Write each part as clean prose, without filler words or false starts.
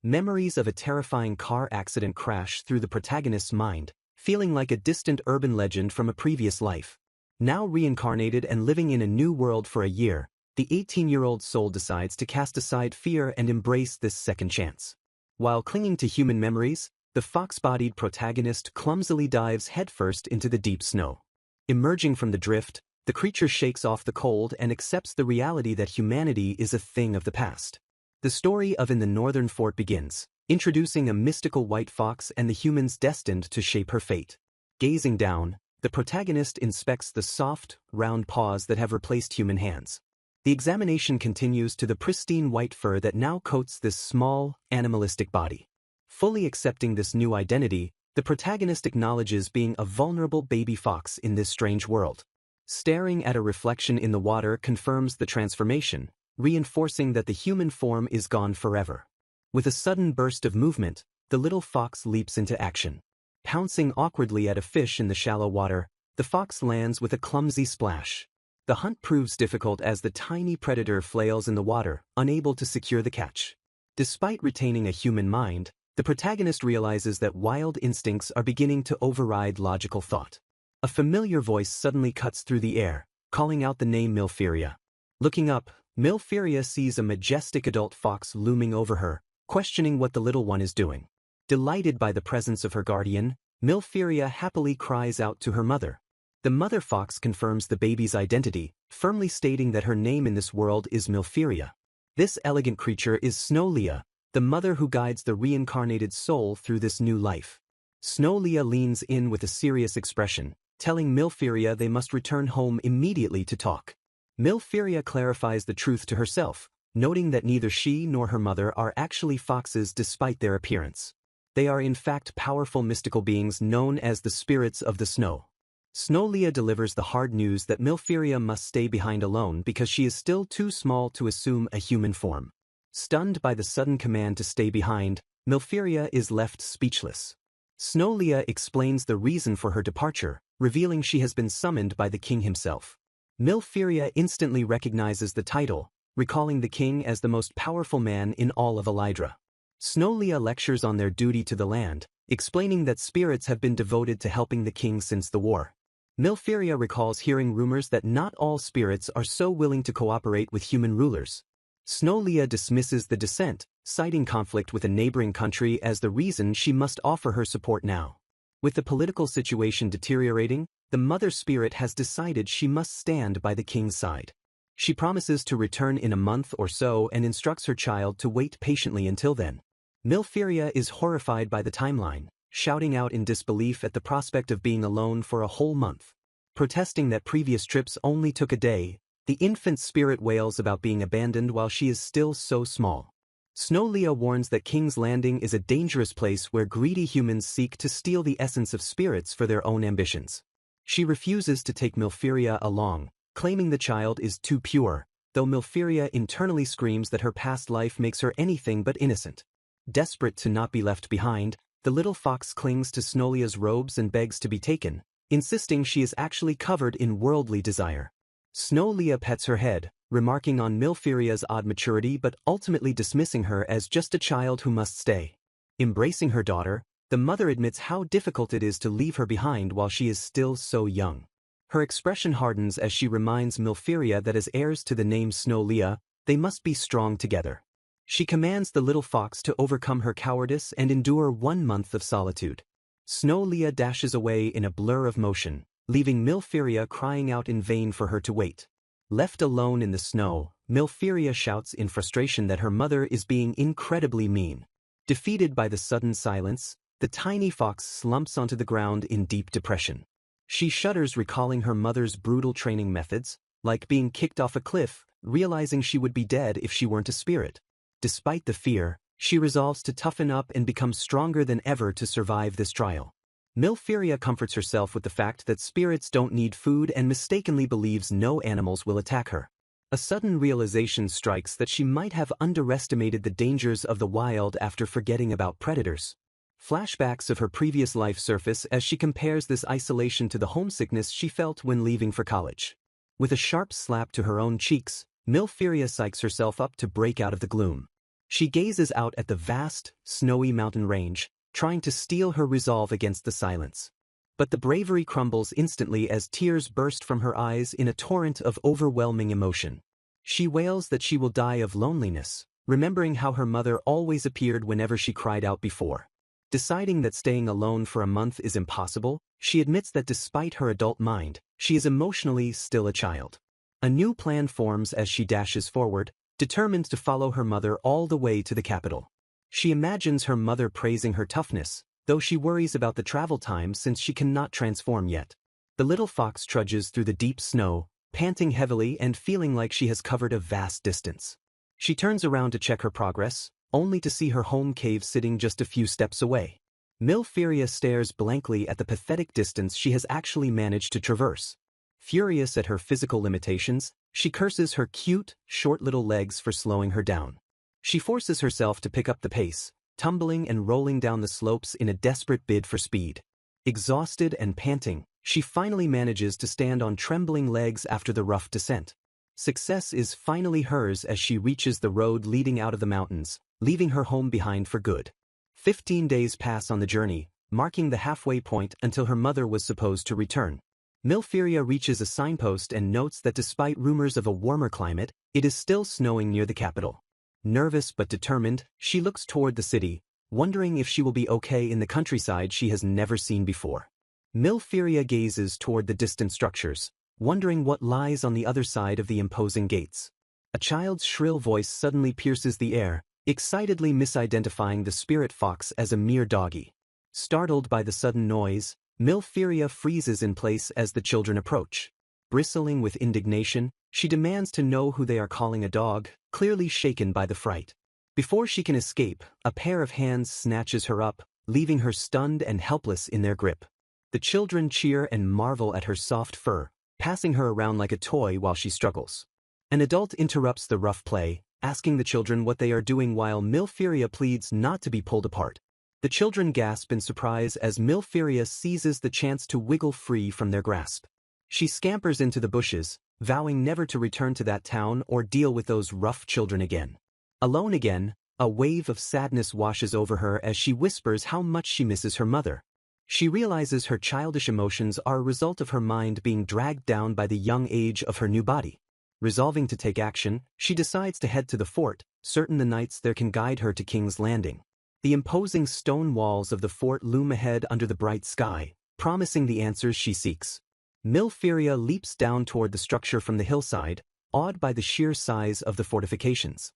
Memories of a terrifying car accident crash through the protagonist's mind, feeling like a distant urban legend from a previous life. Now reincarnated and living in a new world for a year, the 18-year-old soul decides to cast aside fear and embrace this second chance. While clinging to human memories, the fox-bodied protagonist clumsily dives headfirst into the deep snow. Emerging from the drift, the creature shakes off the cold and accepts the reality that humanity is a thing of the past. The story of In the Northern Fort begins, introducing a mystical white fox and the humans destined to shape her fate. Gazing down, the protagonist inspects the soft, round paws that have replaced human hands. The examination continues to the pristine white fur that now coats this small, animalistic body. Fully accepting this new identity, the protagonist acknowledges being a vulnerable baby fox in this strange world. Staring at a reflection in the water confirms the transformation, reinforcing that the human form is gone forever. With a sudden burst of movement, the little fox leaps into action. Pouncing awkwardly at a fish in the shallow water, the fox lands with a clumsy splash. The hunt proves difficult as the tiny predator flails in the water, unable to secure the catch. Despite retaining a human mind, the protagonist realizes that wild instincts are beginning to override logical thought. A familiar voice suddenly cuts through the air, calling out the name Milfiria. Looking up, Milfiria sees a majestic adult fox looming over her, questioning what the little one is doing. Delighted by the presence of her guardian, Milfiria happily cries out to her mother. The mother fox confirms the baby's identity, firmly stating that her name in this world is Milfiria. This elegant creature is Snowlia, the mother who guides the reincarnated soul through this new life. Snowlia leans in with a serious expression, telling Milfiria they must return home immediately to talk. Milfiria clarifies the truth to herself, noting that neither she nor her mother are actually foxes despite their appearance. They are in fact powerful mystical beings known as the spirits of the snow. Snowlia delivers the hard news that Milfiria must stay behind alone because she is still too small to assume a human form. Stunned by the sudden command to stay behind, Milfiria is left speechless. Snowlia explains the reason for her departure, revealing she has been summoned by the king himself. Milfiria instantly recognizes the title, recalling the king as the most powerful man in all of Elydra. Snowlia lectures on their duty to the land, explaining that spirits have been devoted to helping the king since the war. Milfiria recalls hearing rumors that not all spirits are so willing to cooperate with human rulers. Snowlia dismisses the dissent, citing conflict with a neighboring country as the reason she must offer her support now. With the political situation deteriorating, the mother spirit has decided she must stand by the king's side. She promises to return in a month or so and instructs her child to wait patiently until then. Milfiria is horrified by the timeline, shouting out in disbelief at the prospect of being alone for a whole month. Protesting that previous trips only took a day, the infant spirit wails about being abandoned while she is still so small. Snowlia warns that King's Landing is a dangerous place where greedy humans seek to steal the essence of spirits for their own ambitions. She refuses to take Milfiria along, claiming the child is too pure, though Milfiria internally screams that her past life makes her anything but innocent. Desperate to not be left behind, the little fox clings to Snowlia's robes and begs to be taken, insisting she is actually covered in worldly desire. Snowlia pets her head, remarking on Milfiria's odd maturity but ultimately dismissing her as just a child who must stay. Embracing her daughter, the mother admits how difficult it is to leave her behind while she is still so young. Her expression hardens as she reminds Milfiria that as heirs to the name Snowlia, they must be strong together. She commands the little fox to overcome her cowardice and endure 1 month of solitude. Snowlia dashes away in a blur of motion, leaving Milfiria crying out in vain for her to wait. Left alone in the snow, Milfiria shouts in frustration that her mother is being incredibly mean. Defeated by the sudden silence, the tiny fox slumps onto the ground in deep depression. She shudders recalling her mother's brutal training methods, like being kicked off a cliff, realizing she would be dead if she weren't a spirit. Despite the fear, she resolves to toughen up and become stronger than ever to survive this trial. Milfiria comforts herself with the fact that spirits don't need food and mistakenly believes no animals will attack her. A sudden realization strikes that she might have underestimated the dangers of the wild after forgetting about predators. Flashbacks of her previous life surface as she compares this isolation to the homesickness she felt when leaving for college. With a sharp slap to her own cheeks, Milfiria psychs herself up to break out of the gloom. She gazes out at the vast, snowy mountain range, trying to steel her resolve against the silence. But the bravery crumbles instantly as tears burst from her eyes in a torrent of overwhelming emotion. She wails that she will die of loneliness, remembering how her mother always appeared whenever she cried out before. Deciding that staying alone for a month is impossible, she admits that despite her adult mind, she is emotionally still a child. A new plan forms as she dashes forward, determined to follow her mother all the way to the capital. She imagines her mother praising her toughness, though she worries about the travel time since she cannot transform yet. The little fox trudges through the deep snow, panting heavily and feeling like she has covered a vast distance. She turns around to check her progress, only to see her home cave sitting just a few steps away. Milfiria stares blankly at the pathetic distance she has actually managed to traverse. Furious at her physical limitations, she curses her cute, short little legs for slowing her down. She forces herself to pick up the pace, tumbling and rolling down the slopes in a desperate bid for speed. Exhausted and panting, she finally manages to stand on trembling legs after the rough descent. Success is finally hers as she reaches the road leading out of the mountains, leaving her home behind for good. 15 days pass on the journey, marking the halfway point until her mother was supposed to return. Milfiria reaches a signpost and notes that despite rumors of a warmer climate, it is still snowing near the capital. Nervous but determined, she looks toward the city, wondering if she will be okay in the countryside she has never seen before. Milfiria gazes toward the distant structures, wondering what lies on the other side of the imposing gates. A child's shrill voice suddenly pierces the air, excitedly misidentifying the spirit fox as a mere doggy. Startled by the sudden noise, Milfiria freezes in place as the children approach. Bristling with indignation, she demands to know who they are calling a dog, clearly shaken by the fright. Before she can escape, a pair of hands snatches her up, leaving her stunned and helpless in their grip. The children cheer and marvel at her soft fur, passing her around like a toy while she struggles. An adult interrupts the rough play, asking the children what they are doing while Milfiria pleads not to be pulled apart. The children gasp in surprise as Milfiria seizes the chance to wiggle free from their grasp. She scampers into the bushes, vowing never to return to that town or deal with those rough children again. Alone again, a wave of sadness washes over her as she whispers how much she misses her mother. She realizes her childish emotions are a result of her mind being dragged down by the young age of her new body. Resolving to take action, she decides to head to the fort, certain the knights there can guide her to King's Landing. The imposing stone walls of the fort loom ahead under the bright sky, promising the answers she seeks. Milfiria leaps down toward the structure from the hillside, awed by the sheer size of the fortifications.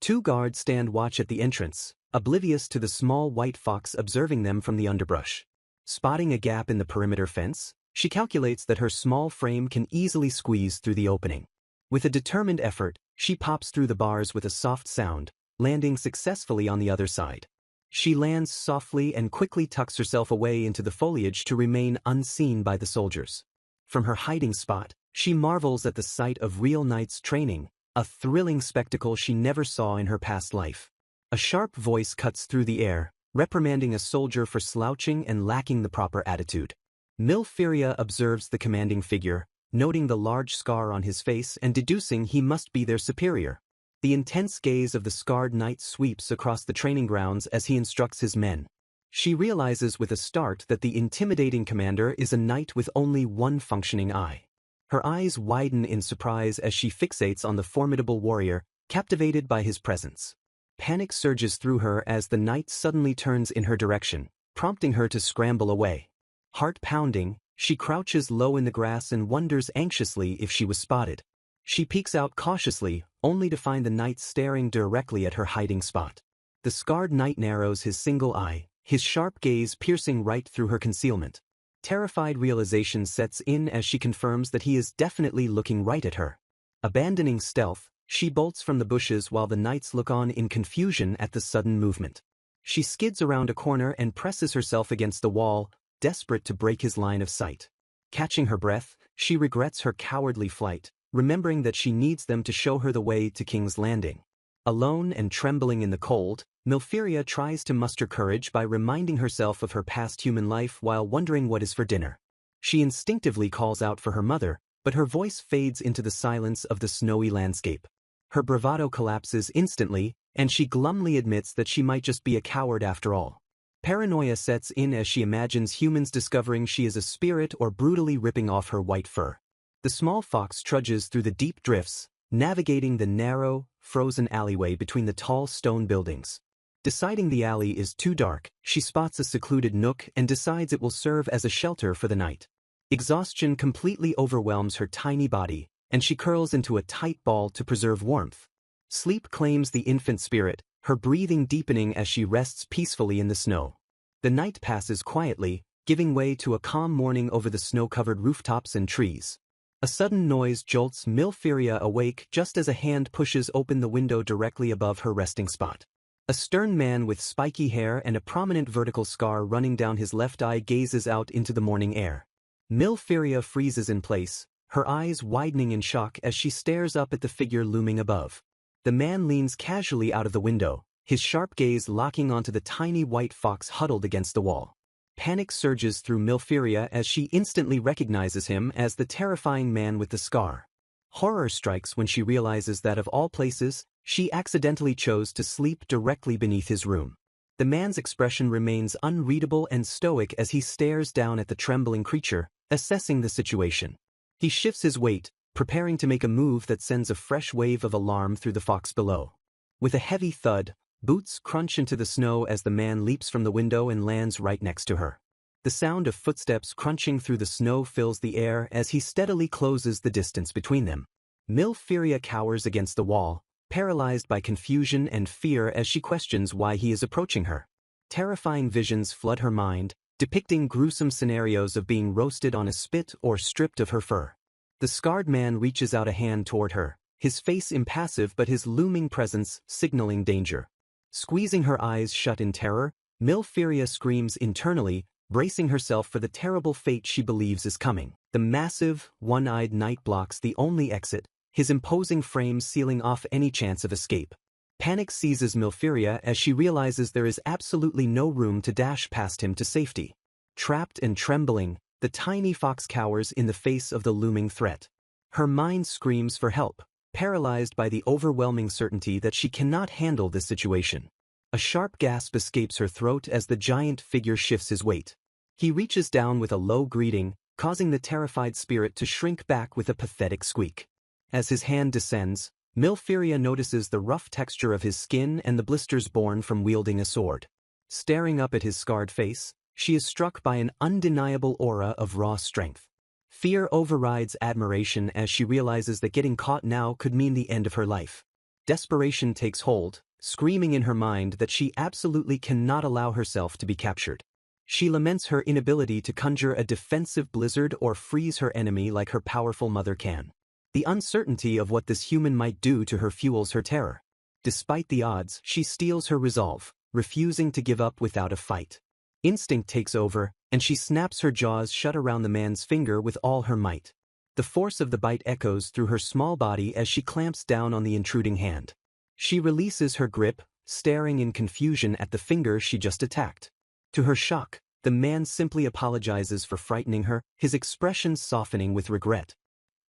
2 guards stand watch at the entrance, oblivious to the small white fox observing them from the underbrush. Spotting a gap in the perimeter fence, she calculates that her small frame can easily squeeze through the opening. With a determined effort, she pops through the bars with a soft sound, landing successfully on the other side. She lands softly and quickly tucks herself away into the foliage to remain unseen by the soldiers. From her hiding spot, she marvels at the sight of real knights training, a thrilling spectacle she never saw in her past life. A sharp voice cuts through the air, reprimanding a soldier for slouching and lacking the proper attitude. Milfiria observes the commanding figure, noting the large scar on his face and deducing he must be their superior. The intense gaze of the scarred knight sweeps across the training grounds as he instructs his men. She realizes with a start that the intimidating commander is a knight with only one functioning eye. Her eyes widen in surprise as she fixates on the formidable warrior, captivated by his presence. Panic surges through her as the knight suddenly turns in her direction, prompting her to scramble away. Heart pounding, she crouches low in the grass and wonders anxiously if she was spotted. She peeks out cautiously, only to find the knight staring directly at her hiding spot. The scarred knight narrows his single eye, his sharp gaze piercing right through her concealment. Terrified realization sets in as she confirms that he is definitely looking right at her. Abandoning stealth, she bolts from the bushes while the knights look on in confusion at the sudden movement. She skids around a corner and presses herself against the wall, desperate to break his line of sight. Catching her breath, she regrets her cowardly flight, remembering that she needs them to show her the way to King's Landing. Alone and trembling in the cold, Milfiria tries to muster courage by reminding herself of her past human life while wondering what is for dinner. She instinctively calls out for her mother, but her voice fades into the silence of the snowy landscape. Her bravado collapses instantly, and she glumly admits that she might just be a coward after all. Paranoia sets in as she imagines humans discovering she is a spirit or brutally ripping off her white fur. The small fox trudges through the deep drifts, navigating the narrow, frozen alleyway between the tall stone buildings. Deciding the alley is too dark, she spots a secluded nook and decides it will serve as a shelter for the night. Exhaustion completely overwhelms her tiny body, and she curls into a tight ball to preserve warmth. Sleep claims the infant spirit, her breathing deepening as she rests peacefully in the snow. The night passes quietly, giving way to a calm morning over the snow-covered rooftops and trees. A sudden noise jolts Milfiria awake just as a hand pushes open the window directly above her resting spot. A stern man with spiky hair and a prominent vertical scar running down his left eye gazes out into the morning air. Milfiria freezes in place, her eyes widening in shock as she stares up at the figure looming above. The man leans casually out of the window, his sharp gaze locking onto the tiny white fox huddled against the wall. Panic surges through Milfiria as she instantly recognizes him as the terrifying man with the scar. Horror strikes when she realizes that of all places, she accidentally chose to sleep directly beneath his room. The man's expression remains unreadable and stoic as he stares down at the trembling creature, assessing the situation. He shifts his weight, preparing to make a move that sends a fresh wave of alarm through the fox below. With a heavy thud, boots crunch into the snow as the man leaps from the window and lands right next to her. The sound of footsteps crunching through the snow fills the air as he steadily closes the distance between them. Milfiria cowers against the wall, paralyzed by confusion and fear as she questions why he is approaching her. Terrifying visions flood her mind, depicting gruesome scenarios of being roasted on a spit or stripped of her fur. The scarred man reaches out a hand toward her, his face impassive but his looming presence signaling danger. Squeezing her eyes shut in terror, Milfiria screams internally, bracing herself for the terrible fate she believes is coming. The massive, one-eyed knight blocks the only exit, his imposing frame sealing off any chance of escape. Panic seizes Milfiria as she realizes there is absolutely no room to dash past him to safety. Trapped and trembling, the tiny fox cowers in the face of the looming threat. Her mind screams for help, paralyzed by the overwhelming certainty that she cannot handle this situation. A sharp gasp escapes her throat as the giant figure shifts his weight. He reaches down with a low greeting, causing the terrified spirit to shrink back with a pathetic squeak. As his hand descends, Milfiria notices the rough texture of his skin and the blisters born from wielding a sword. Staring up at his scarred face, she is struck by an undeniable aura of raw strength. Fear overrides admiration as she realizes that getting caught now could mean the end of her life. Desperation takes hold, screaming in her mind that she absolutely cannot allow herself to be captured. She laments her inability to conjure a defensive blizzard or freeze her enemy like her powerful mother can. The uncertainty of what this human might do to her fuels her terror. Despite the odds, she steels her resolve, refusing to give up without a fight. Instinct takes over, and she snaps her jaws shut around the man's finger with all her might. The force of the bite echoes through her small body as she clamps down on the intruding hand. She releases her grip, staring in confusion at the finger she just attacked. To her shock, the man simply apologizes for frightening her, his expression softening with regret.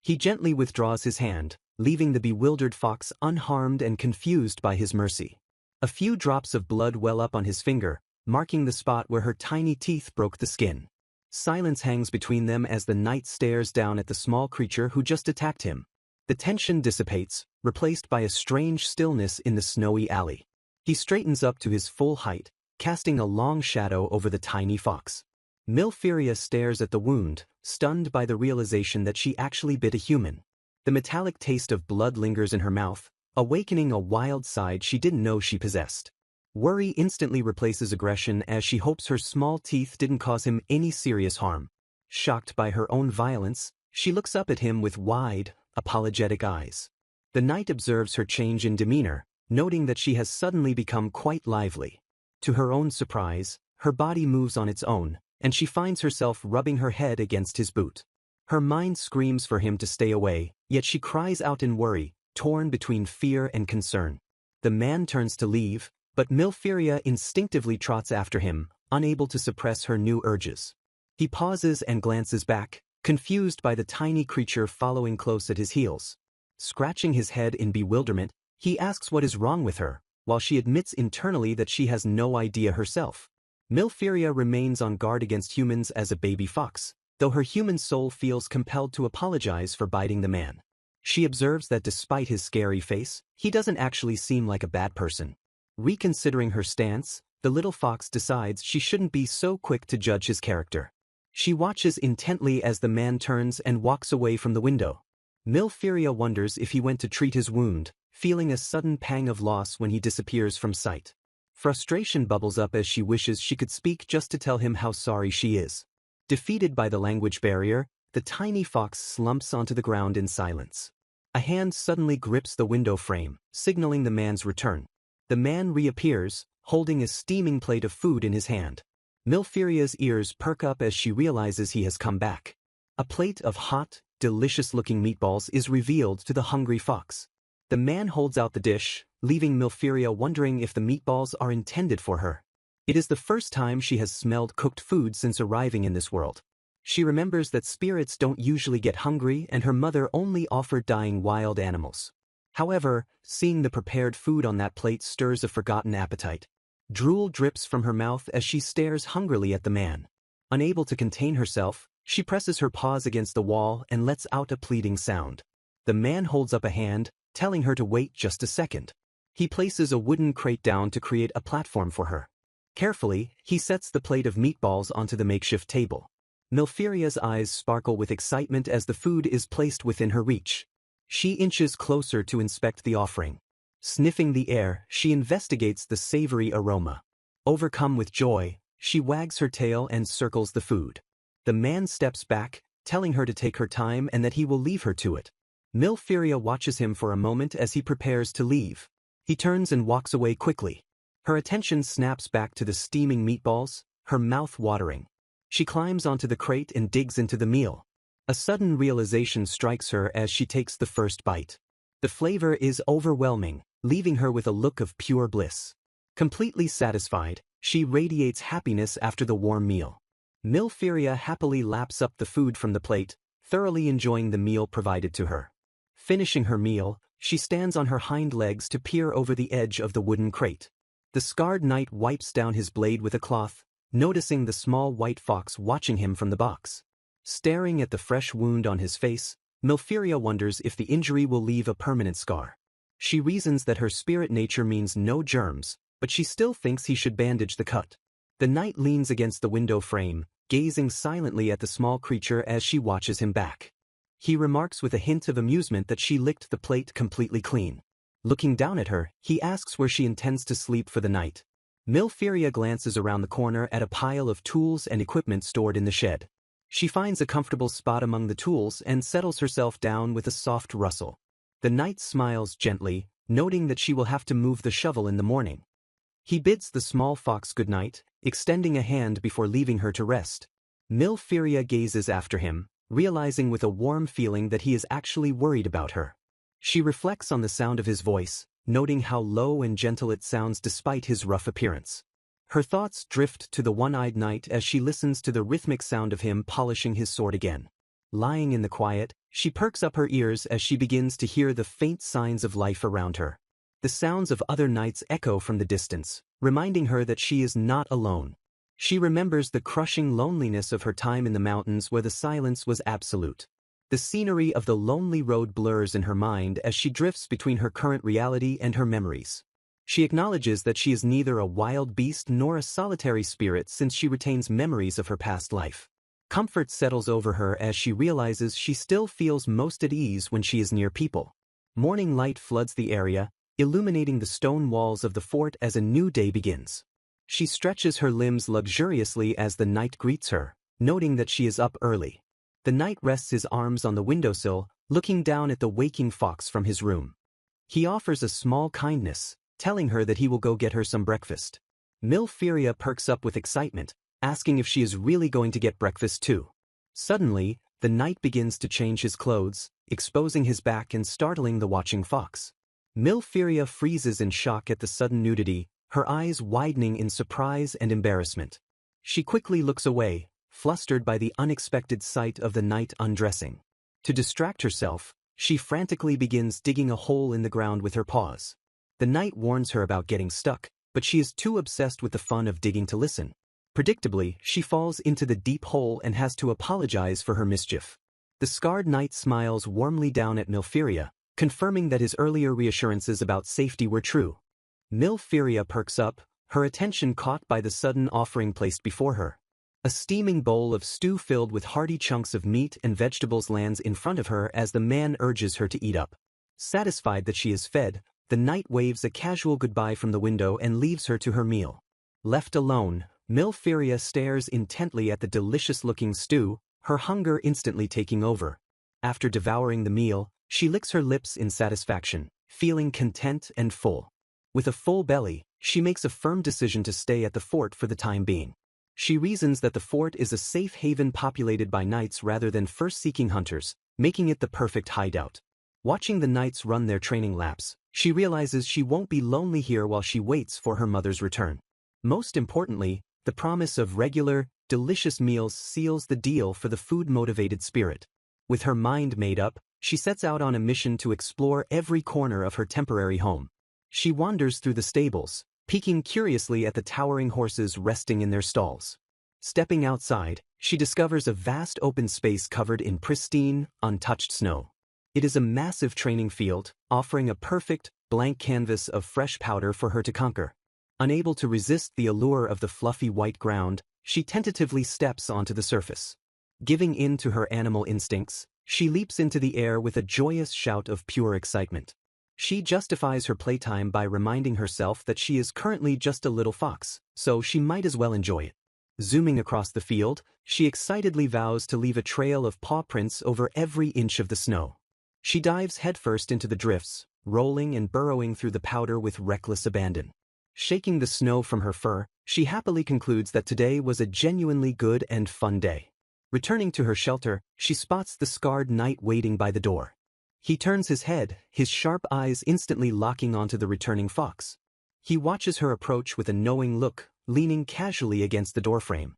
He gently withdraws his hand, leaving the bewildered fox unharmed and confused by his mercy. A few drops of blood well up on his finger, marking the spot where her tiny teeth broke the skin. Silence hangs between them as the knight stares down at the small creature who just attacked him. The tension dissipates, replaced by a strange stillness in the snowy alley. He straightens up to his full height, casting a long shadow over the tiny fox. Milfiria stares at the wound, stunned by the realization that she actually bit a human. The metallic taste of blood lingers in her mouth, awakening a wild side she didn't know she possessed. Worry instantly replaces aggression as she hopes her small teeth didn't cause him any serious harm. Shocked by her own violence, she looks up at him with wide, apologetic eyes. The knight observes her change in demeanor, noting that she has suddenly become quite lively. To her own surprise, her body moves on its own, and she finds herself rubbing her head against his boot. Her mind screams for him to stay away, yet she cries out in worry, torn between fear and concern. The man turns to leave, but Milfiria instinctively trots after him, unable to suppress her new urges. He pauses and glances back, confused by the tiny creature following close at his heels. Scratching his head in bewilderment, he asks what is wrong with her, while she admits internally that she has no idea herself. Milfiria remains on guard against humans as a baby fox, though her human soul feels compelled to apologize for biting the man. She observes that despite his scary face, he doesn't actually seem like a bad person. Reconsidering her stance, the little fox decides she shouldn't be so quick to judge his character. She watches intently as the man turns and walks away from the window. Milfiria wonders if he went to treat his wound, feeling a sudden pang of loss when he disappears from sight. Frustration bubbles up as she wishes she could speak just to tell him how sorry she is. Defeated by the language barrier, the tiny fox slumps onto the ground in silence. A hand suddenly grips the window frame, signaling the man's return. The man reappears, holding a steaming plate of food in his hand. Milfiria's ears perk up as she realizes he has come back. A plate of hot, delicious-looking meatballs is revealed to the hungry fox. The man holds out the dish, leaving Milfiria wondering if the meatballs are intended for her. It is the first time she has smelled cooked food since arriving in this world. She remembers that spirits don't usually get hungry and her mother only offered dying wild animals. However, seeing the prepared food on that plate stirs a forgotten appetite. Drool drips from her mouth as she stares hungrily at the man. Unable to contain herself, she presses her paws against the wall and lets out a pleading sound. The man holds up a hand, telling her to wait just a second. He places a wooden crate down to create a platform for her. Carefully, he sets the plate of meatballs onto the makeshift table. Milfiria's eyes sparkle with excitement as the food is placed within her reach. She inches closer to inspect the offering. Sniffing the air, she investigates the savory aroma. Overcome with joy, she wags her tail and circles the food. The man steps back, telling her to take her time and that he will leave her to it. Milfiria watches him for a moment as he prepares to leave. He turns and walks away quickly. Her attention snaps back to the steaming meatballs, her mouth watering. She climbs onto the crate and digs into the meal. A sudden realization strikes her as she takes the first bite. The flavor is overwhelming, leaving her with a look of pure bliss. Completely satisfied, she radiates happiness after the warm meal. Milfiria happily laps up the food from the plate, thoroughly enjoying the meal provided to her. Finishing her meal, she stands on her hind legs to peer over the edge of the wooden crate. The scarred knight wipes down his blade with a cloth, noticing the small white fox watching him from the box. Staring at the fresh wound on his face, Milfiria wonders if the injury will leave a permanent scar. She reasons that her spirit nature means no germs, but she still thinks he should bandage the cut. The knight leans against the window frame, gazing silently at the small creature as she watches him back. He remarks with a hint of amusement that she licked the plate completely clean. Looking down at her, he asks where she intends to sleep for the night. Milfiria glances around the corner at a pile of tools and equipment stored in the shed. She finds a comfortable spot among the tools and settles herself down with a soft rustle. The knight smiles gently, noting that she will have to move the shovel in the morning. He bids the small fox goodnight, extending a hand before leaving her to rest. Milfiria gazes after him, realizing with a warm feeling that he is actually worried about her. She reflects on the sound of his voice, noting how low and gentle it sounds despite his rough appearance. Her thoughts drift to the one-eyed knight as she listens to the rhythmic sound of him polishing his sword again. Lying in the quiet, she perks up her ears as she begins to hear the faint signs of life around her. The sounds of other knights echo from the distance, reminding her that she is not alone. She remembers the crushing loneliness of her time in the mountains where the silence was absolute. The scenery of the lonely road blurs in her mind as she drifts between her current reality and her memories. She acknowledges that she is neither a wild beast nor a solitary spirit since she retains memories of her past life. Comfort settles over her as she realizes she still feels most at ease when she is near people. Morning light floods the area, illuminating the stone walls of the fort as a new day begins. She stretches her limbs luxuriously as the knight greets her, noting that she is up early. The knight rests his arms on the windowsill, looking down at the waking fox from his room. He offers a small kindness, telling her that he will go get her some breakfast. Milfiria perks up with excitement, asking if she is really going to get breakfast too. Suddenly, the knight begins to change his clothes, exposing his back and startling the watching fox. Milfiria freezes in shock at the sudden nudity, her eyes widening in surprise and embarrassment. She quickly looks away, flustered by the unexpected sight of the knight undressing. To distract herself, she frantically begins digging a hole in the ground with her paws. The knight warns her about getting stuck, but she is too obsessed with the fun of digging to listen. Predictably, she falls into the deep hole and has to apologize for her mischief. The scarred knight smiles warmly down at Milfiria, confirming that his earlier reassurances about safety were true. Milfiria perks up, her attention caught by the sudden offering placed before her. A steaming bowl of stew filled with hearty chunks of meat and vegetables lands in front of her as the man urges her to eat up. Satisfied that she is fed, the knight waves a casual goodbye from the window and leaves her to her meal. Left alone, Milfiria stares intently at the delicious-looking stew, her hunger instantly taking over. After devouring the meal, she licks her lips in satisfaction, feeling content and full. With a full belly, she makes a firm decision to stay at the fort for the time being. She reasons that the fort is a safe haven populated by knights rather than first-seeking hunters, making it the perfect hideout. Watching the knights run their training laps, she realizes she won't be lonely here while she waits for her mother's return. Most importantly, the promise of regular, delicious meals seals the deal for the food-motivated spirit. With her mind made up, she sets out on a mission to explore every corner of her temporary home. She wanders through the stables, peeking curiously at the towering horses resting in their stalls. Stepping outside, she discovers a vast open space covered in pristine, untouched snow. It is a massive training field, offering a perfect, blank canvas of fresh powder for her to conquer. Unable to resist the allure of the fluffy white ground, she tentatively steps onto the surface. Giving in to her animal instincts, she leaps into the air with a joyous shout of pure excitement. She justifies her playtime by reminding herself that she is currently just a little fox, so she might as well enjoy it. Zooming across the field, she excitedly vows to leave a trail of paw prints over every inch of the snow. She dives headfirst into the drifts, rolling and burrowing through the powder with reckless abandon. Shaking the snow from her fur, she happily concludes that today was a genuinely good and fun day. Returning to her shelter, she spots the scarred knight waiting by the door. He turns his head, his sharp eyes instantly locking onto the returning fox. He watches her approach with a knowing look, leaning casually against the doorframe.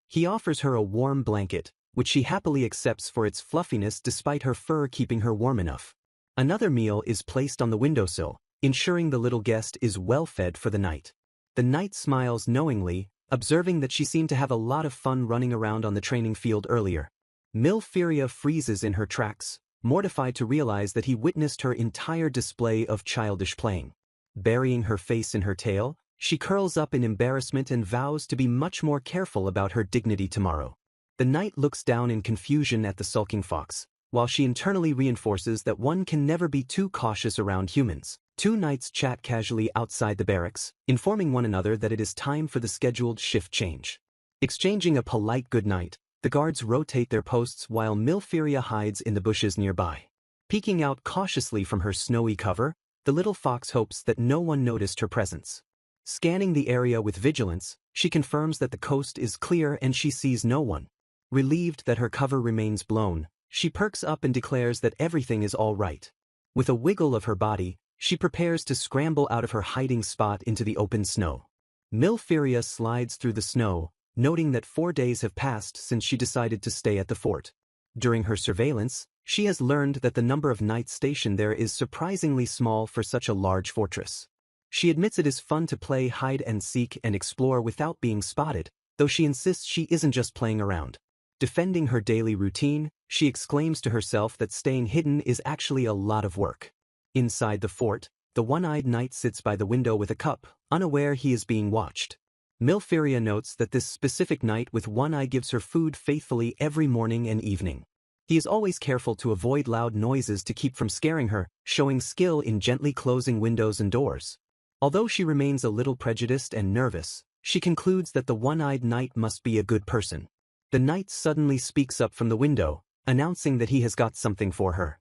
He offers her a warm blanket, which she happily accepts for its fluffiness despite her fur keeping her warm enough. Another meal is placed on the windowsill, ensuring the little guest is well fed for the night. The knight smiles knowingly, observing that she seemed to have a lot of fun running around on the training field earlier. Milfiria freezes in her tracks, mortified to realize that he witnessed her entire display of childish playing. Burying her face in her tail, she curls up in embarrassment and vows to be much more careful about her dignity tomorrow. The knight looks down in confusion at the sulking fox, while she internally reinforces that one can never be too cautious around humans. Two knights chat casually outside the barracks, informing one another that it is time for the scheduled shift change. Exchanging a polite goodnight, the guards rotate their posts while Milfiria hides in the bushes nearby. Peeking out cautiously from her snowy cover, the little fox hopes that no one noticed her presence. Scanning the area with vigilance, she confirms that the coast is clear and she sees no one. Relieved that her cover remains blown, she perks up and declares that everything is all right. With a wiggle of her body, she prepares to scramble out of her hiding spot into the open snow. Milfiria slides through the snow, noting that 4 days have passed since she decided to stay at the fort. During her surveillance, she has learned that the number of knights stationed there is surprisingly small for such a large fortress. She admits it is fun to play hide and seek and explore without being spotted, though she insists she isn't just playing around. Defending her daily routine, she exclaims to herself that staying hidden is actually a lot of work. Inside the fort, the one-eyed knight sits by the window with a cup, unaware he is being watched. Milfiria notes that this specific knight with one eye gives her food faithfully every morning and evening. He is always careful to avoid loud noises to keep from scaring her, showing skill in gently closing windows and doors. Although she remains a little prejudiced and nervous, she concludes that the one-eyed knight must be a good person. The knight suddenly speaks up from the window, announcing that he has got something for her.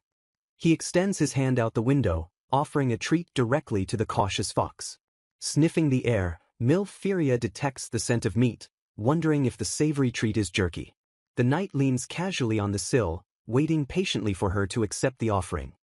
He extends his hand out the window, offering a treat directly to the cautious fox. Sniffing the air, Milfiria detects the scent of meat, wondering if the savory treat is jerky. The knight leans casually on the sill, waiting patiently for her to accept the offering.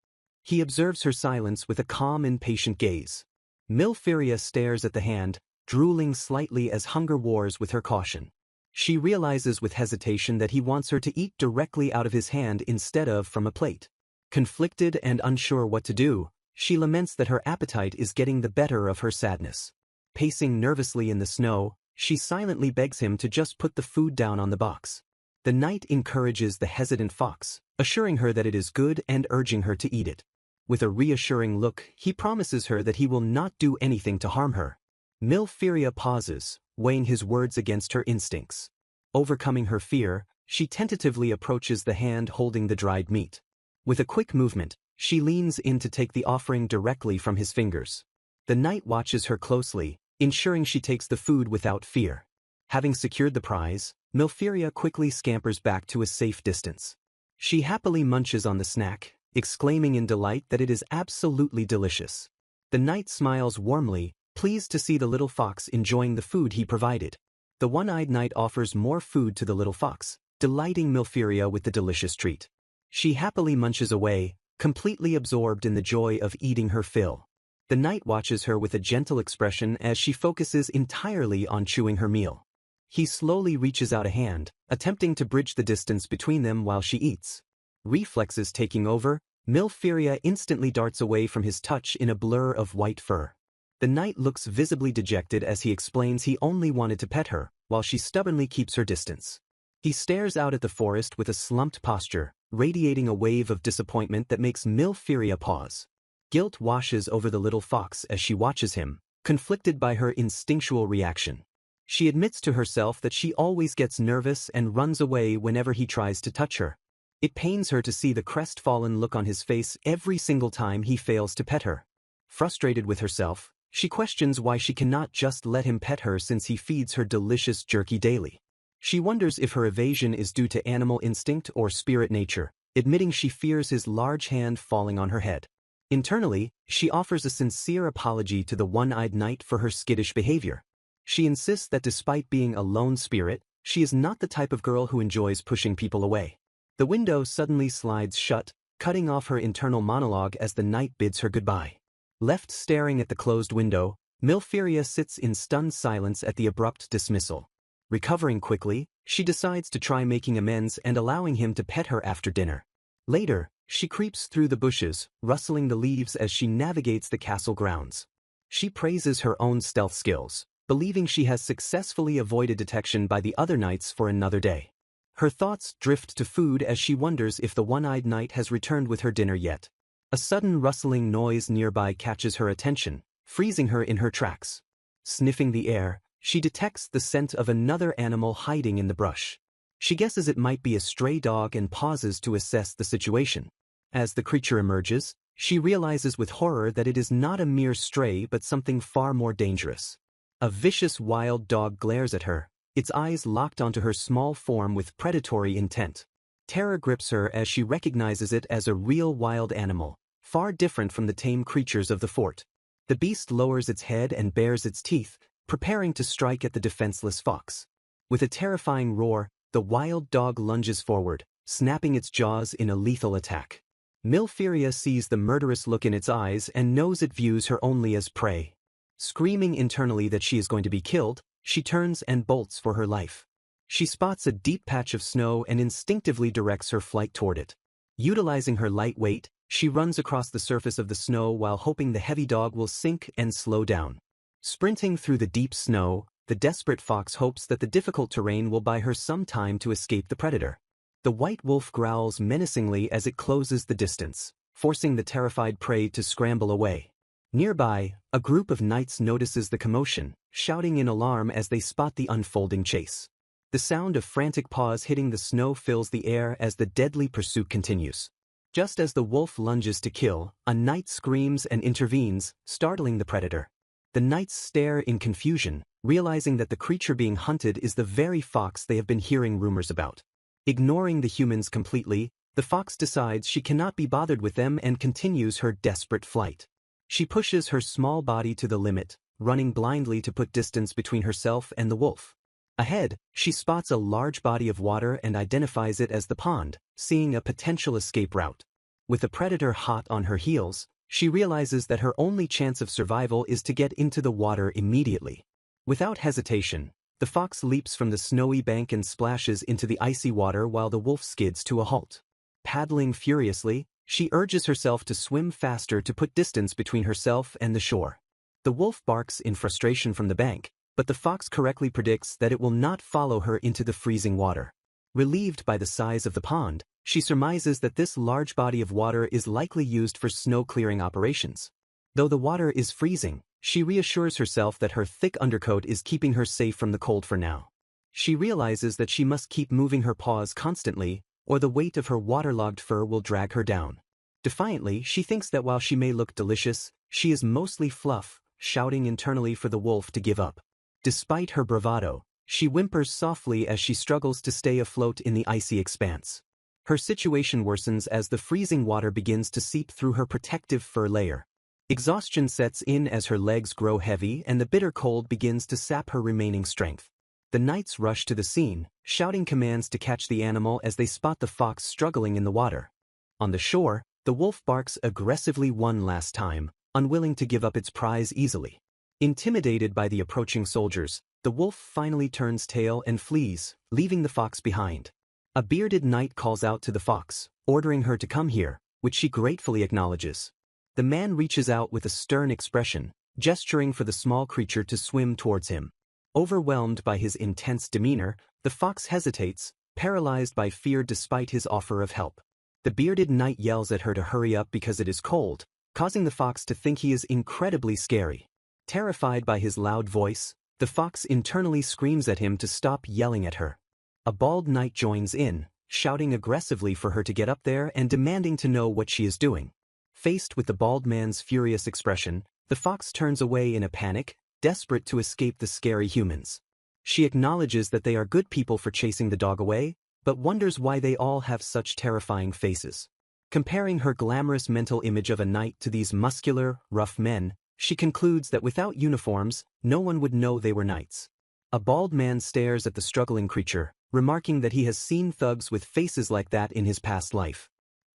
He observes her silence with a calm and patient gaze. Milfiria stares at the hand, drooling slightly as hunger wars with her caution. She realizes with hesitation that he wants her to eat directly out of his hand instead of from a plate. Conflicted and unsure what to do, She laments that her appetite is getting the better of her sadness. Pacing nervously in the snow, she silently begs him to just put the food down on the box. The knight encourages the hesitant fox, assuring her that it is good and urging her to eat it. With a reassuring look, he promises her that he will not do anything to harm her. Milfiria pauses, weighing his words against her instincts. Overcoming her fear, she tentatively approaches the hand holding the dried meat. With a quick movement, she leans in to take the offering directly from his fingers. The knight watches her closely, ensuring she takes the food without fear. Having secured the prize, Milfiria quickly scampers back to a safe distance. She happily munches on the snack, exclaiming in delight that it is absolutely delicious. The knight smiles warmly, pleased to see the little fox enjoying the food he provided. The one-eyed knight offers more food to the little fox, delighting Milfiria with the delicious treat. She happily munches away, completely absorbed in the joy of eating her fill. The knight watches her with a gentle expression as she focuses entirely on chewing her meal. He slowly reaches out a hand, attempting to bridge the distance between them while she eats. Reflexes taking over, Milfiria instantly darts away from his touch in a blur of white fur. The knight looks visibly dejected as he explains he only wanted to pet her, while she stubbornly keeps her distance. He stares out at the forest with a slumped posture, radiating a wave of disappointment that makes Milfiria pause. Guilt washes over the little fox as she watches him, conflicted by her instinctual reaction. She admits to herself that she always gets nervous and runs away whenever he tries to touch her. It pains her to see the crestfallen look on his face every single time he fails to pet her. Frustrated with herself, she questions why she cannot just let him pet her since he feeds her delicious jerky daily. She wonders if her evasion is due to animal instinct or spirit nature, admitting she fears his large hand falling on her head. Internally, she offers a sincere apology to the one-eyed knight for her skittish behavior. She insists that despite being a lone spirit, she is not the type of girl who enjoys pushing people away. The window suddenly slides shut, cutting off her internal monologue as the knight bids her goodbye. Left staring at the closed window, Milfiria sits in stunned silence at the abrupt dismissal. Recovering quickly, she decides to try making amends and allowing him to pet her after dinner. Later, she creeps through the bushes, rustling the leaves as she navigates the castle grounds. She praises her own stealth skills, believing she has successfully avoided detection by the other knights for another day. Her thoughts drift to food as she wonders if the one-eyed knight has returned with her dinner yet. A sudden rustling noise nearby catches her attention, freezing her in her tracks. Sniffing the air, she detects the scent of another animal hiding in the brush. She guesses it might be a stray dog and pauses to assess the situation. As the creature emerges, she realizes with horror that it is not a mere stray but something far more dangerous. A vicious wild dog glares at her, its eyes locked onto her small form with predatory intent. Terror grips her as she recognizes it as a real wild animal, far different from the tame creatures of the fort. The beast lowers its head and bares its teeth, preparing to strike at the defenseless fox. With a terrifying roar, the wild dog lunges forward, snapping its jaws in a lethal attack. Milfiria sees the murderous look in its eyes and knows it views her only as prey. Screaming internally that she is going to be killed, she turns and bolts for her life. She spots a deep patch of snow and instinctively directs her flight toward it. Utilizing her light weight, she runs across the surface of the snow while hoping the heavy dog will sink and slow down. Sprinting through the deep snow, the desperate fox hopes that the difficult terrain will buy her some time to escape the predator. The white wolf growls menacingly as it closes the distance, forcing the terrified prey to scramble away. Nearby, a group of knights notices the commotion, shouting in alarm as they spot the unfolding chase. The sound of frantic paws hitting the snow fills the air as the deadly pursuit continues. Just as the wolf lunges to kill, a knight screams and intervenes, startling the predator. The knights stare in confusion, realizing that the creature being hunted is the very fox they have been hearing rumors about. Ignoring the humans completely, the fox decides she cannot be bothered with them and continues her desperate flight. She pushes her small body to the limit, running blindly to put distance between herself and the wolf. Ahead, she spots a large body of water and identifies it as the pond, seeing a potential escape route. With the predator hot on her heels, she realizes that her only chance of survival is to get into the water immediately. Without hesitation, the fox leaps from the snowy bank and splashes into the icy water while the wolf skids to a halt. Paddling furiously, She urges herself to swim faster to put distance between herself and the shore. The wolf barks in frustration from the bank, but the fox correctly predicts that it will not follow her into the freezing water. Relieved by the size of the pond, she surmises that this large body of water is likely used for snow-clearing operations. Though the water is freezing, she reassures herself that her thick undercoat is keeping her safe from the cold for now. She realizes that she must keep moving her paws constantly, or the weight of her waterlogged fur will drag her down. Defiantly, she thinks that while she may look delicious, she is mostly fluff, shouting internally for the wolf to give up. Despite her bravado, she whimpers softly as she struggles to stay afloat in the icy expanse. Her situation worsens as the freezing water begins to seep through her protective fur layer. Exhaustion sets in as her legs grow heavy and the bitter cold begins to sap her remaining strength. The knights rush to the scene, shouting commands to catch the animal as they spot the fox struggling in the water. On the shore, the wolf barks aggressively one last time, unwilling to give up its prize easily. Intimidated by the approaching soldiers, the wolf finally turns tail and flees, leaving the fox behind. A bearded knight calls out to the fox, ordering her to come here, which she gratefully acknowledges. The man reaches out with a stern expression, gesturing for the small creature to swim towards him. Overwhelmed by his intense demeanor, the fox hesitates, paralyzed by fear despite his offer of help. The bearded knight yells at her to hurry up because it is cold, causing the fox to think he is incredibly scary. Terrified by his loud voice, the fox internally screams at him to stop yelling at her. A bald knight joins in, shouting aggressively for her to get up there and demanding to know what she is doing. Faced with the bald man's furious expression, the fox turns away in a panic, desperate to escape the scary humans. She acknowledges that they are good people for chasing the dog away, but wonders why they all have such terrifying faces. Comparing her glamorous mental image of a knight to these muscular, rough men, she concludes that without uniforms, no one would know they were knights. A bald man stares at the struggling creature, remarking that he has seen thugs with faces like that in his past life.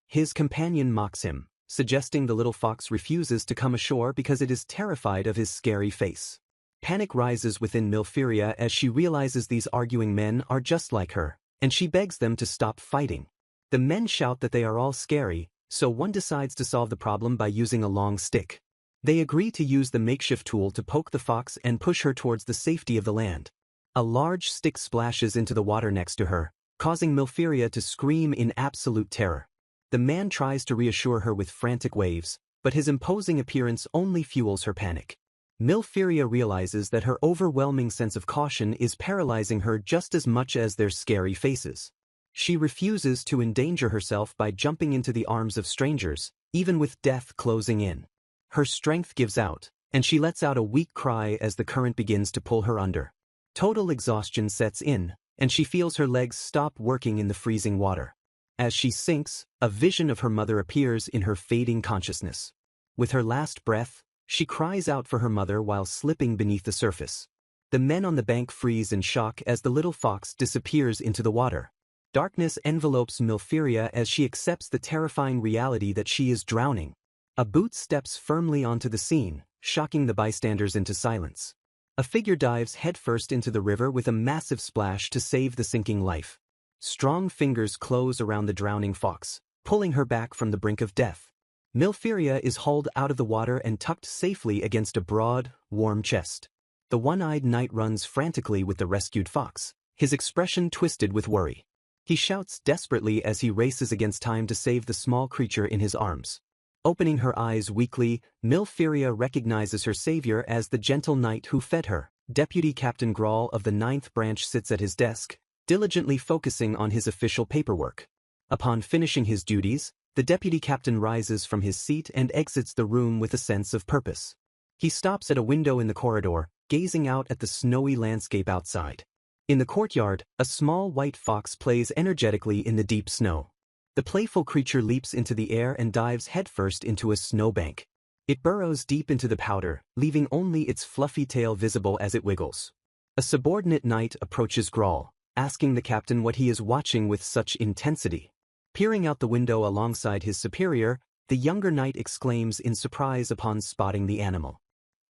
His companion mocks him, suggesting the little fox refuses to come ashore because it is terrified of his scary face. Panic rises within Milfiria as she realizes these arguing men are just like her, and she begs them to stop fighting. The men shout that they are all scary, so one decides to solve the problem by using a long stick. They agree to use the makeshift tool to poke the fox and push her towards the safety of the land. A large stick splashes into the water next to her, causing Milfiria to scream in absolute terror. The man tries to reassure her with frantic waves, but his imposing appearance only fuels her panic. Milfiria realizes that her overwhelming sense of caution is paralyzing her just as much as their scary faces. She refuses to endanger herself by jumping into the arms of strangers, even with death closing in. Her strength gives out, and she lets out a weak cry as the current begins to pull her under. Total exhaustion sets in, and she feels her legs stop working in the freezing water. As she sinks, a vision of her mother appears in her fading consciousness. With her last breath, she cries out for her mother while slipping beneath the surface. The men on the bank freeze in shock as the little fox disappears into the water. Darkness envelopes Milfiria as she accepts the terrifying reality that she is drowning. A boot steps firmly onto the scene, shocking the bystanders into silence. A figure dives headfirst into the river with a massive splash to save the sinking life. Strong fingers close around the drowning fox, pulling her back from the brink of death. Milfiria is hauled out of the water and tucked safely against a broad, warm chest. The one-eyed knight runs frantically with the rescued fox, his expression twisted with worry. He shouts desperately as he races against time to save the small creature in his arms. Opening her eyes weakly, Milfiria recognizes her savior as the gentle knight who fed her. Deputy Captain Grawl of the 9th Branch sits at his desk, diligently focusing on his official paperwork. Upon finishing his duties, the deputy captain rises from his seat and exits the room with a sense of purpose. He stops at a window in the corridor, gazing out at the snowy landscape outside. In the courtyard, a small white fox plays energetically in the deep snow. The playful creature leaps into the air and dives headfirst into a snowbank. It burrows deep into the powder, leaving only its fluffy tail visible as it wiggles. A subordinate knight approaches Grawl, asking the captain what he is watching with such intensity. Peering out the window alongside his superior, the younger knight exclaims in surprise upon spotting the animal.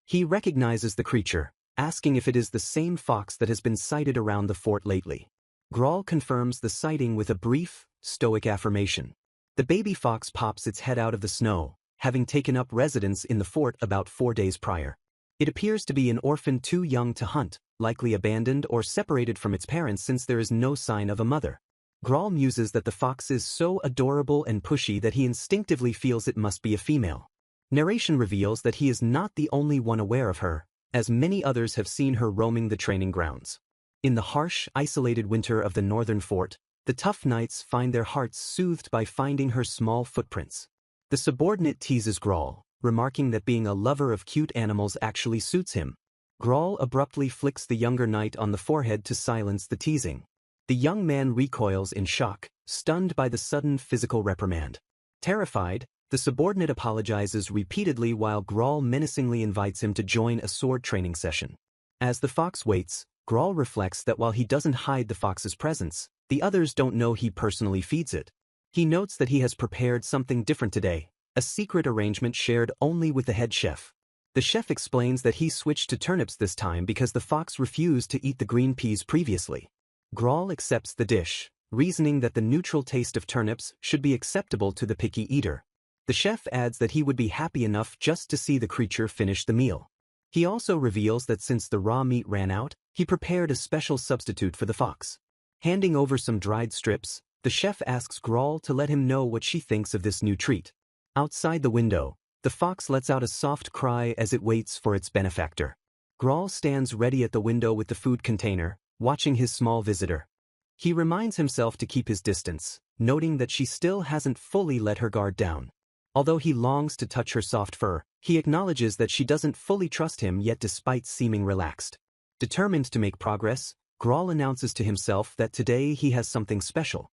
He recognizes the creature, asking if it is the same fox that has been sighted around the fort lately. Grawl confirms the sighting with a brief, stoic affirmation. The baby fox pops its head out of the snow, having taken up residence in the fort about 4 days prior. It appears to be an orphan too young to hunt, likely abandoned or separated from its parents since there is no sign of a mother. Grawl muses that the fox is so adorable and pushy that he instinctively feels it must be a female. Narration reveals that he is not the only one aware of her, as many others have seen her roaming the training grounds. In the harsh, isolated winter of the northern fort, the tough knights find their hearts soothed by finding her small footprints. The subordinate teases Grawl, remarking that being a lover of cute animals actually suits him. Grawl abruptly flicks the younger knight on the forehead to silence the teasing. The young man recoils in shock, stunned by the sudden physical reprimand. Terrified, the subordinate apologizes repeatedly while Grawl menacingly invites him to join a sword training session. As the fox waits, Grawl reflects that while he doesn't hide the fox's presence, the others don't know he personally feeds it. He notes that he has prepared something different today, a secret arrangement shared only with the head chef. The chef explains that he switched to turnips this time because the fox refused to eat the green peas previously. Grawl accepts the dish, reasoning that the neutral taste of turnips should be acceptable to the picky eater. The chef adds that he would be happy enough just to see the creature finish the meal. He also reveals that since the raw meat ran out, he prepared a special substitute for the fox. Handing over some dried strips, the chef asks Grawl to let him know what she thinks of this new treat. Outside the window, the fox lets out a soft cry as it waits for its benefactor. Grawl stands ready at the window with the food container, watching his small visitor. He reminds himself to keep his distance, noting that she still hasn't fully let her guard down. Although he longs to touch her soft fur, he acknowledges that she doesn't fully trust him yet despite seeming relaxed. Determined to make progress, Grawl announces to himself that today he has something special.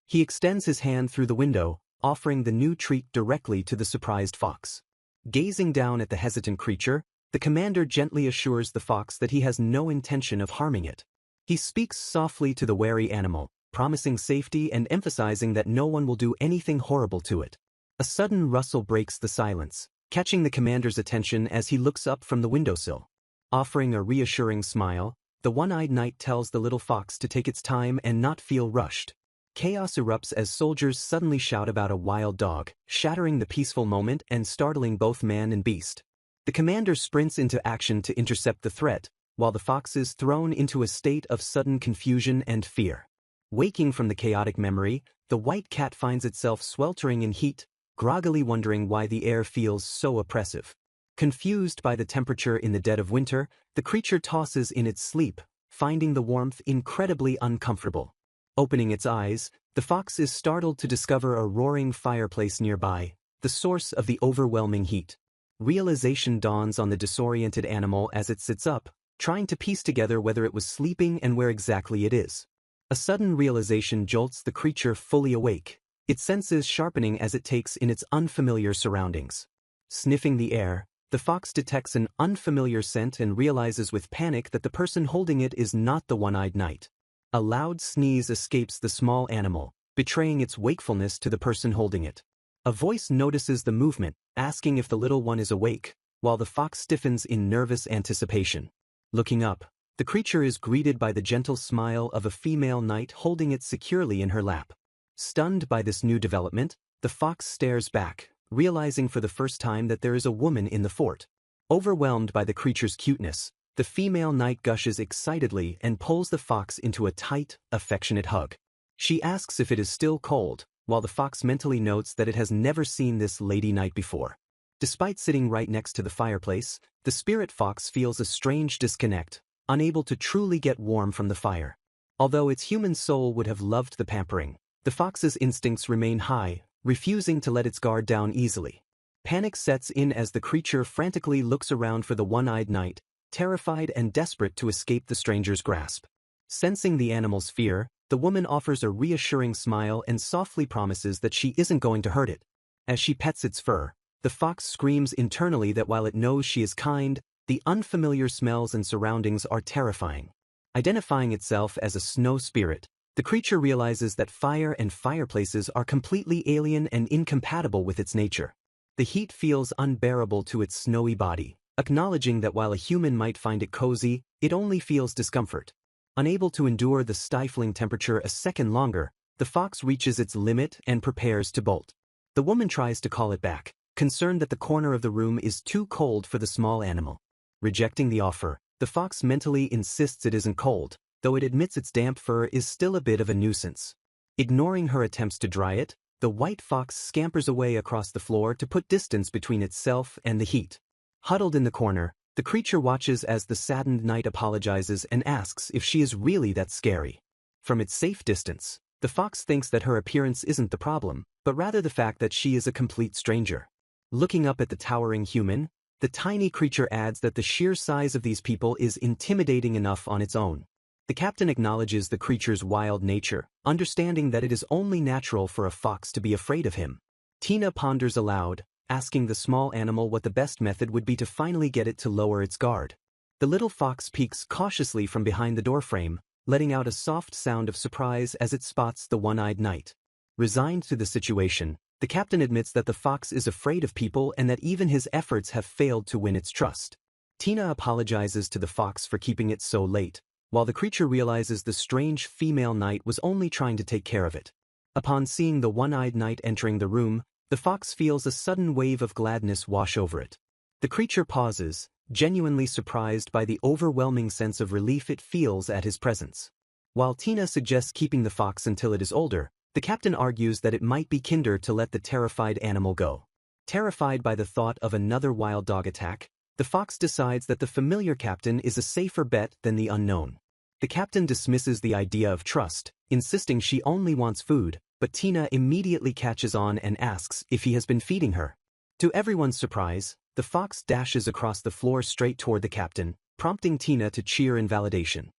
He extends his hand through the window, offering the new treat directly to the surprised fox. Gazing down at the hesitant creature, the commander gently assures the fox that he has no intention of harming it. He speaks softly to the wary animal, promising safety and emphasizing that no one will do anything horrible to it. A sudden rustle breaks the silence, catching the commander's attention as he looks up from the windowsill. Offering a reassuring smile, the one-eyed knight tells the little fox to take its time and not feel rushed. Chaos erupts as soldiers suddenly shout about a wild dog, shattering the peaceful moment and startling both man and beast. The commander sprints into action to intercept the threat, while the fox is thrown into a state of sudden confusion and fear. Waking from the chaotic memory, the white cat finds itself sweltering in heat, groggily wondering why the air feels so oppressive. Confused by the temperature in the dead of winter, the creature tosses in its sleep, finding the warmth incredibly uncomfortable. Opening its eyes, the fox is startled to discover a roaring fireplace nearby, the source of the overwhelming heat. Realization dawns on the disoriented animal as it sits up, trying to piece together whether it was sleeping and where exactly it is. A sudden realization jolts the creature fully awake, its senses sharpening as it takes in its unfamiliar surroundings. Sniffing the air, the fox detects an unfamiliar scent and realizes with panic that the person holding it is not the one-eyed knight. A loud sneeze escapes the small animal, betraying its wakefulness to the person holding it. A voice notices the movement, asking if the little one is awake, while the fox stiffens in nervous anticipation. Looking up, the creature is greeted by the gentle smile of a female knight holding it securely in her lap. Stunned by this new development, the fox stares back, realizing for the first time that there is a woman in the fort. Overwhelmed by the creature's cuteness, the female knight gushes excitedly and pulls the fox into a tight, affectionate hug. She asks if it is still cold, while the fox mentally notes that it has never seen this lady knight before. Despite sitting right next to the fireplace, the spirit fox feels a strange disconnect, unable to truly get warm from the fire. Although its human soul would have loved the pampering, the fox's instincts remain high, refusing to let its guard down easily. Panic sets in as the creature frantically looks around for the one-eyed knight, terrified and desperate to escape the stranger's grasp. Sensing the animal's fear, the woman offers a reassuring smile and softly promises that she isn't going to hurt it. As she pets its fur, the fox screams internally that while it knows she is kind, the unfamiliar smells and surroundings are terrifying. Identifying itself as a snow spirit, the creature realizes that fire and fireplaces are completely alien and incompatible with its nature. The heat feels unbearable to its snowy body, acknowledging that while a human might find it cozy, it only feels discomfort. Unable to endure the stifling temperature a second longer, The fox reaches its limit and prepares to bolt. The woman tries to call it back, concerned that the corner of the room is too cold for the small animal. Rejecting the offer, the fox mentally insists it isn't cold, though it admits its damp fur is still a bit of a nuisance. Ignoring her attempts to dry it, the white fox scampers away across the floor to put distance between itself and the heat. Huddled in the corner, the creature watches as the saddened knight apologizes and asks if she is really that scary. From its safe distance, the fox thinks that her appearance isn't the problem, but rather the fact that she is a complete stranger. Looking up at the towering human, the tiny creature adds that the sheer size of these people is intimidating enough on its own. The captain acknowledges the creature's wild nature, understanding that it is only natural for a fox to be afraid of him. Tina ponders aloud, asking the small animal what the best method would be to finally get it to lower its guard. The little fox peeks cautiously from behind the doorframe, letting out a soft sound of surprise as it spots the one-eyed knight. Resigned to the situation, the captain admits that the fox is afraid of people and that even his efforts have failed to win its trust. Tina apologizes to the fox for keeping it so late, while the creature realizes the strange female knight was only trying to take care of it. Upon seeing the one-eyed knight entering the room, the fox feels a sudden wave of gladness wash over it. The creature pauses, genuinely surprised by the overwhelming sense of relief it feels at his presence. While Tina suggests keeping the fox until it is older, the captain argues that it might be kinder to let the terrified animal go. Terrified by the thought of another wild dog attack, the fox decides that the familiar captain is a safer bet than the unknown. The captain dismisses the idea of trust, insisting she only wants food, but Tina immediately catches on and asks if he has been feeding her. To everyone's surprise, the fox dashes across the floor straight toward the captain, prompting Tina to cheer in validation.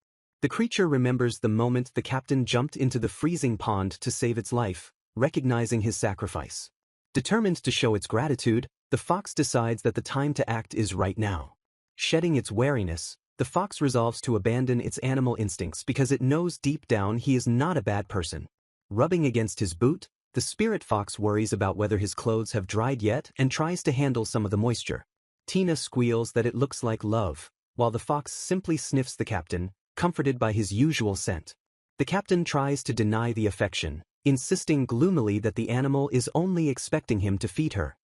The creature remembers the moment the captain jumped into the freezing pond to save its life, recognizing his sacrifice. Determined to show its gratitude, the fox decides that the time to act is right now. Shedding its wariness, the fox resolves to abandon its animal instincts because it knows deep down he is not a bad person. Rubbing against his boot, the spirit fox worries about whether his clothes have dried yet and tries to handle some of the moisture. Tina squeals that it looks like love, while the fox simply sniffs the captain, comforted by his usual scent. The captain tries to deny the affection, insisting gloomily that the animal is only expecting him to feed her.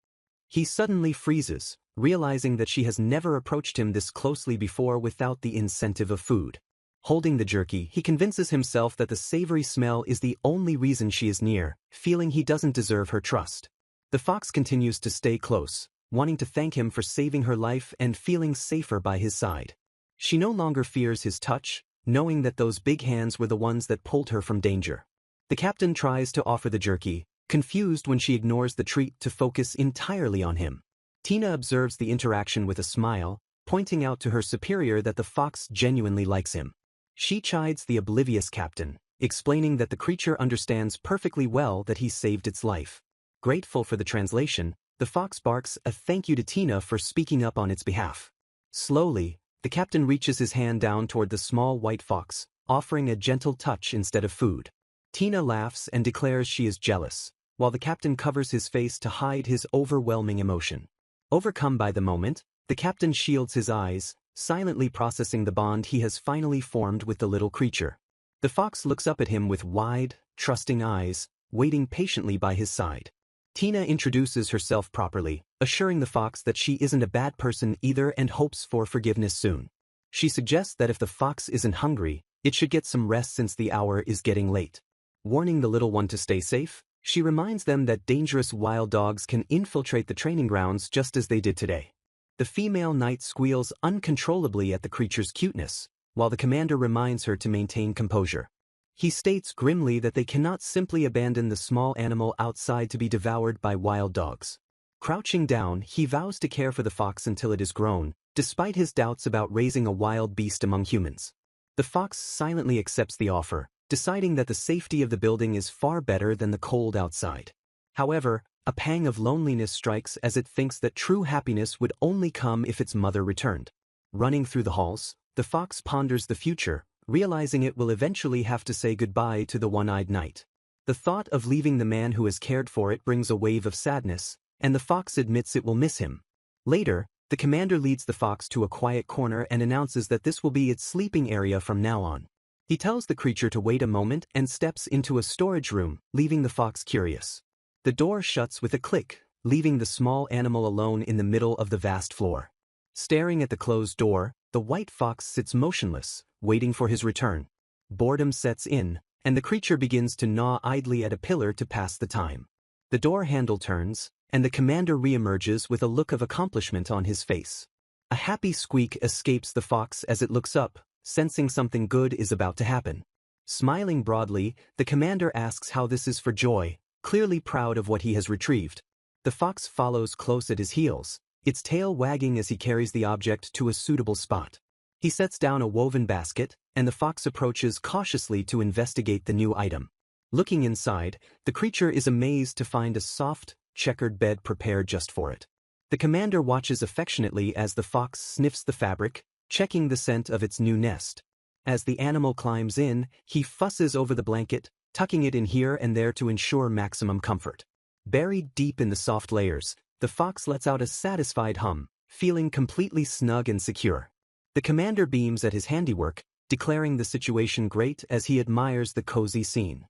He suddenly freezes, realizing that she has never approached him this closely before without the incentive of food. Holding the jerky, he convinces himself that the savory smell is the only reason she is near, feeling he doesn't deserve her trust. The fox continues to stay close, wanting to thank him for saving her life and feeling safer by his side. She no longer fears his touch, knowing that those big hands were the ones that pulled her from danger. The captain tries to offer the jerky, confused when she ignores the treat to focus entirely on him. Tina observes the interaction with a smile, pointing out to her superior that the fox genuinely likes him. She chides the oblivious captain, explaining that the creature understands perfectly well that he saved its life. Grateful for the translation, the fox barks a thank you to Tina for speaking up on its behalf. Slowly, the captain reaches his hand down toward the small white fox, offering a gentle touch instead of food. Tina laughs and declares she is jealous, while the captain covers his face to hide his overwhelming emotion. Overcome by the moment, the captain shields his eyes, silently processing the bond he has finally formed with the little creature. The fox looks up at him with wide, trusting eyes, waiting patiently by his side. Tina introduces herself properly, assuring the fox that she isn't a bad person either and hopes for forgiveness soon. She suggests that if the fox isn't hungry, it should get some rest since the hour is getting late. Warning the little one to stay safe, she reminds them that dangerous wild dogs can infiltrate the training grounds just as they did today. The female knight squeals uncontrollably at the creature's cuteness, while the commander reminds her to maintain composure. He states grimly that they cannot simply abandon the small animal outside to be devoured by wild dogs. Crouching down, he vows to care for the fox until it is grown, despite his doubts about raising a wild beast among humans. The fox silently accepts the offer, deciding that the safety of the building is far better than the cold outside. However, a pang of loneliness strikes as it thinks that true happiness would only come if its mother returned. Running through the halls, the fox ponders the future, realizing it will eventually have to say goodbye to the one-eyed knight. The thought of leaving the man who has cared for it brings a wave of sadness, and the fox admits it will miss him. Later, the commander leads the fox to a quiet corner and announces that this will be its sleeping area from now on. He tells the creature to wait a moment and steps into a storage room, leaving the fox curious. The door shuts with a click, leaving the small animal alone in the middle of the vast floor. Staring at the closed door, the white fox sits motionless, waiting for his return. Boredom sets in, and the creature begins to gnaw idly at a pillar to pass the time. The door handle turns, and the commander reemerges with a look of accomplishment on his face. A happy squeak escapes the fox as it looks up, sensing something good is about to happen. Smiling broadly, the commander asks how this is for joy, clearly proud of what he has retrieved. The fox follows close at his heels, its tail wagging as he carries the object to a suitable spot. He sets down a woven basket, and the fox approaches cautiously to investigate the new item. Looking inside, the creature is amazed to find a soft, checkered bed prepared just for it. The commander watches affectionately as the fox sniffs the fabric, checking the scent of its new nest. As the animal climbs in, he fusses over the blanket, tucking it in here and there to ensure maximum comfort. Buried deep in the soft layers, the fox lets out a satisfied hum, feeling completely snug and secure. The commander beams at his handiwork, declaring the situation great as he admires the cozy scene.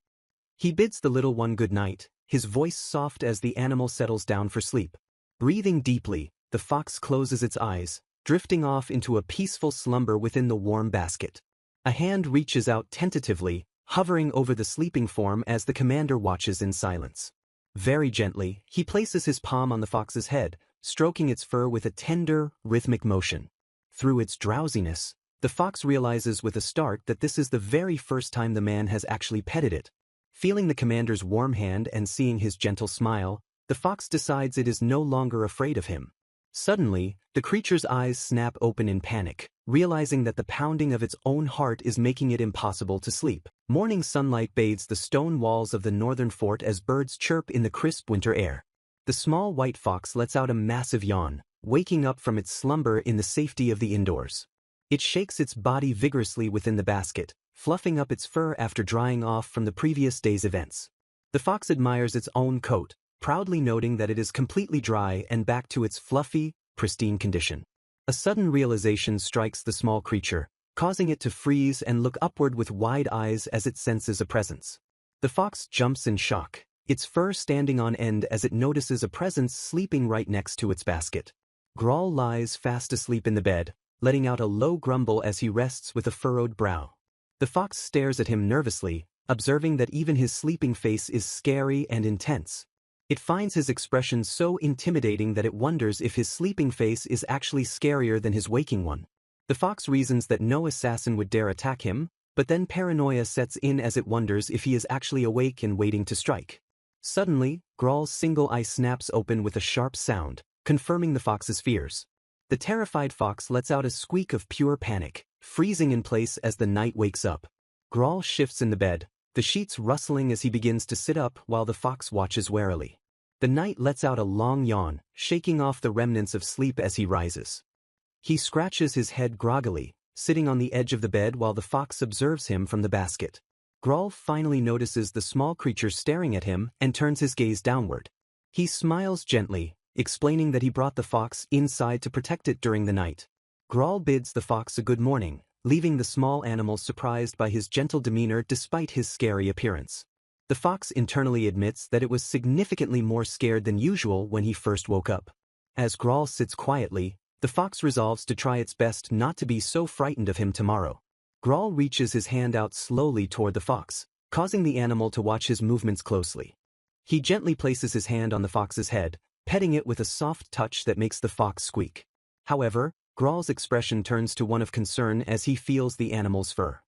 He bids the little one good night, his voice soft as the animal settles down for sleep. Breathing deeply, the fox closes its eyes, drifting off into a peaceful slumber within the warm basket. A hand reaches out tentatively, hovering over the sleeping form as the commander watches in silence. Very gently, he places his palm on the fox's head, stroking its fur with a tender, rhythmic motion. Through its drowsiness, the fox realizes with a start that this is the very first time the man has actually petted it. Feeling the commander's warm hand and seeing his gentle smile, the fox decides it is no longer afraid of him. Suddenly, the creature's eyes snap open in panic, realizing that the pounding of its own heart is making it impossible to sleep. Morning sunlight bathes the stone walls of the northern fort as birds chirp in the crisp winter air. The small white fox lets out a massive yawn, waking up from its slumber in the safety of the indoors. It shakes its body vigorously within the basket, fluffing up its fur after drying off from the previous day's events. The fox admires its own coat, proudly noting that it is completely dry and back to its fluffy, pristine condition. A sudden realization strikes the small creature, causing it to freeze and look upward with wide eyes as it senses a presence. The fox jumps in shock, its fur standing on end as it notices a presence sleeping right next to its basket. Grawl lies fast asleep in the bed, letting out a low grumble as he rests with a furrowed brow. The fox stares at him nervously, observing that even his sleeping face is scary and intense. It finds his expression so intimidating that it wonders if his sleeping face is actually scarier than his waking one. The fox reasons that no assassin would dare attack him, but then paranoia sets in as it wonders if he is actually awake and waiting to strike. Suddenly, Grawl's single eye snaps open with a sharp sound, confirming the fox's fears. The terrified fox lets out a squeak of pure panic, freezing in place as the knight wakes up. Grawl shifts in the bed, the sheets rustling as he begins to sit up while the fox watches warily. The knight lets out a long yawn, shaking off the remnants of sleep as he rises. He scratches his head groggily, sitting on the edge of the bed while the fox observes him from the basket. Grawl finally notices the small creature staring at him and turns his gaze downward. He smiles gently, explaining that he brought the fox inside to protect it during the night. Grawl bids the fox a good morning, leaving the small animal surprised by his gentle demeanor despite his scary appearance. The fox internally admits that it was significantly more scared than usual when he first woke up. As Grawl sits quietly, the fox resolves to try its best not to be so frightened of him tomorrow. Grawl reaches his hand out slowly toward the fox, causing the animal to watch his movements closely. He gently places his hand on the fox's head, petting it with a soft touch that makes the fox squeak. However, Grawl's expression turns to one of concern as he feels the animal's fur.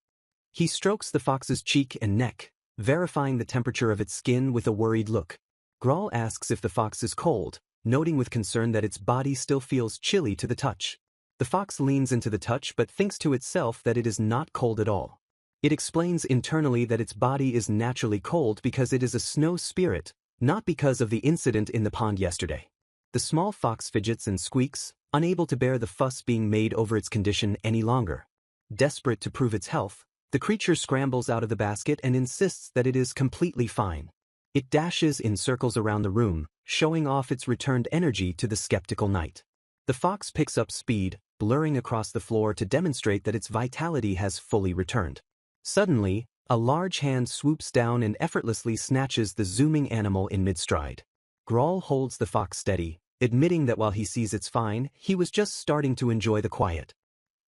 He strokes the fox's cheek and neck, verifying the temperature of its skin with a worried look. Grawl asks if the fox is cold, noting with concern that its body still feels chilly to the touch. The fox leans into the touch but thinks to itself that it is not cold at all. It explains internally that its body is naturally cold because it is a snow spirit, not because of the incident in the pond yesterday. The small fox fidgets and squeaks, unable to bear the fuss being made over its condition any longer. Desperate to prove its health, the creature scrambles out of the basket and insists that it is completely fine. It dashes in circles around the room, showing off its returned energy to the skeptical knight. The fox picks up speed, blurring across the floor to demonstrate that its vitality has fully returned. Suddenly, a large hand swoops down and effortlessly snatches the zooming animal in mid-stride. Grawl holds the fox steady, admitting that while he sees it's fine, he was just starting to enjoy the quiet.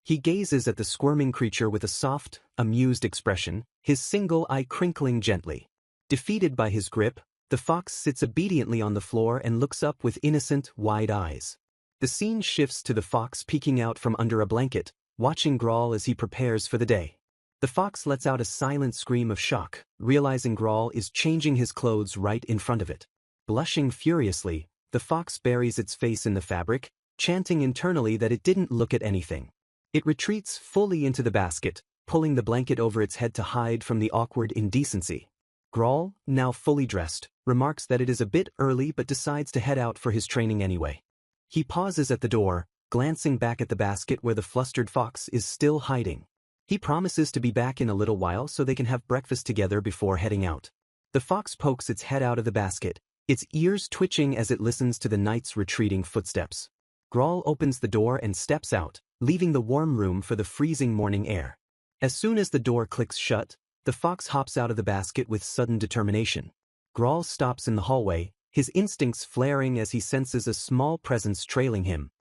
He gazes at the squirming creature with a soft, amused expression, his single eye crinkling gently. Defeated by his grip, the fox sits obediently on the floor and looks up with innocent, wide eyes. The scene shifts to the fox peeking out from under a blanket, watching Grawl as he prepares for the day. The fox lets out a silent scream of shock, realizing Grawl is changing his clothes right in front of it. Blushing furiously, the fox buries its face in the fabric, chanting internally that it didn't look at anything. It retreats fully into the basket, pulling the blanket over its head to hide from the awkward indecency. Grawl, now fully dressed, remarks that it is a bit early but decides to head out for his training anyway. He pauses at the door, glancing back at the basket where the flustered fox is still hiding. He promises to be back in a little while so they can have breakfast together before heading out. The fox pokes its head out of the basket, its ears twitching as it listens to the knight's retreating footsteps. Grawl opens the door and steps out, leaving the warm room for the freezing morning air. As soon as the door clicks shut, the fox hops out of the basket with sudden determination. Grawl stops in the hallway, his instincts flaring as he senses a small presence trailing him.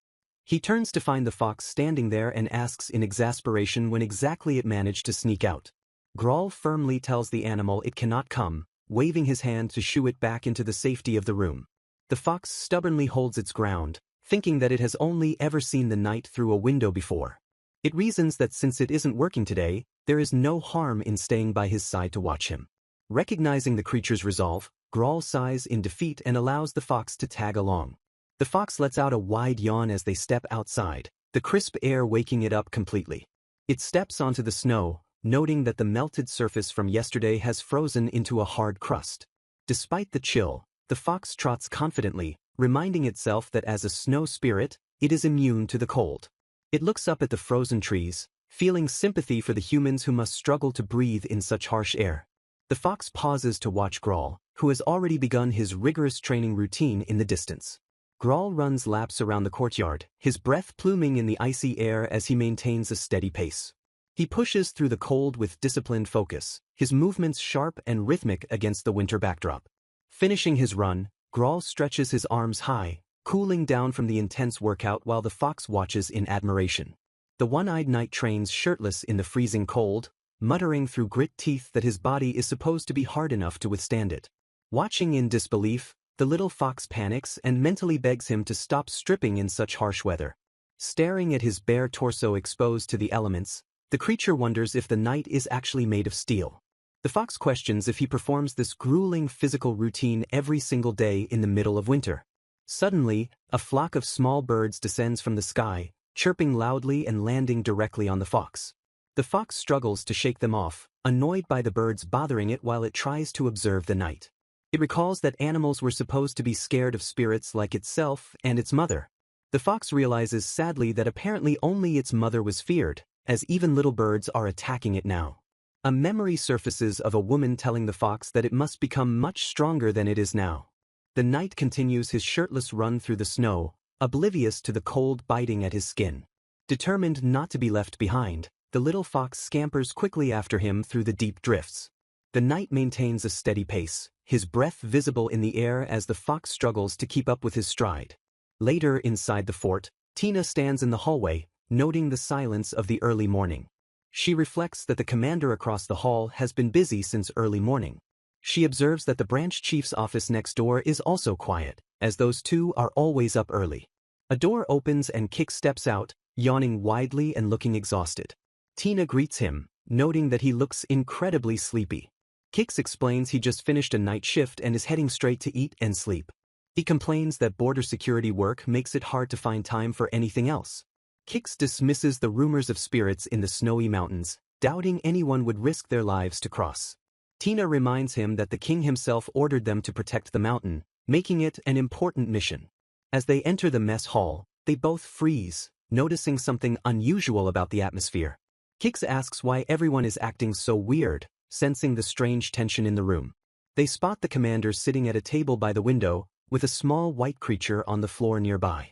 He turns to find the fox standing there and asks in exasperation when exactly it managed to sneak out. Grawl firmly tells the animal it cannot come, waving his hand to shoo it back into the safety of the room. The fox stubbornly holds its ground, thinking that it has only ever seen the knight through a window before. It reasons that since it isn't working today, there is no harm in staying by his side to watch him. Recognizing the creature's resolve, Grawl sighs in defeat and allows the fox to tag along. The fox lets out a wide yawn as they step outside, the crisp air waking it up completely. It steps onto the snow, noting that the melted surface from yesterday has frozen into a hard crust. Despite the chill, the fox trots confidently, reminding itself that as a snow spirit, it is immune to the cold. It looks up at the frozen trees, feeling sympathy for the humans who must struggle to breathe in such harsh air. The fox pauses to watch Grawl, who has already begun his rigorous training routine in the distance. Grawl runs laps around the courtyard, his breath pluming in the icy air as he maintains a steady pace. He pushes through the cold with disciplined focus, his movements sharp and rhythmic against the winter backdrop. Finishing his run, Grawl stretches his arms high, cooling down from the intense workout while the fox watches in admiration. The one-eyed knight trains shirtless in the freezing cold, muttering through grit teeth that his body is supposed to be hard enough to withstand it. Watching in disbelief, the little fox panics and mentally begs him to stop stripping in such harsh weather. Staring at his bare torso exposed to the elements, the creature wonders if the knight is actually made of steel. The fox questions if he performs this grueling physical routine every single day in the middle of winter. Suddenly, a flock of small birds descends from the sky, chirping loudly and landing directly on the fox. The fox struggles to shake them off, annoyed by the birds bothering it while it tries to observe the knight. It recalls that animals were supposed to be scared of spirits like itself and its mother. The fox realizes sadly that apparently only its mother was feared, as even little birds are attacking it now. A memory surfaces of a woman telling the fox that it must become much stronger than it is now. The knight continues his shirtless run through the snow, oblivious to the cold biting at his skin. Determined not to be left behind, the little fox scampers quickly after him through the deep drifts. The knight maintains a steady pace, his breath visible in the air as the fox struggles to keep up with his stride. Later inside the fort, Tina stands in the hallway, noting the silence of the early morning. She reflects that the commander across the hall has been busy since early morning. She observes that the branch chief's office next door is also quiet, as those two are always up early. A door opens and Kix steps out, yawning widely and looking exhausted. Tina greets him, noting that he looks incredibly sleepy. Kix explains he just finished a night shift and is heading straight to eat and sleep. He complains that border security work makes it hard to find time for anything else. Kix dismisses the rumors of spirits in the snowy mountains, doubting anyone would risk their lives to cross. Tina reminds him that the king himself ordered them to protect the mountain, making it an important mission. As they enter the mess hall, they both freeze, noticing something unusual about the atmosphere. Kix asks why everyone is acting so weird, sensing the strange tension in the room. They spot the commander sitting at a table by the window, with a small white creature on the floor nearby.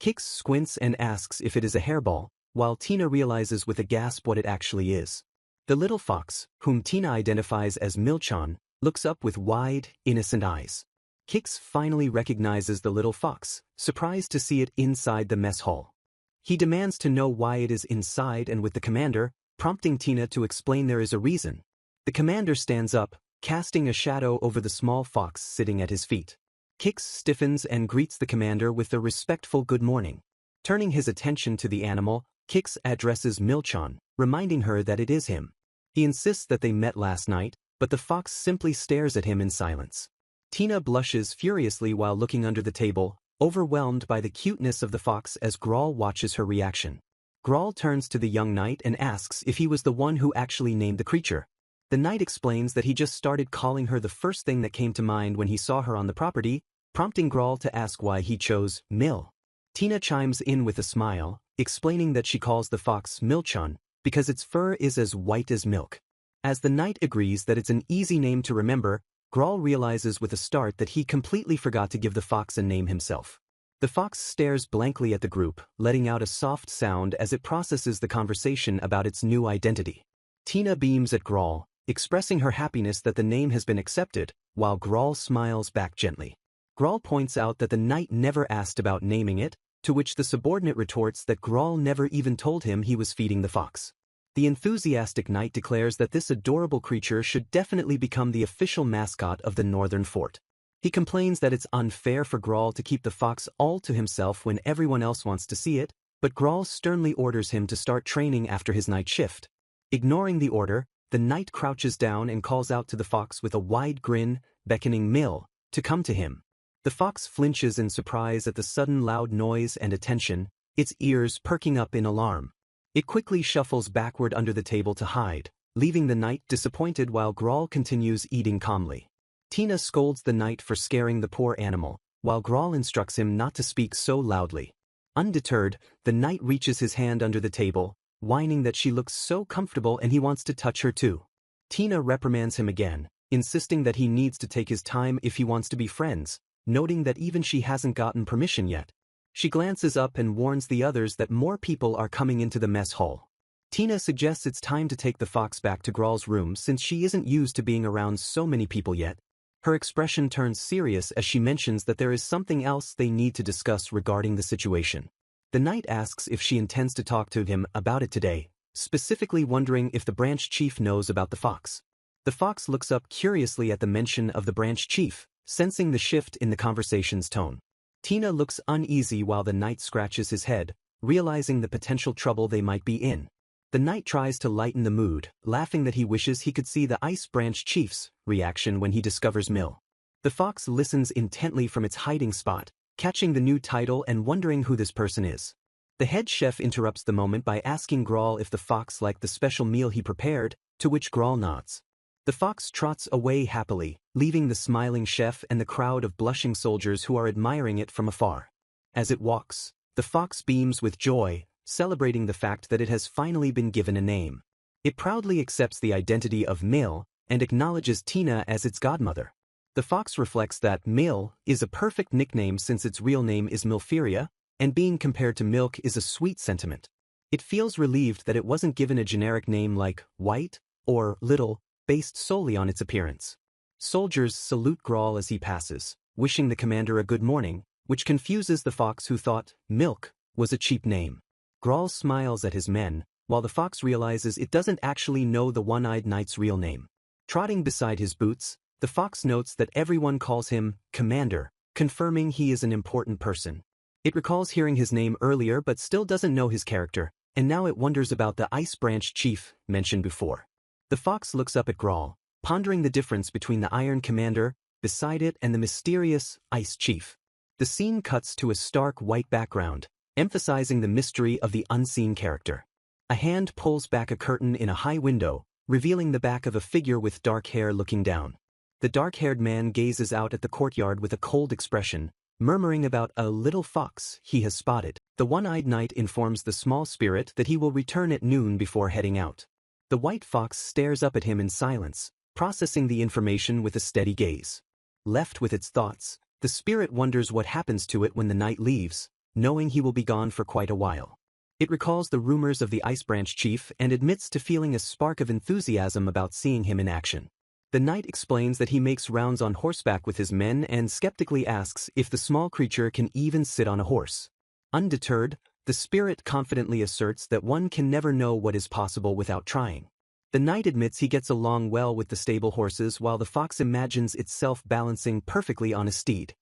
Kix squints and asks if it is a hairball, while Tina realizes with a gasp what it actually is. The little fox, whom Tina identifies as Milchan, looks up with wide, innocent eyes. Kix finally recognizes the little fox, surprised to see it inside the mess hall. He demands to know why it is inside and with the commander, prompting Tina to explain there is a reason. The commander stands up, casting a shadow over the small fox sitting at his feet. Kix stiffens and greets the commander with a respectful good morning. Turning his attention to the animal, Kix addresses Milchan, reminding her that it is him. He insists that they met last night, but the fox simply stares at him in silence. Tina blushes furiously while looking under the table, overwhelmed by the cuteness of the fox as Grawl watches her reaction. Grawl turns to the young knight and asks if he was the one who actually named the creature. The knight explains that he just started calling her the first thing that came to mind when he saw her on the property, prompting Grawl to ask why he chose Mil. Tina chimes in with a smile, explaining that she calls the fox Milchan because its fur is as white as milk. As the knight agrees that it's an easy name to remember, Grawl realizes with a start that he completely forgot to give the fox a name himself. The fox stares blankly at the group, letting out a soft sound as it processes the conversation about its new identity. Tina beams at Grawl, expressing her happiness that the name has been accepted, while Grawl smiles back gently. Grawl points out that the knight never asked about naming it, to which the subordinate retorts that Grawl never even told him he was feeding the fox. The enthusiastic knight declares that this adorable creature should definitely become the official mascot of the northern fort. He complains that it's unfair for Grawl to keep the fox all to himself when everyone else wants to see it, but Grawl sternly orders him to start training after his night shift. Ignoring the order, the knight crouches down and calls out to the fox with a wide grin, beckoning Mil to come to him. The fox flinches in surprise at the sudden loud noise and attention, its ears perking up in alarm. It quickly shuffles backward under the table to hide, leaving the knight disappointed while Grawl continues eating calmly. Tina scolds the knight for scaring the poor animal, while Grawl instructs him not to speak so loudly. Undeterred, the knight reaches his hand under the table, whining that she looks so comfortable and he wants to touch her too. Tina reprimands him again, insisting that he needs to take his time if he wants to be friends, noting that even she hasn't gotten permission yet. She glances up and warns the others that more people are coming into the mess hall. Tina suggests it's time to take the fox back to Grawl's room since she isn't used to being around so many people yet. Her expression turns serious as she mentions that there is something else they need to discuss regarding the situation. The knight asks if she intends to talk to him about it today, specifically wondering if the branch chief knows about the fox. The fox looks up curiously at the mention of the branch chief, sensing the shift in the conversation's tone. Tina looks uneasy while the knight scratches his head, realizing the potential trouble they might be in. The knight tries to lighten the mood, laughing that he wishes he could see the Ice Branch Chief's reaction when he discovers Mil. The fox listens intently from its hiding spot, catching the new title and wondering who this person is. The head chef interrupts the moment by asking Grawl if the fox liked the special meal he prepared, to which Grawl nods. The fox trots away happily, leaving the smiling chef and the crowd of blushing soldiers who are admiring it from afar. As it walks, the fox beams with joy, celebrating the fact that it has finally been given a name. It proudly accepts the identity of Mil and acknowledges Tina as its godmother. The fox reflects that Mil is a perfect nickname since its real name is Milferia, and being compared to milk is a sweet sentiment. It feels relieved that it wasn't given a generic name like White or Little, based solely on its appearance. Soldiers salute Grawl as he passes, wishing the commander a good morning, which confuses the fox who thought Milk was a cheap name. Grawl smiles at his men, while the fox realizes it doesn't actually know the one-eyed knight's real name. Trotting beside his boots, the fox notes that everyone calls him Commander, confirming he is an important person. It recalls hearing his name earlier but still doesn't know his character, and now it wonders about the Ice Branch Chief mentioned before. The fox looks up at Grawl, pondering the difference between the Iron Commander beside it and the mysterious Ice Chief. The scene cuts to a stark white background, emphasizing the mystery of the unseen character. A hand pulls back a curtain in a high window, revealing the back of a figure with dark hair looking down. The dark-haired man gazes out at the courtyard with a cold expression, murmuring about a little fox he has spotted. The one-eyed knight informs the small spirit that he will return at noon before heading out. The white fox stares up at him in silence, processing the information with a steady gaze. Left with its thoughts, the spirit wonders what happens to it when the knight leaves, knowing he will be gone for quite a while. It recalls the rumors of the Ice Branch chief and admits to feeling a spark of enthusiasm about seeing him in action. The knight explains that he makes rounds on horseback with his men and skeptically asks if the small creature can even sit on a horse. Undeterred, the spirit confidently asserts that one can never know what is possible without trying. The knight admits he gets along well with the stable horses while the fox imagines itself balancing perfectly on a steed.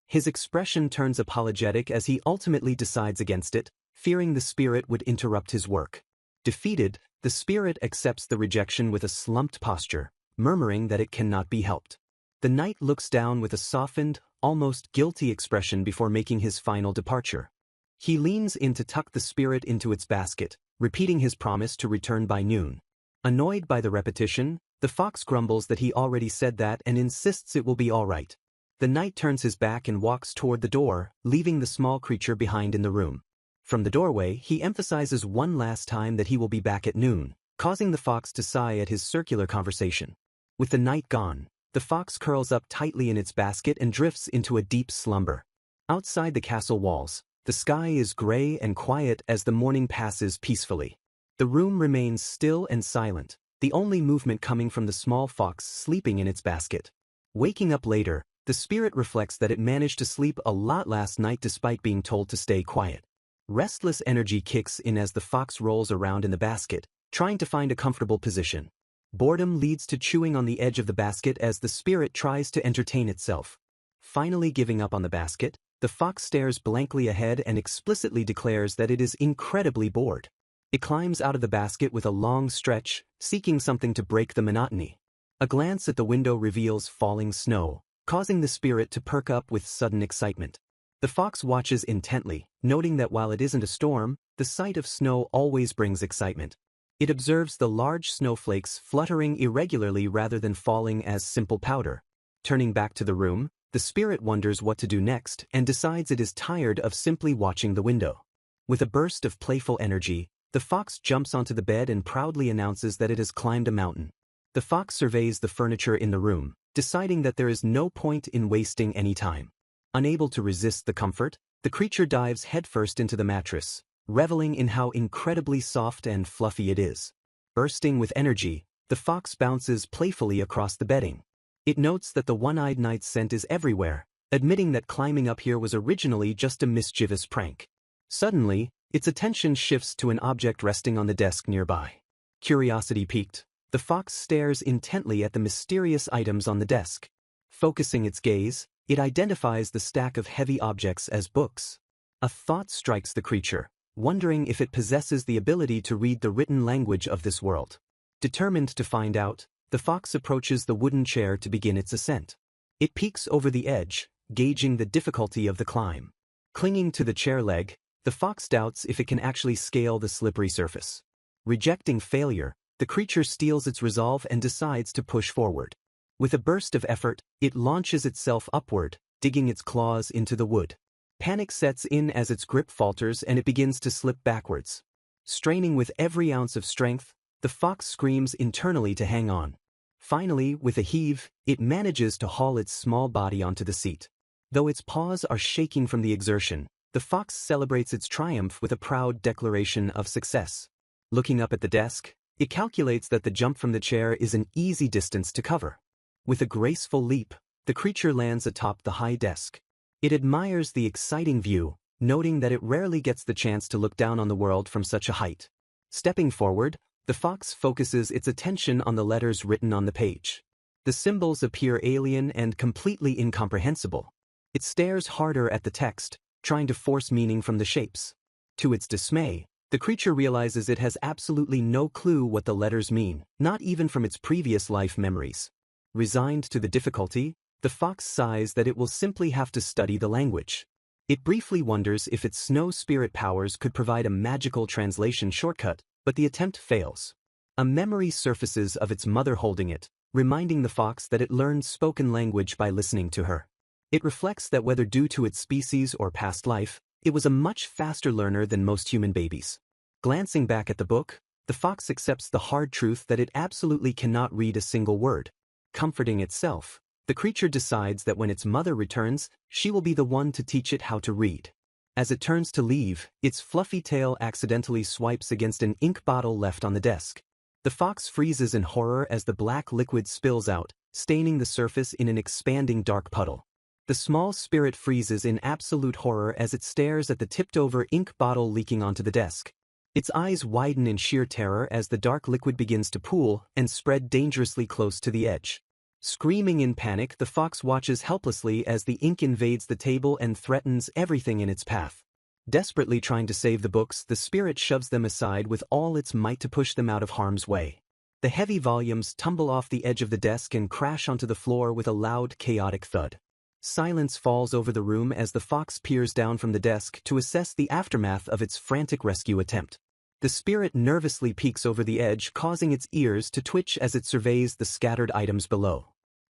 His expression turns apologetic as he ultimately decides against it, fearing the spirit would interrupt his work. Defeated, the spirit accepts the rejection with a slumped posture, murmuring that it cannot be helped. The knight looks down with a softened, almost guilty expression before making his final departure. He leans in to tuck the spirit into its basket, repeating his promise to return by noon. Annoyed by the repetition, the fox grumbles that he already said that and insists it will be all right. The knight turns his back and walks toward the door, leaving the small creature behind in the room. From the doorway, he emphasizes one last time that he will be back at noon, causing the fox to sigh at his circular conversation. With the knight gone, the fox curls up tightly in its basket and drifts into a deep slumber. Outside the castle walls, the sky is gray and quiet as the morning passes peacefully. The room remains still and silent, the only movement coming from the small fox sleeping in its basket. Waking up later, the spirit reflects that it managed to sleep a lot last night despite being told to stay quiet. Restless energy kicks in as the fox rolls around in the basket, trying to find a comfortable position. Boredom leads to chewing on the edge of the basket as the spirit tries to entertain itself. Finally giving up on the basket, the fox stares blankly ahead and explicitly declares that it is incredibly bored. It climbs out of the basket with a long stretch, seeking something to break the monotony. A glance at the window reveals falling snow, causing the spirit to perk up with sudden excitement. The fox watches intently, noting that while it isn't a storm, the sight of snow always brings excitement. It observes the large snowflakes fluttering irregularly rather than falling as simple powder. Turning back to the room, the spirit wonders what to do next and decides it is tired of simply watching the window. With a burst of playful energy, the fox jumps onto the bed and proudly announces that it has climbed a mountain. The fox surveys the furniture in the room, deciding that there is no point in wasting any time. Unable to resist the comfort, the creature dives headfirst into the mattress, reveling in how incredibly soft and fluffy it is. Bursting with energy, the fox bounces playfully across the bedding. It notes that the one-eyed knight's scent is everywhere, admitting that climbing up here was originally just a mischievous prank. Suddenly, its attention shifts to an object resting on the desk nearby. Curiosity piqued, the fox stares intently at the mysterious items on the desk. Focusing its gaze, it identifies the stack of heavy objects as books. A thought strikes the creature, wondering if it possesses the ability to read the written language of this world. Determined to find out, the fox approaches the wooden chair to begin its ascent. It peeks over the edge, gauging the difficulty of the climb. Clinging to the chair leg, the fox doubts if it can actually scale the slippery surface. Rejecting failure, the creature steels its resolve and decides to push forward. With a burst of effort, it launches itself upward, digging its claws into the wood. Panic sets in as its grip falters and it begins to slip backwards. Straining with every ounce of strength, the fox screams internally to hang on. Finally, with a heave, it manages to haul its small body onto the seat. Though its paws are shaking from the exertion, the fox celebrates its triumph with a proud declaration of success. Looking up at the desk, it calculates that the jump from the chair is an easy distance to cover. With a graceful leap, the creature lands atop the high desk. It admires the exciting view, noting that it rarely gets the chance to look down on the world from such a height. Stepping forward, the fox focuses its attention on the letters written on the page. The symbols appear alien and completely incomprehensible. It stares harder at the text, trying to force meaning from the shapes. To its dismay, the creature realizes it has absolutely no clue what the letters mean, not even from its previous life memories. Resigned to the difficulty, the fox sighs that it will simply have to study the language. It briefly wonders if its snow spirit powers could provide a magical translation shortcut, but the attempt fails. A memory surfaces of its mother holding it, reminding the fox that it learned spoken language by listening to her. It reflects that whether due to its species or past life, it was a much faster learner than most human babies. Glancing back at the book, the fox accepts the hard truth that it absolutely cannot read a single word. Comforting itself, the creature decides that when its mother returns, she will be the one to teach it how to read. As it turns to leave, its fluffy tail accidentally swipes against an ink bottle left on the desk. The fox freezes in horror as the black liquid spills out, staining the surface in an expanding dark puddle. The small spirit freezes in absolute horror as it stares at the tipped-over ink bottle leaking onto the desk. Its eyes widen in sheer terror as the dark liquid begins to pool and spread dangerously close to the edge. Screaming in panic, the fox watches helplessly as the ink invades the table and threatens everything in its path. Desperately trying to save the books, the spirit shoves them aside with all its might to push them out of harm's way. The heavy volumes tumble off the edge of the desk and crash onto the floor with a loud, chaotic thud. Silence falls over the room as the fox peers down from the desk to assess the aftermath of its frantic rescue attempt. The spirit nervously peeks over the edge, causing its ears to twitch as it surveys the scattered items below.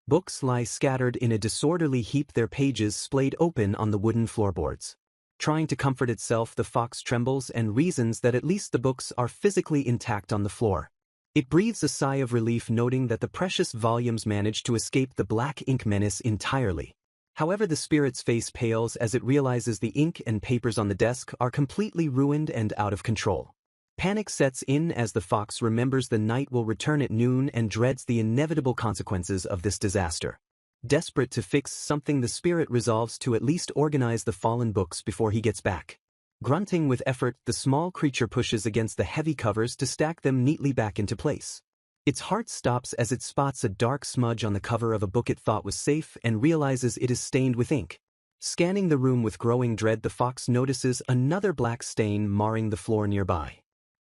Books lie scattered in a disorderly heap, their pages splayed open on the wooden floorboards. Trying to comfort itself, the fox trembles and reasons that at least the books are physically intact on the floor. It breathes a sigh of relief, noting that the precious volumes managed to escape the black ink menace entirely. However, the spirit's face pales as it realizes the ink and papers on the desk are completely ruined and out of control. Panic sets in as the fox remembers the night will return at noon and dreads the inevitable consequences of this disaster. Desperate to fix something, the spirit resolves to at least organize the fallen books before he gets back. Grunting with effort, the small creature pushes against the heavy covers to stack them neatly back into place. Its heart stops as it spots a dark smudge on the cover of a book it thought was safe and realizes it is stained with ink. Scanning the room with growing dread, the fox notices another black stain marring the floor nearby.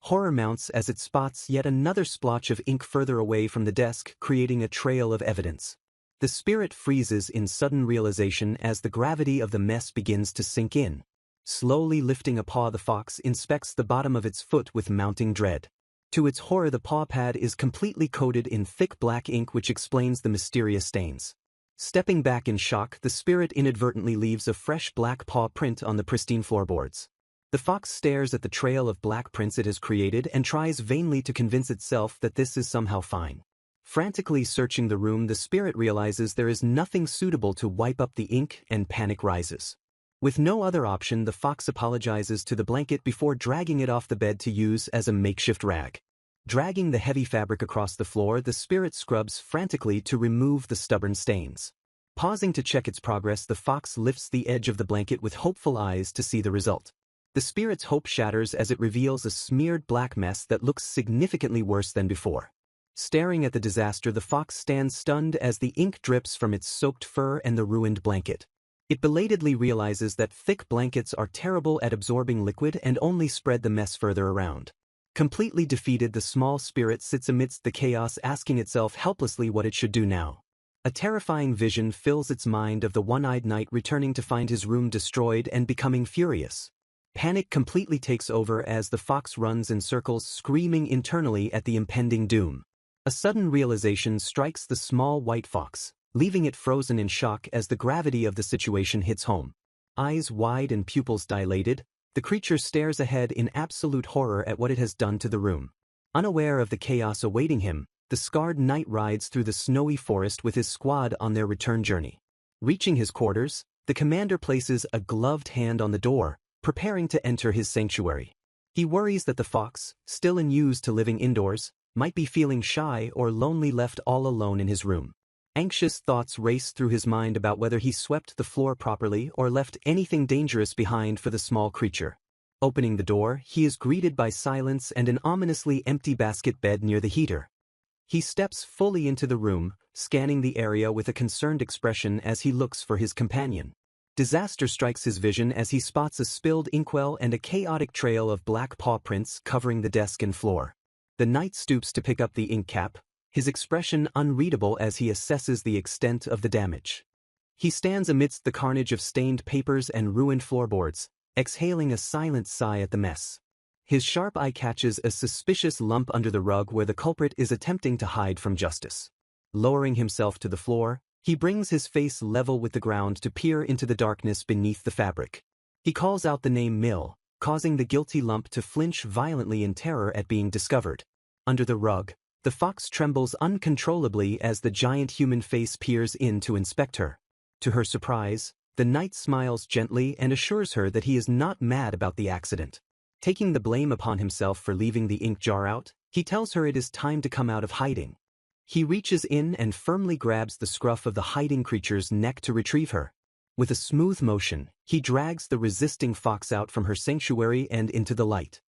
Horror mounts as it spots yet another splotch of ink further away from the desk, creating a trail of evidence. The spirit freezes in sudden realization as the gravity of the mess begins to sink in. Slowly lifting a paw, the fox inspects the bottom of its foot with mounting dread. To its horror, the paw pad is completely coated in thick black ink, which explains the mysterious stains. Stepping back in shock, the spirit inadvertently leaves a fresh black paw print on the pristine floorboards. The fox stares at the trail of black prints it has created and tries vainly to convince itself that this is somehow fine. Frantically searching the room, the spirit realizes there is nothing suitable to wipe up the ink, and panic rises. With no other option, the fox apologizes to the blanket before dragging it off the bed to use as a makeshift rag. Dragging the heavy fabric across the floor, the spirit scrubs frantically to remove the stubborn stains. Pausing to check its progress, the fox lifts the edge of the blanket with hopeful eyes to see the result. The spirit's hope shatters as it reveals a smeared black mess that looks significantly worse than before. Staring at the disaster, the fox stands stunned as the ink drips from its soaked fur and the ruined blanket. It belatedly realizes that thick blankets are terrible at absorbing liquid and only spread the mess further around. Completely defeated, the small spirit sits amidst the chaos, asking itself helplessly what it should do now. A terrifying vision fills its mind of the one-eyed knight returning to find his room destroyed and becoming furious. Panic completely takes over as the fox runs in circles, screaming internally at the impending doom. A sudden realization strikes the small white fox, leaving it frozen in shock as the gravity of the situation hits home. Eyes wide and pupils dilated, the creature stares ahead in absolute horror at what it has done to the room. Unaware of the chaos awaiting him, the scarred knight rides through the snowy forest with his squad on their return journey. Reaching his quarters, the commander places a gloved hand on the door, preparing to enter his sanctuary. He worries that the fox, still unused to living indoors, might be feeling shy or lonely left all alone in his room. Anxious thoughts race through his mind about whether he swept the floor properly or left anything dangerous behind for the small creature. Opening the door, he is greeted by silence and an ominously empty basket bed near the heater. He steps fully into the room, scanning the area with a concerned expression as he looks for his companion. Disaster strikes his vision as he spots a spilled inkwell and a chaotic trail of black paw prints covering the desk and floor. The knight stoops to pick up the ink cap, his expression unreadable as he assesses the extent of the damage. He stands amidst the carnage of stained papers and ruined floorboards, exhaling a silent sigh at the mess. His sharp eye catches a suspicious lump under the rug where the culprit is attempting to hide from justice. Lowering himself to the floor, he brings his face level with the ground to peer into the darkness beneath the fabric. He calls out the name Mill, causing the guilty lump to flinch violently in terror at being discovered. Under the rug, the fox trembles uncontrollably as the giant human face peers in to inspect her. To her surprise, The knight smiles gently and assures her that he is not mad about the accident. Taking the blame upon himself for leaving the ink jar out, he tells her it is time to come out of hiding. He reaches in and firmly grabs the scruff of the hiding creature's neck to retrieve her. With a smooth motion, he drags the resisting fox out from her sanctuary and into the light.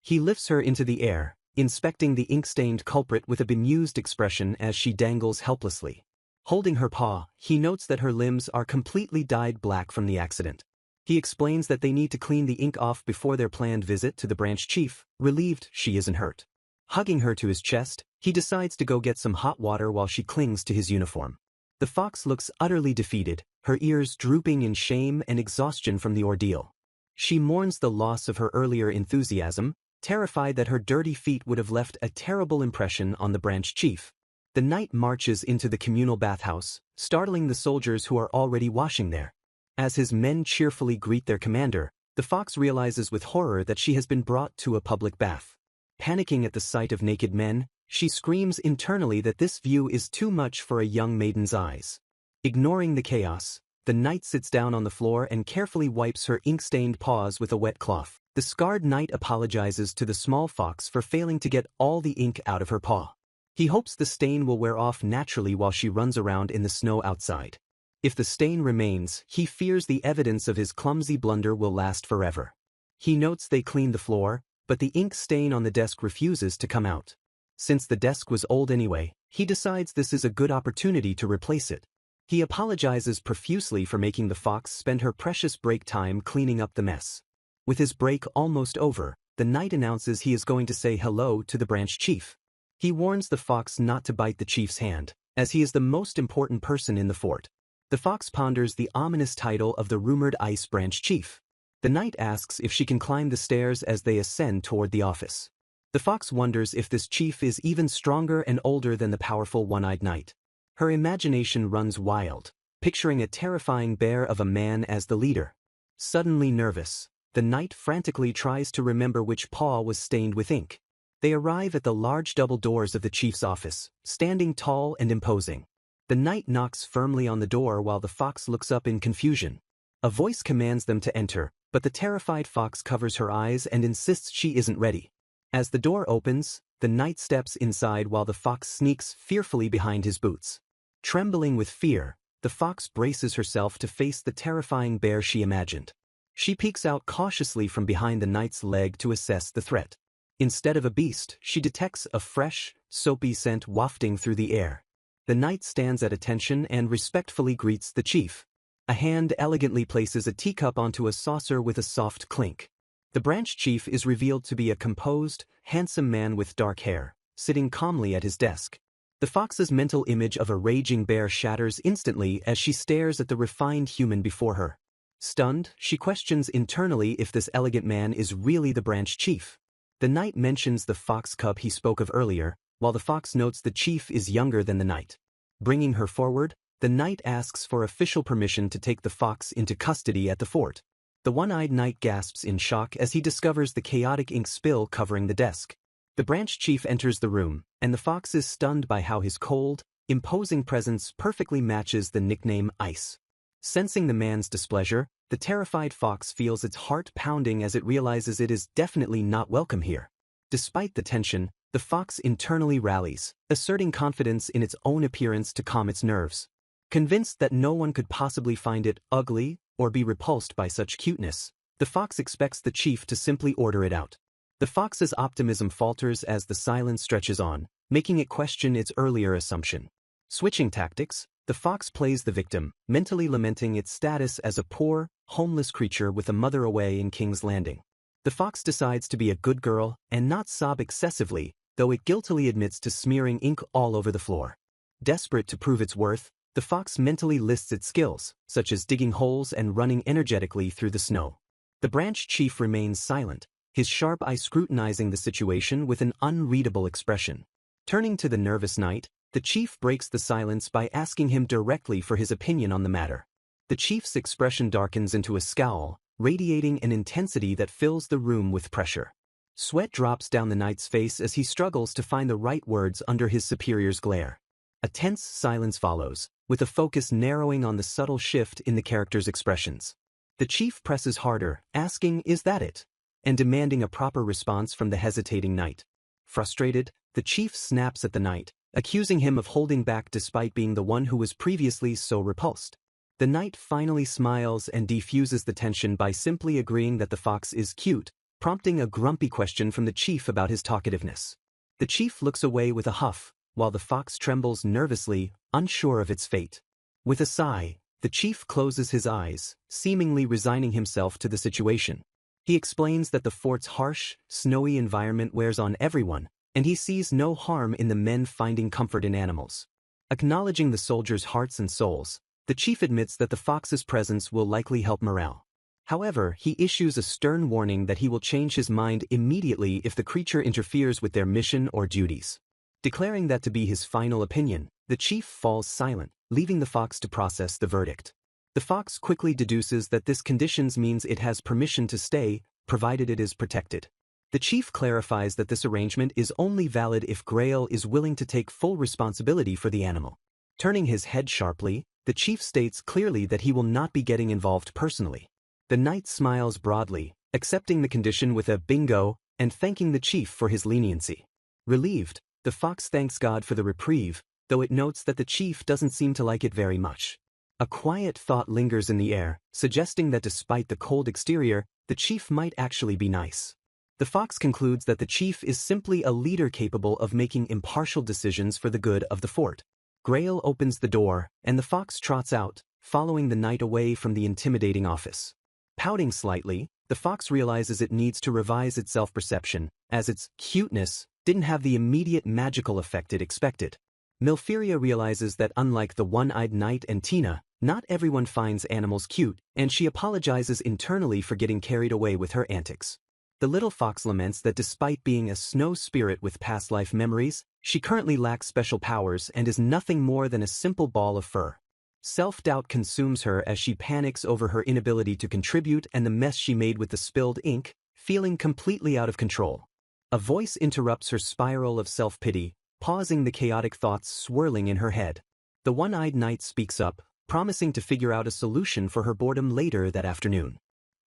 He lifts her into the air, inspecting the ink-stained culprit with a bemused expression as she dangles helplessly. Holding her paw, he notes that her limbs are completely dyed black from the accident. He explains that they need to clean the ink off before their planned visit to the branch chief, relieved she isn't hurt. Hugging her to his chest, he decides to go get some hot water while she clings to his uniform. The fox looks utterly defeated, her ears drooping in shame and exhaustion from the ordeal. She mourns the loss of her earlier enthusiasm, terrified that her dirty feet would have left a terrible impression on the branch chief. The knight marches into the communal bathhouse, startling the soldiers who are already washing there. As his men cheerfully greet their commander, the fox realizes with horror that she has been brought to a public bath. Panicking at the sight of naked men, she screams internally that this view is too much for a young maiden's eyes. Ignoring the chaos, the knight sits down on the floor and carefully wipes her ink-stained paws with a wet cloth. The scarred knight apologizes to the small fox for failing to get all the ink out of her paw. He hopes the stain will wear off naturally while she runs around in the snow outside. If the stain remains, he fears the evidence of his clumsy blunder will last forever. He notes they clean the floor, but the ink stain on the desk refuses to come out. Since the desk was old anyway, he decides this is a good opportunity to replace it. He apologizes profusely for making the fox spend her precious break time cleaning up the mess. With his break almost over, the knight announces he is going to say hello to the branch chief. He warns the fox not to bite the chief's hand, as he is the most important person in the fort. The fox ponders the ominous title of the rumored ice branch chief. The knight asks if she can climb the stairs as they ascend toward the office. The fox wonders if this chief is even stronger and older than the powerful one-eyed knight. Her imagination runs wild, picturing a terrifying bear of a man as the leader. Suddenly nervous, the knight frantically tries to remember which paw was stained with ink. They arrive at the large double doors of the chief's office, standing tall and imposing. The knight knocks firmly on the door while the fox looks up in confusion. A voice commands them to enter, but the terrified fox covers her eyes and insists she isn't ready. As the door opens, the knight steps inside while the fox sneaks fearfully behind his boots. Trembling with fear, the fox braces herself to face the terrifying bear she imagined. She peeks out cautiously from behind the knight's leg to assess the threat. Instead of a beast, she detects a fresh, soapy scent wafting through the air. The knight stands at attention and respectfully greets the chief. A hand elegantly places a teacup onto a saucer with a soft clink. The branch chief is revealed to be a composed, handsome man with dark hair, sitting calmly at his desk. The fox's mental image of a raging bear shatters instantly as she stares at the refined human before her. Stunned, she questions internally if this elegant man is really the branch chief. The knight mentions the fox cub he spoke of earlier, while the fox notes the chief is younger than the knight. Bringing her forward, the knight asks for official permission to take the fox into custody at the fort. The one-eyed knight gasps in shock as he discovers the chaotic ink spill covering the desk. The branch chief enters the room, and the fox is stunned by how his cold, imposing presence perfectly matches the nickname Ice. Sensing the man's displeasure, the terrified fox feels its heart pounding as it realizes it is definitely not welcome here. Despite the tension, the fox internally rallies, asserting confidence in its own appearance to calm its nerves. Convinced that no one could possibly find it ugly or be repulsed by such cuteness, the fox expects the chief to simply order it out. The fox's optimism falters as the silence stretches on, making it question its earlier assumption. Switching tactics, the fox plays the victim, mentally lamenting its status as a poor, homeless creature with a mother away in King's Landing. The fox decides to be a good girl and not sob excessively, though it guiltily admits to smearing ink all over the floor. Desperate to prove its worth, the fox mentally lists its skills, such as digging holes and running energetically through the snow. The branch chief remains silent, his sharp eye scrutinizing the situation with an unreadable expression. Turning to the nervous knight, the chief breaks the silence by asking him directly for his opinion on the matter. The chief's expression darkens into a scowl, radiating an intensity that fills the room with pressure. Sweat drops down the knight's face as he struggles to find the right words under his superior's glare. A tense silence follows, with a focus narrowing on the subtle shift in the character's expressions. The chief presses harder, asking, "Is that it?" and demanding a proper response from the hesitating knight. Frustrated, the chief snaps at the knight, accusing him of holding back despite being the one who was previously so repulsed. The knight finally smiles and defuses the tension by simply agreeing that the fox is cute, prompting a grumpy question from the chief about his talkativeness. The chief looks away with a huff, while the fox trembles nervously, unsure of its fate. With a sigh, the chief closes his eyes, seemingly resigning himself to the situation. He explains that the fort's harsh, snowy environment wears on everyone, and he sees no harm in the men finding comfort in animals. Acknowledging the soldiers' hearts and souls, the chief admits that the fox's presence will likely help morale. However, he issues a stern warning that he will change his mind immediately if the creature interferes with their mission or duties. Declaring that to be his final opinion, the chief falls silent, leaving the fox to process the verdict. The fox quickly deduces that this conditions means it has permission to stay, provided it is protected. The chief clarifies that this arrangement is only valid if Grail is willing to take full responsibility for the animal. Turning his head sharply, the chief states clearly that he will not be getting involved personally. The knight smiles broadly, accepting the condition with a bingo and thanking the chief for his leniency. Relieved, the fox thanks God for the reprieve, though it notes that the chief doesn't seem to like it very much. A quiet thought lingers in the air, suggesting that despite the cold exterior, the chief might actually be nice. The fox concludes that the chief is simply a leader capable of making impartial decisions for the good of the fort. Grail opens the door, and the fox trots out, following the knight away from the intimidating office. Pouting slightly, the fox realizes it needs to revise its self-perception, as its cuteness didn't have the immediate magical effect it expected. Milfiria realizes that unlike the one-eyed knight and Tina, not everyone finds animals cute, and she apologizes internally for getting carried away with her antics. The little fox laments that despite being a snow spirit with past life memories, she currently lacks special powers and is nothing more than a simple ball of fur. Self-doubt consumes her as she panics over her inability to contribute and the mess she made with the spilled ink, feeling completely out of control. A voice interrupts her spiral of self-pity, pausing the chaotic thoughts swirling in her head. The one-eyed knight speaks up, promising to figure out a solution for her boredom later that afternoon.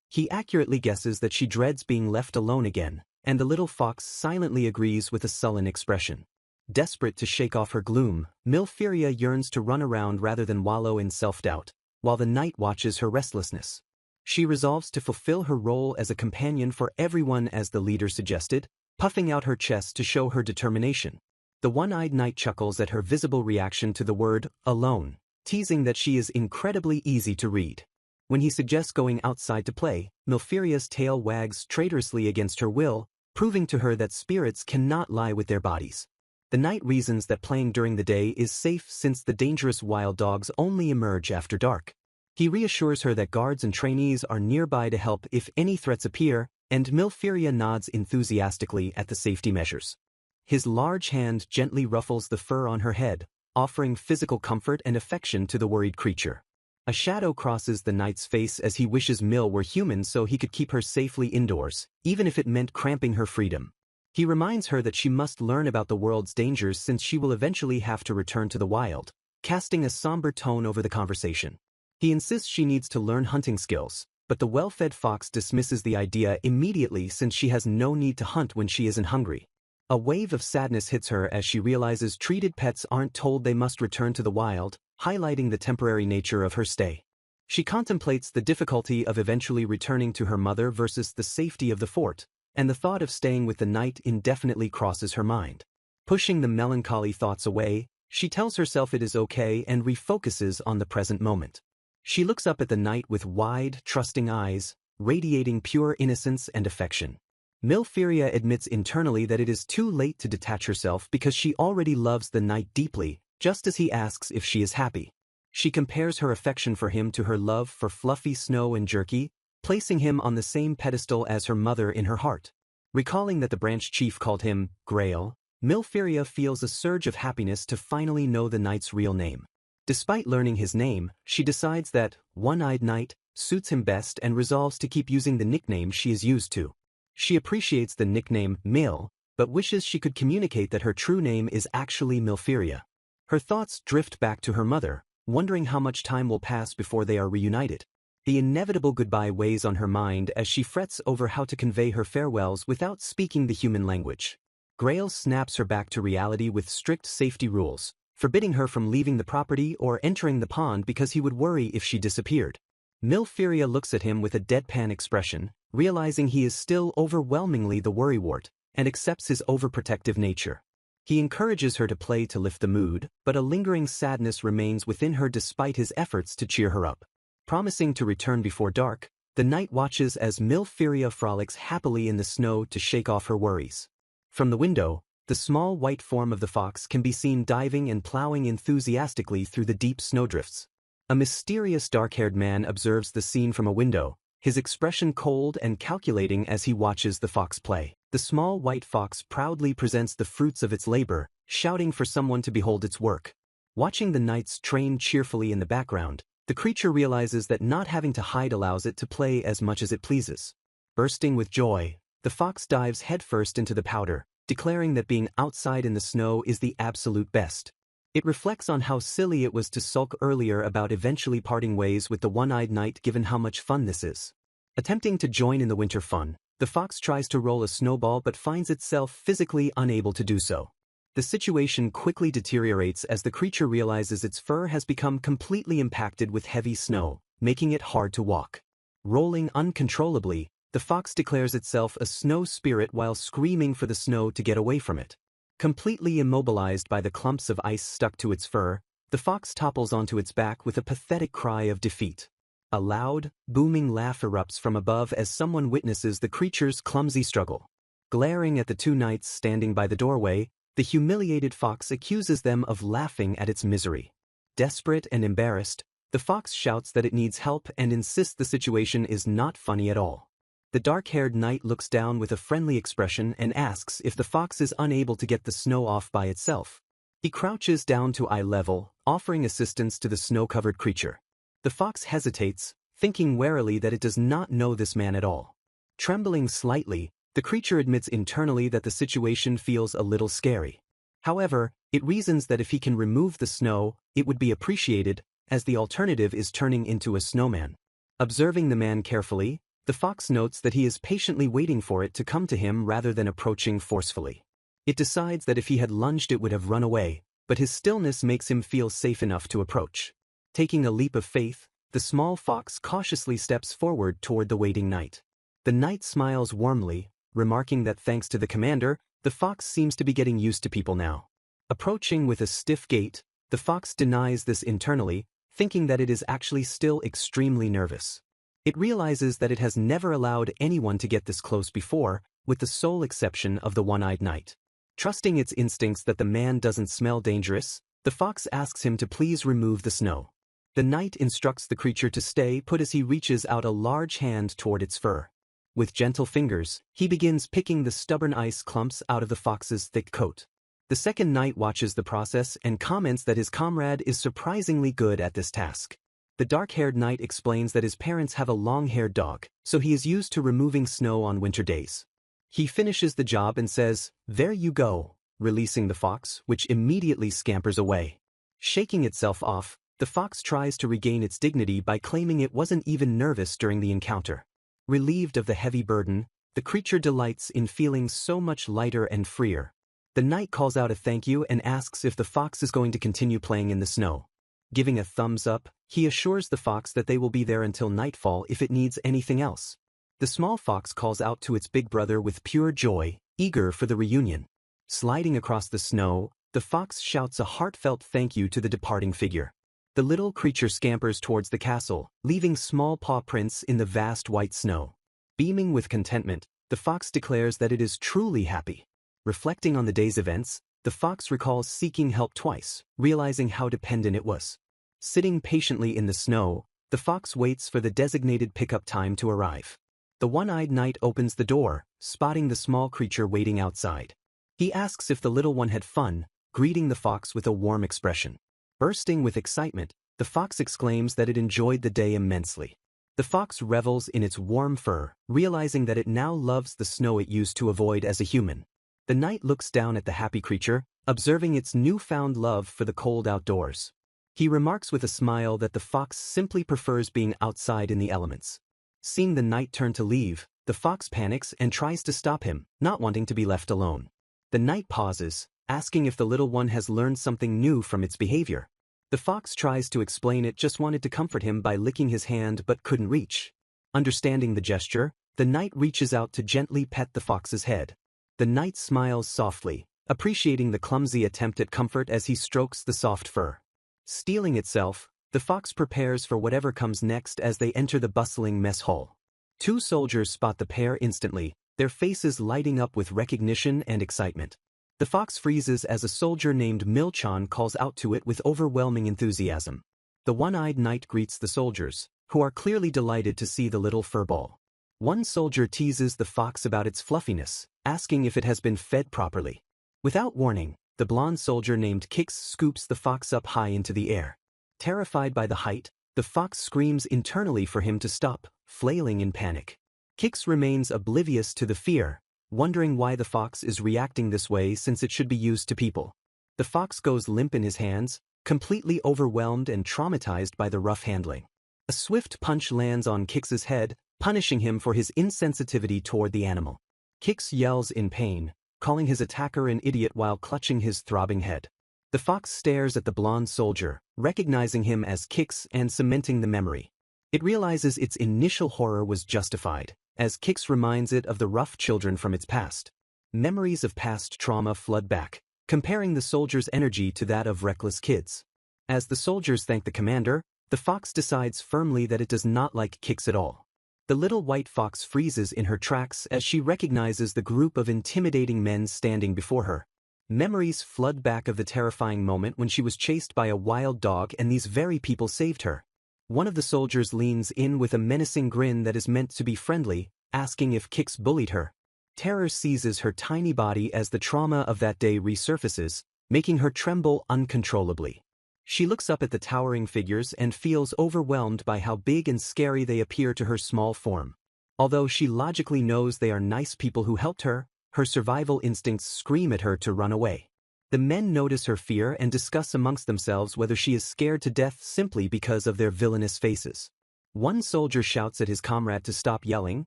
He accurately guesses that she dreads being left alone again, and the little fox silently agrees with a sullen expression. Desperate to shake off her gloom, Milfiria yearns to run around rather than wallow in self-doubt, while the knight watches her restlessness. She resolves to fulfill her role as a companion for everyone as the leader suggested, puffing out her chest to show her determination. The one-eyed knight chuckles at her visible reaction to the word alone, teasing that she is incredibly easy to read. When he suggests going outside to play, Milfiria's tail wags traitorously against her will, proving to her that spirits cannot lie with their bodies. The knight reasons that playing during the day is safe since the dangerous wild dogs only emerge after dark. He reassures her that guards and trainees are nearby to help if any threats appear, and Milfiria nods enthusiastically at the safety measures. His large hand gently ruffles the fur on her head, offering physical comfort and affection to the worried creature. A shadow crosses the knight's face as he wishes Mil were human so he could keep her safely indoors, even if it meant cramping her freedom. He reminds her that she must learn about the world's dangers since she will eventually have to return to the wild, casting a somber tone over the conversation. He insists she needs to learn hunting skills, but the well-fed fox dismisses the idea immediately since she has no need to hunt when she isn't hungry. A wave of sadness hits her as she realizes treated pets aren't told they must return to the wild, highlighting the temporary nature of her stay. She contemplates the difficulty of eventually returning to her mother versus the safety of the fort, and the thought of staying with the knight indefinitely crosses her mind. Pushing the melancholy thoughts away, she tells herself it is okay and refocuses on the present moment. She looks up at the knight with wide, trusting eyes, radiating pure innocence and affection. Milfiria admits internally that it is too late to detach herself because she already loves the knight deeply, just as he asks if she is happy. She compares her affection for him to her love for fluffy snow and jerky, placing him on the same pedestal as her mother in her heart. Recalling that the branch chief called him Grail, Milfiria feels a surge of happiness to finally know the knight's real name. Despite learning his name, she decides that One-Eyed Knight suits him best and resolves to keep using the nickname she is used to. She appreciates the nickname Mil, but wishes she could communicate that her true name is actually Milfiria. Her thoughts drift back to her mother, wondering how much time will pass before they are reunited. The inevitable goodbye weighs on her mind as she frets over how to convey her farewells without speaking the human language. Grail snaps her back to reality with strict safety rules, forbidding her from leaving the property or entering the pond because he would worry if she disappeared. Milfiria looks at him with a deadpan expression, realizing he is still overwhelmingly the worrywart, and accepts his overprotective nature. He encourages her to play to lift the mood, but a lingering sadness remains within her despite his efforts to cheer her up. Promising to return before dark, the knight watches as Milfiria frolics happily in the snow to shake off her worries. From the window, the small white form of the fox can be seen diving and plowing enthusiastically through the deep snowdrifts. A mysterious dark-haired man observes the scene from a window, his expression cold and calculating as he watches the fox play. The small white fox proudly presents the fruits of its labor, shouting for someone to behold its work. Watching the knights train cheerfully in the background, the creature realizes that not having to hide allows it to play as much as it pleases. Bursting with joy, the fox dives headfirst into the powder, declaring that being outside in the snow is the absolute best. It reflects on how silly it was to sulk earlier about eventually parting ways with the one-eyed knight given how much fun this is. Attempting to join in the winter fun, the fox tries to roll a snowball but finds itself physically unable to do so. The situation quickly deteriorates as the creature realizes its fur has become completely impacted with heavy snow, making it hard to walk. Rolling uncontrollably, the fox declares itself a snow spirit while screaming for the snow to get away from it. Completely immobilized by the clumps of ice stuck to its fur, the fox topples onto its back with a pathetic cry of defeat. A loud, booming laugh erupts from above as someone witnesses the creature's clumsy struggle. Glaring at the two knights standing by the doorway, the humiliated fox accuses them of laughing at its misery. Desperate and embarrassed, the fox shouts that it needs help and insists the situation is not funny at all. The dark-haired knight looks down with a friendly expression and asks if the fox is unable to get the snow off by itself. He crouches down to eye level, offering assistance to the snow-covered creature. The fox hesitates, thinking warily that it does not know this man at all. Trembling slightly, the creature admits internally that the situation feels a little scary. However, it reasons that if he can remove the snow, it would be appreciated, as the alternative is turning into a snowman. Observing the man carefully, the fox notes that he is patiently waiting for it to come to him rather than approaching forcefully. It decides that if he had lunged it would have run away, but his stillness makes him feel safe enough to approach. Taking a leap of faith, the small fox cautiously steps forward toward the waiting knight. The knight smiles warmly, remarking that thanks to the commander, the fox seems to be getting used to people now. Approaching with a stiff gait, the fox denies this internally, thinking that it is actually still extremely nervous. It realizes that it has never allowed anyone to get this close before, with the sole exception of the one-eyed knight. Trusting its instincts that the man doesn't smell dangerous, the fox asks him to please remove the snow. The knight instructs the creature to stay put as he reaches out a large hand toward its fur. With gentle fingers, he begins picking the stubborn ice clumps out of the fox's thick coat. The second knight watches the process and comments that his comrade is surprisingly good at this task. The dark-haired knight explains that his parents have a long-haired dog, so he is used to removing snow on winter days. He finishes the job and says, "There you go," releasing the fox, which immediately scampers away. Shaking itself off, the fox tries to regain its dignity by claiming it wasn't even nervous during the encounter. Relieved of the heavy burden, the creature delights in feeling so much lighter and freer. The knight calls out a thank you and asks if the fox is going to continue playing in the snow. Giving a thumbs up, he assures the fox that they will be there until nightfall if it needs anything else. The small fox calls out to its big brother with pure joy, eager for the reunion. Sliding across the snow, the fox shouts a heartfelt thank you to the departing figure. The little creature scampers towards the castle, leaving small paw prints in the vast white snow. Beaming with contentment, the fox declares that it is truly happy. Reflecting on the day's events, the fox recalls seeking help twice, realizing how dependent it was. Sitting patiently in the snow, the fox waits for the designated pickup time to arrive. The one-eyed knight opens the door, spotting the small creature waiting outside. He asks if the little one had fun, greeting the fox with a warm expression. Bursting with excitement, the fox exclaims that it enjoyed the day immensely. The fox revels in its warm fur, realizing that it now loves the snow it used to avoid as a human. The knight looks down at the happy creature, observing its newfound love for the cold outdoors. He remarks with a smile that the fox simply prefers being outside in the elements. Seeing the knight turn to leave, the fox panics and tries to stop him, not wanting to be left alone. The knight pauses, asking if the little one has learned something new from its behavior. The fox tries to explain it just wanted to comfort him by licking his hand but couldn't reach. Understanding the gesture, the knight reaches out to gently pet the fox's head. The knight smiles softly, appreciating the clumsy attempt at comfort as he strokes the soft fur. Steeling itself, the fox prepares for whatever comes next as they enter the bustling mess hall. Two soldiers spot the pair instantly, their faces lighting up with recognition and excitement. The fox freezes as a soldier named Milchan calls out to it with overwhelming enthusiasm. The one-eyed knight greets the soldiers, who are clearly delighted to see the little furball. One soldier teases the fox about its fluffiness, asking if it has been fed properly. Without warning, the blonde soldier named Kix scoops the fox up high into the air. Terrified by the height, the fox screams internally for him to stop, flailing in panic. Kix remains oblivious to the fear, wondering why the fox is reacting this way since it should be used to people. The fox goes limp in his hands, completely overwhelmed and traumatized by the rough handling. A swift punch lands on Kix's head, punishing him for his insensitivity toward the animal. Kix yells in pain, calling his attacker an idiot while clutching his throbbing head. The fox stares at the blonde soldier, recognizing him as Kix and cementing the memory. It realizes its initial horror was justified, as Kix reminds it of the rough children from its past. Memories of past trauma flood back, comparing the soldier's energy to that of reckless kids. As the soldiers thank the commander, the fox decides firmly that it does not like Kix at all. The little white fox freezes in her tracks as she recognizes the group of intimidating men standing before her. Memories flood back of the terrifying moment when she was chased by a wild dog and these very people saved her. One of the soldiers leans in with a menacing grin that is meant to be friendly, asking if Kix bullied her. Terror seizes her tiny body as the trauma of that day resurfaces, making her tremble uncontrollably. She looks up at the towering figures and feels overwhelmed by how big and scary they appear to her small form. Although she logically knows they are nice people who helped her, her survival instincts scream at her to run away. The men notice her fear and discuss amongst themselves whether she is scared to death simply because of their villainous faces. One soldier shouts at his comrade to stop yelling,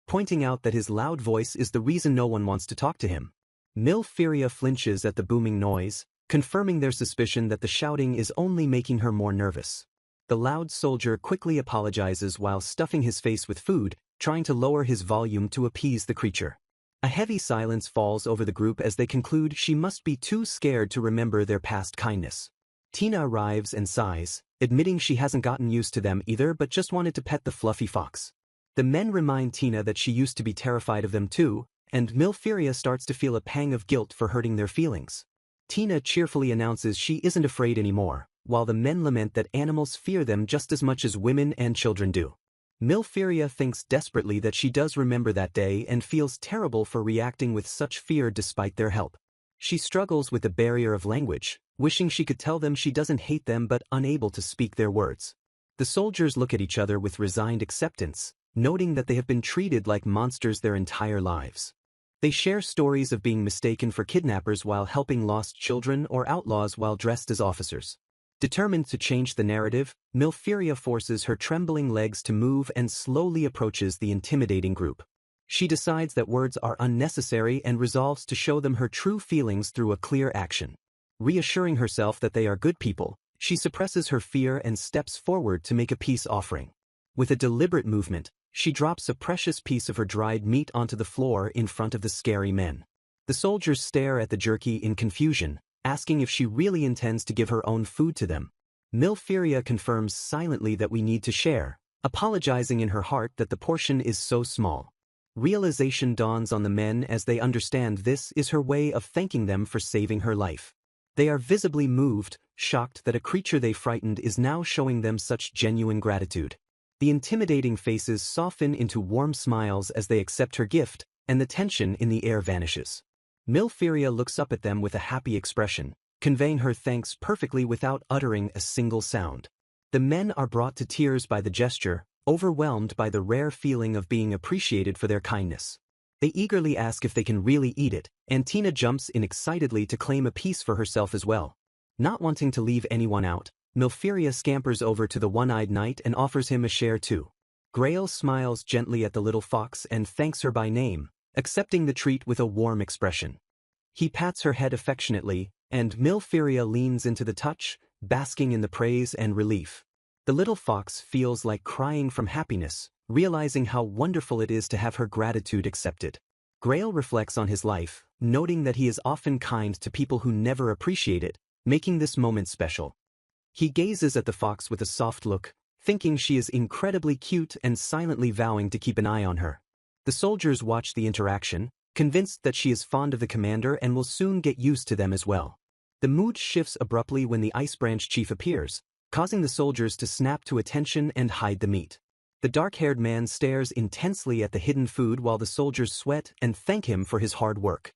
pointing out that his loud voice is the reason no one wants to talk to him. Milfiria flinches at the booming noise, confirming their suspicion that the shouting is only making her more nervous. The loud soldier quickly apologizes while stuffing his face with food, trying to lower his volume to appease the creature. A heavy silence falls over the group as they conclude she must be too scared to remember their past kindness. Tina arrives and sighs, admitting she hasn't gotten used to them either but just wanted to pet the fluffy fox. The men remind Tina that she used to be terrified of them too, and Milfiria starts to feel a pang of guilt for hurting their feelings. Tina cheerfully announces she isn't afraid anymore, while the men lament that animals fear them just as much as women and children do. Milfiria thinks desperately that she does remember that day and feels terrible for reacting with such fear despite their help. She struggles with the barrier of language, wishing she could tell them she doesn't hate them but unable to speak their words. The soldiers look at each other with resigned acceptance, noting that they have been treated like monsters their entire lives. They share stories of being mistaken for kidnappers while helping lost children or outlaws while dressed as officers. Determined to change the narrative, Milfiria forces her trembling legs to move and slowly approaches the intimidating group. She decides that words are unnecessary and resolves to show them her true feelings through a clear action. Reassuring herself that they are good people, she suppresses her fear and steps forward to make a peace offering. With a deliberate movement, she drops a precious piece of her dried meat onto the floor in front of the scary men. The soldiers stare at the jerky in confusion, asking if she really intends to give her own food to them. Milfiria confirms silently that we need to share, apologizing in her heart that the portion is so small. Realization dawns on the men as they understand this is her way of thanking them for saving her life. They are visibly moved, shocked that a creature they frightened is now showing them such genuine gratitude. The intimidating faces soften into warm smiles as they accept her gift, and the tension in the air vanishes. Milfiria looks up at them with a happy expression, conveying her thanks perfectly without uttering a single sound. The men are brought to tears by the gesture, overwhelmed by the rare feeling of being appreciated for their kindness. They eagerly ask if they can really eat it, and Tina jumps in excitedly to claim a piece for herself as well. Not wanting to leave anyone out, Milfiria scampers over to the one-eyed knight and offers him a share too. Grail smiles gently at the little fox and thanks her by name, accepting the treat with a warm expression. He pats her head affectionately, and Milfiria leans into the touch, basking in the praise and relief. The little fox feels like crying from happiness, realizing how wonderful it is to have her gratitude accepted. Grail reflects on his life, noting that he is often kind to people who never appreciate it, making this moment special. He gazes at the fox with a soft look, thinking she is incredibly cute and silently vowing to keep an eye on her. The soldiers watch the interaction, convinced that she is fond of the commander and will soon get used to them as well. The mood shifts abruptly when the Ice Branch chief appears, causing the soldiers to snap to attention and hide the meat. The dark-haired man stares intensely at the hidden food while the soldiers sweat and thank him for his hard work.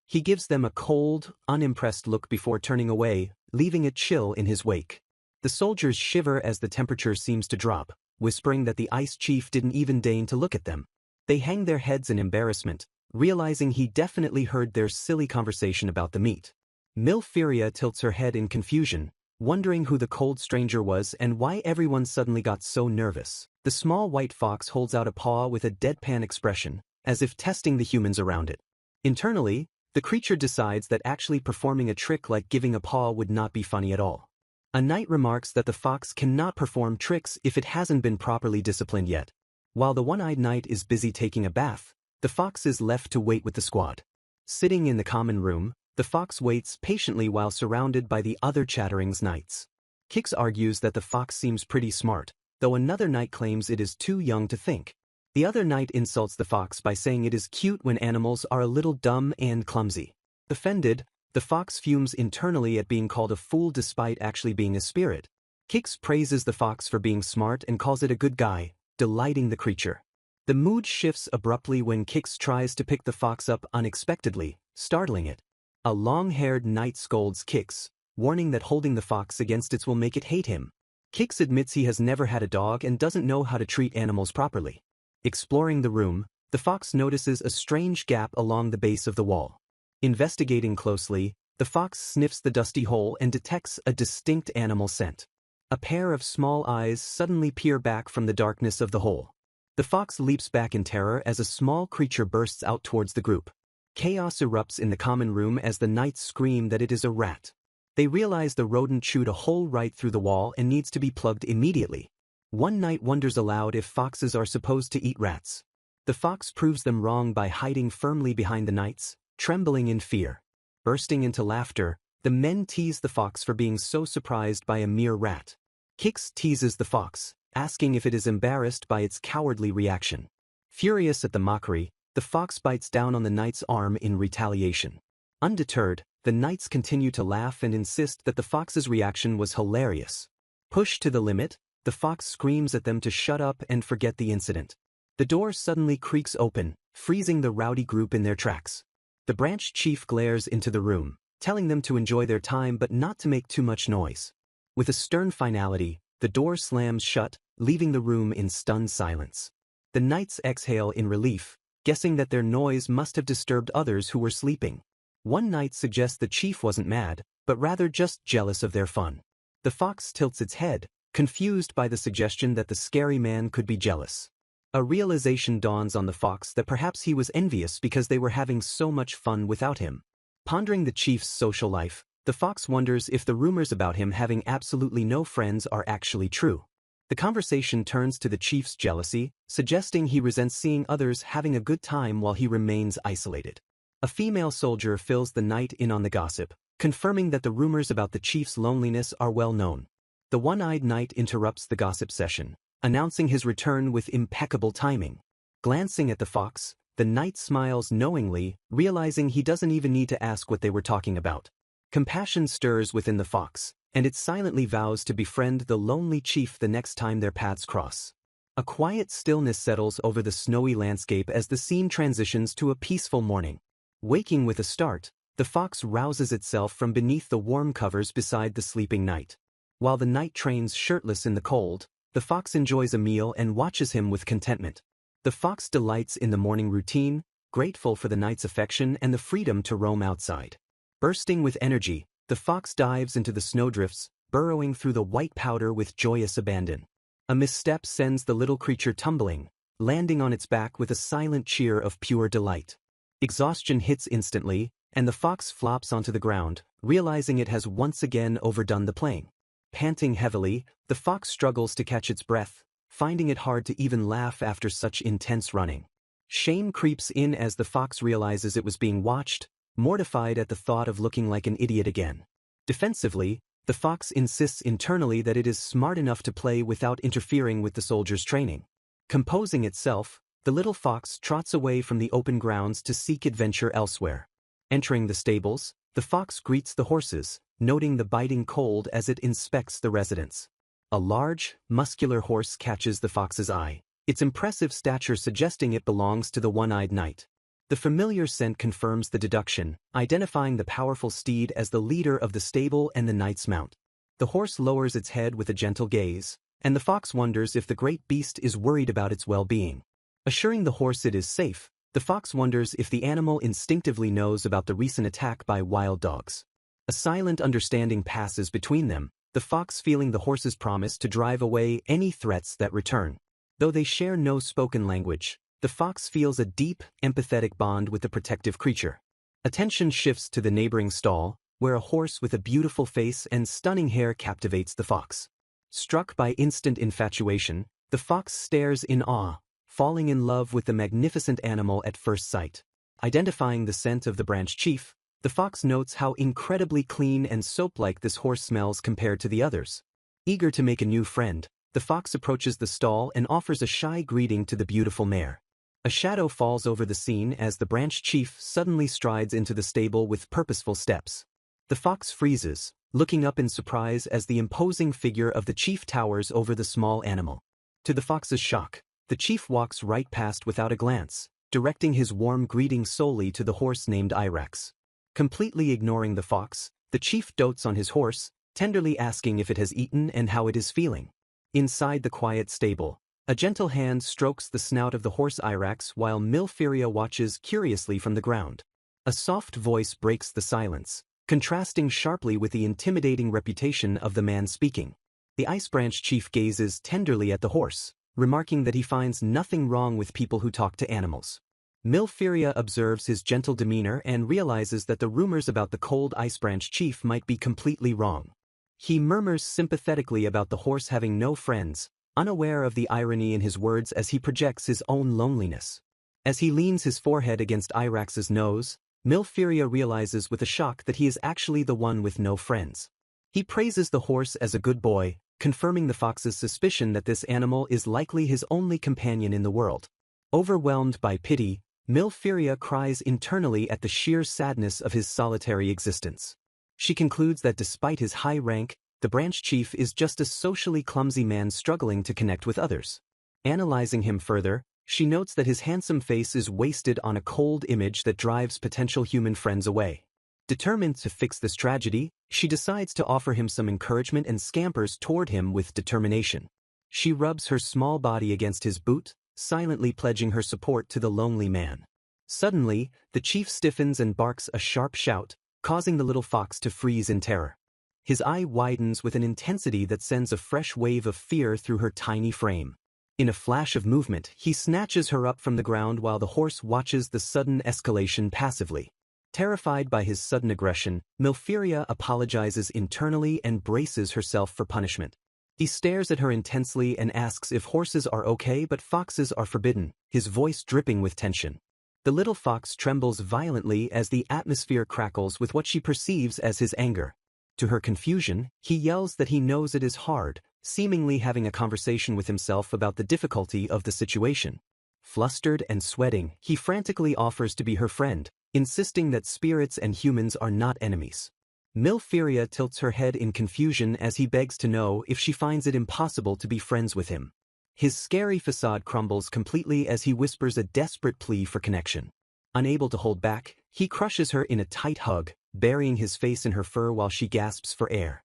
He gives them a cold, unimpressed look before turning away, leaving a chill in his wake. The soldiers shiver as the temperature seems to drop, whispering that the ice chief didn't even deign to look at them. They hang their heads in embarrassment, realizing he definitely heard their silly conversation about the meat. Milfiria tilts her head in confusion, wondering who the cold stranger was and why everyone suddenly got so nervous. The small white fox holds out a paw with a deadpan expression, as if testing the humans around it. Internally, the creature decides that actually performing a trick like giving a paw would not be funny at all. A knight remarks that the fox cannot perform tricks if it hasn't been properly disciplined yet. While the one-eyed knight is busy taking a bath, the fox is left to wait with the squad. Sitting in the common room, the fox waits patiently while surrounded by the other chattering knights. Kix argues that the fox seems pretty smart, though another knight claims it is too young to think. The other knight insults the fox by saying it is cute when animals are a little dumb and clumsy. Offended, the fox fumes internally at being called a fool despite actually being a spirit. Kix praises the fox for being smart and calls it a good guy, delighting the creature. The mood shifts abruptly when Kix tries to pick the fox up unexpectedly, startling it. A long-haired knight scolds Kix, warning that holding the fox against it will make it hate him. Kix admits he has never had a dog and doesn't know how to treat animals properly. Exploring the room, the fox notices a strange gap along the base of the wall. Investigating closely, the fox sniffs the dusty hole and detects a distinct animal scent. A pair of small eyes suddenly peer back from the darkness of the hole. The fox leaps back in terror as a small creature bursts out towards the group. Chaos erupts in the common room as the knights scream that it is a rat. They realize the rodent chewed a hole right through the wall and needs to be plugged immediately. One knight wonders aloud if foxes are supposed to eat rats. The fox proves them wrong by hiding firmly behind the knights, trembling in fear. Bursting into laughter, the men tease the fox for being so surprised by a mere rat. Kix teases the fox, asking if it is embarrassed by its cowardly reaction. Furious at the mockery, the fox bites down on the knight's arm in retaliation. Undeterred, the knights continue to laugh and insist that the fox's reaction was hilarious. Pushed to the limit, the fox screams at them to shut up and forget the incident. The door suddenly creaks open, freezing the rowdy group in their tracks. The branch chief glares into the room, telling them to enjoy their time but not to make too much noise. With a stern finality, the door slams shut, leaving the room in stunned silence. The knights exhale in relief, guessing that their noise must have disturbed others who were sleeping. One knight suggests the chief wasn't mad, but rather just jealous of their fun. The fox tilts its head, confused by the suggestion that the scary man could be jealous. A realization dawns on the fox that perhaps he was envious because they were having so much fun without him. Pondering the chief's social life, the fox wonders if the rumors about him having absolutely no friends are actually true. The conversation turns to the chief's jealousy, suggesting he resents seeing others having a good time while he remains isolated. A female soldier fills the night in on the gossip, confirming that the rumors about the chief's loneliness are well known. The one-eyed knight interrupts the gossip session, announcing his return with impeccable timing. Glancing at the fox, the knight smiles knowingly, realizing he doesn't even need to ask what they were talking about. Compassion stirs within the fox, and it silently vows to befriend the lonely chief the next time their paths cross. A quiet stillness settles over the snowy landscape as the scene transitions to a peaceful morning. Waking with a start, the fox rouses itself from beneath the warm covers beside the sleeping knight. While the knight trains shirtless in the cold, the fox enjoys a meal and watches him with contentment. The fox delights in the morning routine, grateful for the knight's affection and the freedom to roam outside. Bursting with energy, the fox dives into the snowdrifts, burrowing through the white powder with joyous abandon. A misstep sends the little creature tumbling, landing on its back with a silent cheer of pure delight. Exhaustion hits instantly, and the fox flops onto the ground, realizing it has once again overdone the playing. Panting heavily, the fox struggles to catch its breath, finding it hard to even laugh after such intense running. Shame creeps in as the fox realizes it was being watched, mortified at the thought of looking like an idiot again. Defensively, the fox insists internally that it is smart enough to play without interfering with the soldier's training. Composing itself, the little fox trots away from the open grounds to seek adventure elsewhere. Entering the stables, the fox greets the horses, noting the biting cold as it inspects the residence. A large, muscular horse catches the fox's eye, its impressive stature suggesting it belongs to the one-eyed knight. The familiar scent confirms the deduction, identifying the powerful steed as the leader of the stable and the knight's mount. The horse lowers its head with a gentle gaze, and the fox wonders if the great beast is worried about its well-being. Assuring the horse it is safe, the fox wonders if the animal instinctively knows about the recent attack by wild dogs. A silent understanding passes between them, the fox feeling the horse's promise to drive away any threats that return. Though they share no spoken language, the fox feels a deep, empathetic bond with the protective creature. Attention shifts to the neighboring stall, where a horse with a beautiful face and stunning hair captivates the fox. Struck by instant infatuation, the fox stares in awe, falling in love with the magnificent animal at first sight. Identifying the scent of the branch chief, the fox notes how incredibly clean and soap-like this horse smells compared to the others. Eager to make a new friend, the fox approaches the stall and offers a shy greeting to the beautiful mare. A shadow falls over the scene as the branch chief suddenly strides into the stable with purposeful steps. The fox freezes, looking up in surprise as the imposing figure of the chief towers over the small animal. To the fox's shock, the chief walks right past without a glance, directing his warm greeting solely to the horse named Irax. Completely ignoring the fox, the chief dotes on his horse, tenderly asking if it has eaten and how it is feeling. Inside the quiet stable, a gentle hand strokes the snout of the horse Irax while Milfiria watches curiously from the ground. A soft voice breaks the silence, contrasting sharply with the intimidating reputation of the man speaking. The Ice Branch chief gazes tenderly at the horse, remarking that he finds nothing wrong with people who talk to animals. Milfiria observes his gentle demeanor and realizes that the rumors about the cold Ice Branch chief might be completely wrong. He murmurs sympathetically about the horse having no friends, unaware of the irony in his words as he projects his own loneliness. As he leans his forehead against Irax's nose, Milfiria realizes with a shock that he is actually the one with no friends. He praises the horse as a good boy, confirming the fox's suspicion that this animal is likely his only companion in the world. Overwhelmed by pity, Milfiria cries internally at the sheer sadness of his solitary existence. She concludes that despite his high rank, the branch chief is just a socially clumsy man struggling to connect with others. Analyzing him further, she notes that his handsome face is wasted on a cold image that drives potential human friends away. Determined to fix this tragedy, she decides to offer him some encouragement and scampers toward him with determination. She rubs her small body against his boot, silently pledging her support to the lonely man. Suddenly, the chief stiffens and barks a sharp shout, causing the little fox to freeze in terror. His eye widens with an intensity that sends a fresh wave of fear through her tiny frame. In a flash of movement, he snatches her up from the ground while the horse watches the sudden escalation passively. Terrified by his sudden aggression, Milfiria apologizes internally and braces herself for punishment. He stares at her intensely and asks if horses are okay but foxes are forbidden, his voice dripping with tension. The little fox trembles violently as the atmosphere crackles with what she perceives as his anger. To her confusion, he yells that he knows it is hard, seemingly having a conversation with himself about the difficulty of the situation. Flustered and sweating, he frantically offers to be her friend, insisting that spirits and humans are not enemies. Milfiria tilts her head in confusion as he begs to know if she finds it impossible to be friends with him. His scary facade crumbles completely as he whispers a desperate plea for connection. Unable to hold back, he crushes her in a tight hug, burying his face in her fur while she gasps for air.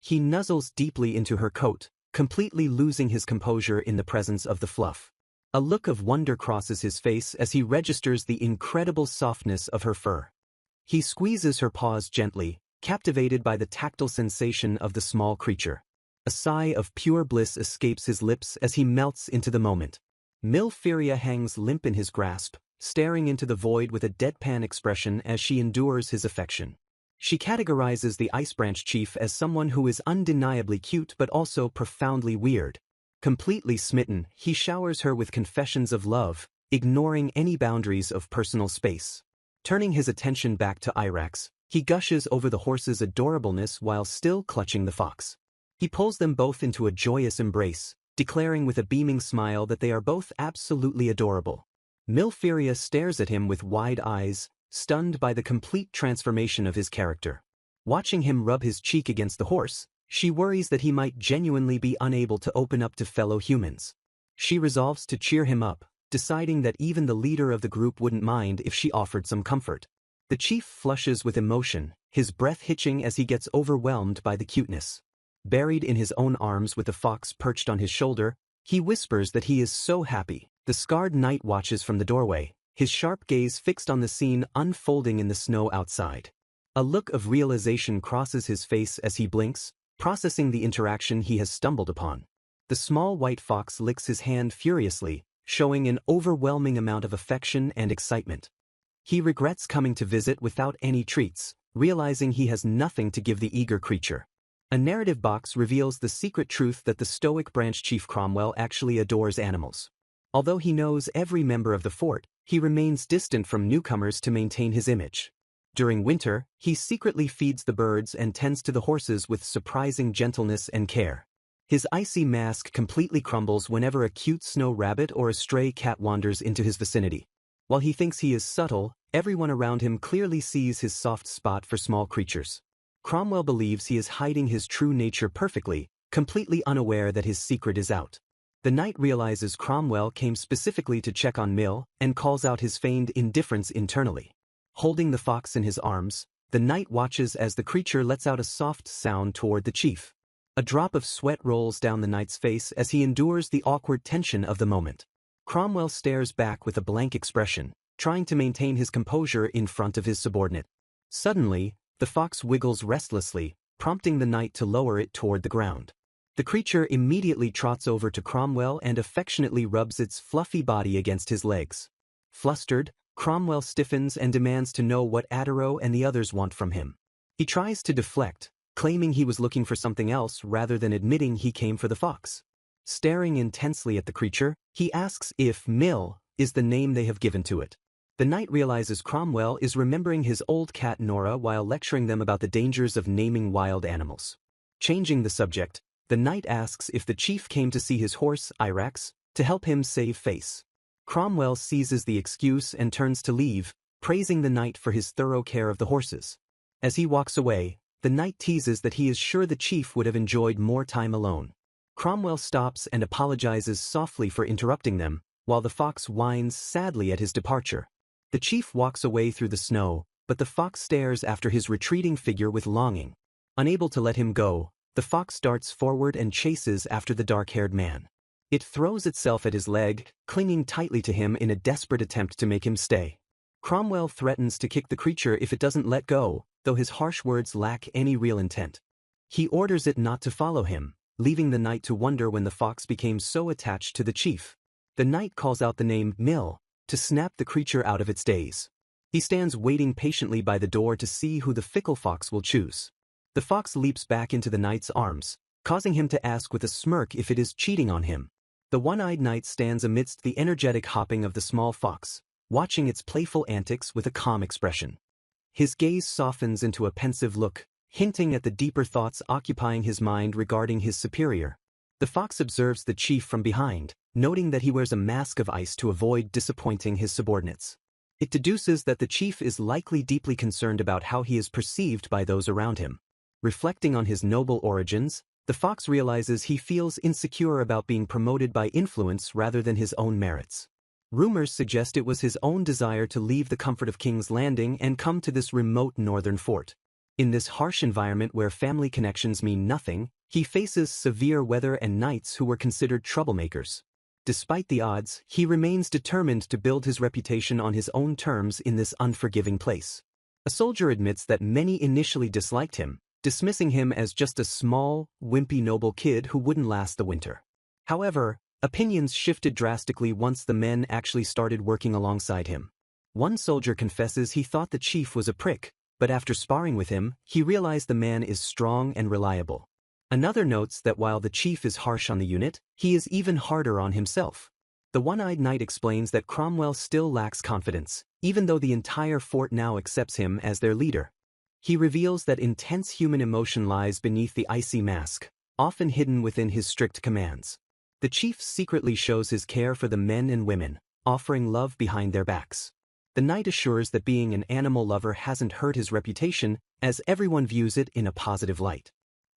He nuzzles deeply into her coat, completely losing his composure in the presence of the fluff. A look of wonder crosses his face as he registers the incredible softness of her fur. He squeezes her paws gently, captivated by the tactile sensation of the small creature. A sigh of pure bliss escapes his lips as he melts into the moment. Milfiria hangs limp in his grasp, staring into the void with a deadpan expression as she endures his affection. She categorizes the Ice Branch chief as someone who is undeniably cute but also profoundly weird. Completely smitten, he showers her with confessions of love, ignoring any boundaries of personal space. Turning his attention back to Irax, he gushes over the horse's adorableness while still clutching the fox. He pulls them both into a joyous embrace, declaring with a beaming smile that they are both absolutely adorable. Milfiria stares at him with wide eyes, stunned by the complete transformation of his character. Watching him rub his cheek against the horse, she worries that he might genuinely be unable to open up to fellow humans. She resolves to cheer him up, deciding that even the leader of the group wouldn't mind if she offered some comfort. The chief flushes with emotion, his breath hitching as he gets overwhelmed by the cuteness. Buried in his own arms with the fox perched on his shoulder, he whispers that he is so happy. The scarred knight watches from the doorway, his sharp gaze fixed on the scene unfolding in the snow outside. A look of realization crosses his face as he blinks, processing the interaction he has stumbled upon. The small white fox licks his hand furiously, showing an overwhelming amount of affection and excitement. He regrets coming to visit without any treats, realizing he has nothing to give the eager creature. A narrative box reveals the secret truth that the stoic branch chief Cromwell actually adores animals. Although he knows every member of the fort, he remains distant from newcomers to maintain his image. During winter, he secretly feeds the birds and tends to the horses with surprising gentleness and care. His icy mask completely crumbles whenever a cute snow rabbit or a stray cat wanders into his vicinity. While he thinks he is subtle, everyone around him clearly sees his soft spot for small creatures. Cromwell believes he is hiding his true nature perfectly, completely unaware that his secret is out. The knight realizes Cromwell came specifically to check on Mill and calls out his feigned indifference internally. Holding the fox in his arms, the knight watches as the creature lets out a soft sound toward the chief. A drop of sweat rolls down the knight's face as he endures the awkward tension of the moment. Cromwell stares back with a blank expression, trying to maintain his composure in front of his subordinate. Suddenly, the fox wiggles restlessly, prompting the knight to lower it toward the ground. The creature immediately trots over to Cromwell and affectionately rubs its fluffy body against his legs. Flustered, Cromwell stiffens and demands to know what Adaro and the others want from him. He tries to deflect, claiming he was looking for something else rather than admitting he came for the fox. Staring intensely at the creature, he asks if Mill is the name they have given to it. The knight realizes Cromwell is remembering his old cat Nora while lecturing them about the dangers of naming wild animals. Changing the subject, the knight asks if the chief came to see his horse, Irax, to help him save face. Cromwell seizes the excuse and turns to leave, praising the knight for his thorough care of the horses. As he walks away, the knight teases that he is sure the chief would have enjoyed more time alone. Cromwell stops and apologizes softly for interrupting them, while the fox whines sadly at his departure. The chief walks away through the snow, but the fox stares after his retreating figure with longing. Unable to let him go, the fox darts forward and chases after the dark-haired man. It throws itself at his leg, clinging tightly to him in a desperate attempt to make him stay. Cromwell threatens to kick the creature if it doesn't let go, though his harsh words lack any real intent. He orders it not to follow him, leaving the knight to wonder when the fox became so attached to the chief. The knight calls out the name Mill to snap the creature out of its daze. He stands waiting patiently by the door to see who the fickle fox will choose. The fox leaps back into the knight's arms, causing him to ask with a smirk if it is cheating on him. The one-eyed knight stands amidst the energetic hopping of the small fox, watching its playful antics with a calm expression. His gaze softens into a pensive look, hinting at the deeper thoughts occupying his mind regarding his superior. The fox observes the chief from behind, noting that he wears a mask of ice to avoid disappointing his subordinates. It deduces that the chief is likely deeply concerned about how he is perceived by those around him. Reflecting on his noble origins, the fox realizes he feels insecure about being promoted by influence rather than his own merits. Rumors suggest it was his own desire to leave the comfort of King's Landing and come to this remote northern fort. In this harsh environment where family connections mean nothing, he faces severe weather and knights who were considered troublemakers. Despite the odds, he remains determined to build his reputation on his own terms in this unforgiving place. A soldier admits that many initially disliked him, dismissing him as just a small, wimpy noble kid who wouldn't last the winter. However, opinions shifted drastically once the men actually started working alongside him. One soldier confesses he thought the chief was a prick, but after sparring with him, he realized the man is strong and reliable. Another notes that while the chief is harsh on the unit, he is even harder on himself. The one-eyed knight explains that Cromwell still lacks confidence, even though the entire fort now accepts him as their leader. He reveals that intense human emotion lies beneath the icy mask, often hidden within his strict commands. The chief secretly shows his care for the men and women, offering love behind their backs. The knight assures that being an animal lover hasn't hurt his reputation, as everyone views it in a positive light.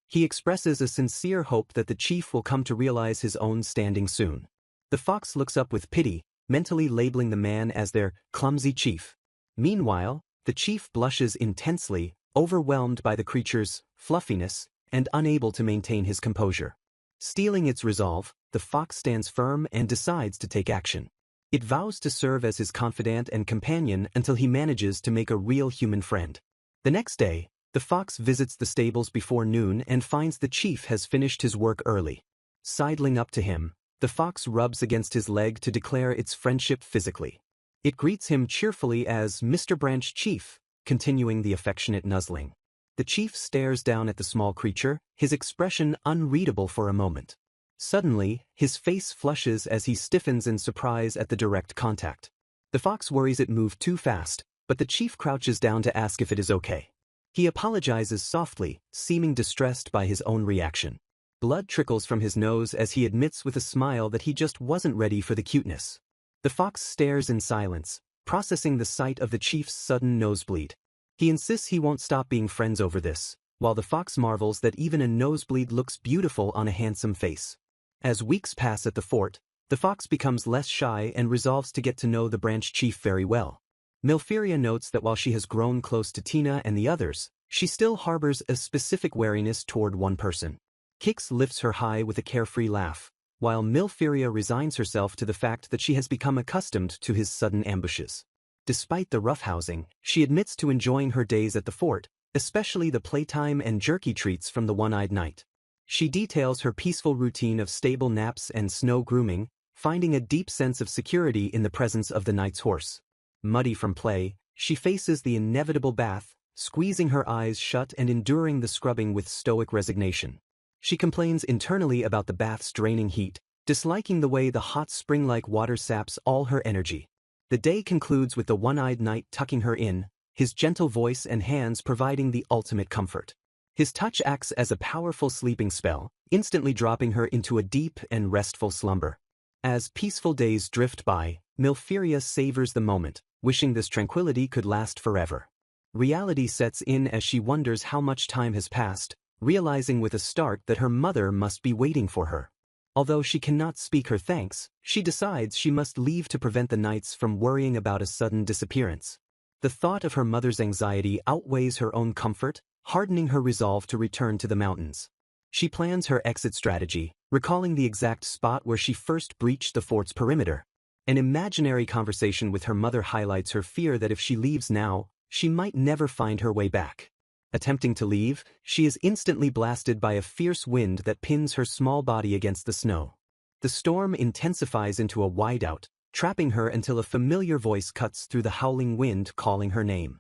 He expresses a sincere hope that the chief will come to realize his own standing soon. The fox looks up with pity, mentally labeling the man as their clumsy chief. Meanwhile, the chief blushes intensely, overwhelmed by the creature's fluffiness and unable to maintain his composure. Stealing its resolve, the fox stands firm and decides to take action. It vows to serve as his confidant and companion until he manages to make a real human friend. The next day, the fox visits the stables before noon and finds the chief has finished his work early. Sidling up to him, the fox rubs against his leg to declare its friendship physically. It greets him cheerfully as Mr. Branch Chief, continuing the affectionate nuzzling. The chief stares down at the small creature, his expression unreadable for a moment. Suddenly, his face flushes as he stiffens in surprise at the direct contact. The fox worries it moved too fast, but the chief crouches down to ask if it is okay. He apologizes softly, seeming distressed by his own reaction. Blood trickles from his nose as he admits with a smile that he just wasn't ready for the cuteness. The fox stares in silence, processing the sight of the chief's sudden nosebleed. He insists he won't stop being friends over this, while the fox marvels that even a nosebleed looks beautiful on a handsome face. As weeks pass at the fort, the fox becomes less shy and resolves to get to know the branch chief very well. Milfiria notes that while she has grown close to Tina and the others, she still harbors a specific wariness toward one person. Kix lifts her high with a carefree laugh, while Milfiria resigns herself to the fact that she has become accustomed to his sudden ambushes. Despite the roughhousing, she admits to enjoying her days at the fort, especially the playtime and jerky treats from the one-eyed knight. She details her peaceful routine of stable naps and snow grooming, finding a deep sense of security in the presence of the knight's horse. Muddy from play, she faces the inevitable bath, squeezing her eyes shut and enduring the scrubbing with stoic resignation. She complains internally about the bath's draining heat, disliking the way the hot spring-like water saps all her energy. The day concludes with the one-eyed knight tucking her in, his gentle voice and hands providing the ultimate comfort. His touch acts as a powerful sleeping spell, instantly dropping her into a deep and restful slumber. As peaceful days drift by, Milfiria savors the moment, wishing this tranquility could last forever. Reality sets in as she wonders how much time has passed, realizing with a start that her mother must be waiting for her. Although she cannot speak her thanks, she decides she must leave to prevent the knights from worrying about a sudden disappearance. The thought of her mother's anxiety outweighs her own comfort, hardening her resolve to return to the mountains. She plans her exit strategy, recalling the exact spot where she first breached the fort's perimeter. An imaginary conversation with her mother highlights her fear that if she leaves now, she might never find her way back. Attempting to leave, she is instantly blasted by a fierce wind that pins her small body against the snow. The storm intensifies into a whiteout, trapping her until a familiar voice cuts through the howling wind calling her name.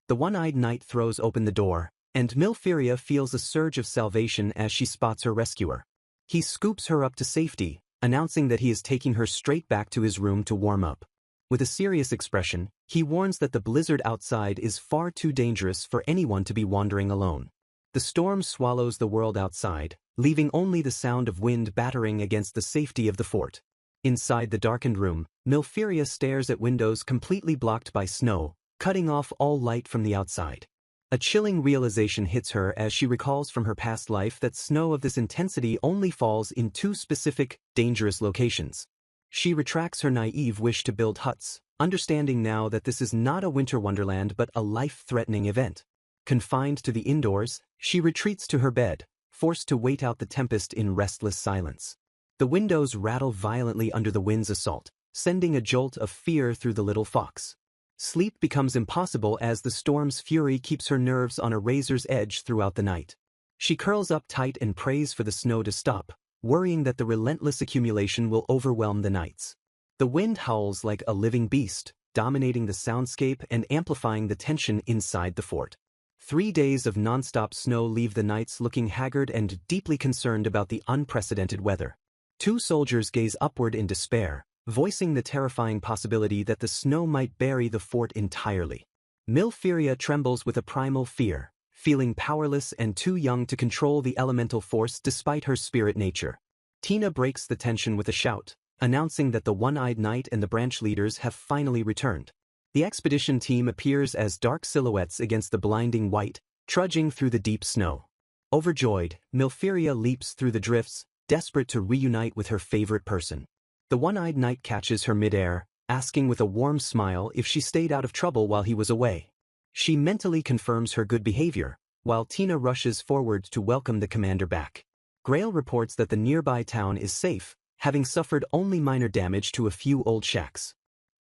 The one-eyed knight throws open the door, and Milfiria feels a surge of salvation as she spots her rescuer. He scoops her up to safety, announcing that he is taking her straight back to his room to warm up. With a serious expression, he warns that the blizzard outside is far too dangerous for anyone to be wandering alone. The storm swallows the world outside, leaving only the sound of wind battering against the safety of the fort. Inside the darkened room, Milfiria stares at windows completely blocked by snow, cutting off all light from the outside. A chilling realization hits her as she recalls from her past life that snow of this intensity only falls in two specific, dangerous locations. She retracts her naive wish to build huts, understanding now that this is not a winter wonderland but a life-threatening event. Confined to the indoors, she retreats to her bed, forced to wait out the tempest in restless silence. The windows rattle violently under the wind's assault, sending a jolt of fear through the little fox. Sleep becomes impossible as the storm's fury keeps her nerves on a razor's edge throughout the night. She curls up tight and prays for the snow to stop, worrying that the relentless accumulation will overwhelm the nights. The wind howls like a living beast, dominating the soundscape and amplifying the tension inside the fort. 3 days of non-stop snow leave the nights looking haggard and deeply concerned about the unprecedented weather. 2 soldiers gaze upward in despair, voicing the terrifying possibility that the snow might bury the fort entirely. Milfiria trembles with a primal fear, feeling powerless and too young to control the elemental force despite her spirit nature. Tina breaks the tension with a shout, announcing that the One-Eyed Knight and the branch leaders have finally returned. The expedition team appears as dark silhouettes against the blinding white, trudging through the deep snow. Overjoyed, Milfiria leaps through the drifts, desperate to reunite with her favorite person. The One-Eyed Knight catches her midair, asking with a warm smile if she stayed out of trouble while he was away. She mentally confirms her good behavior, while Tina rushes forward to welcome the commander back. Grail reports that the nearby town is safe, having suffered only minor damage to a few old shacks.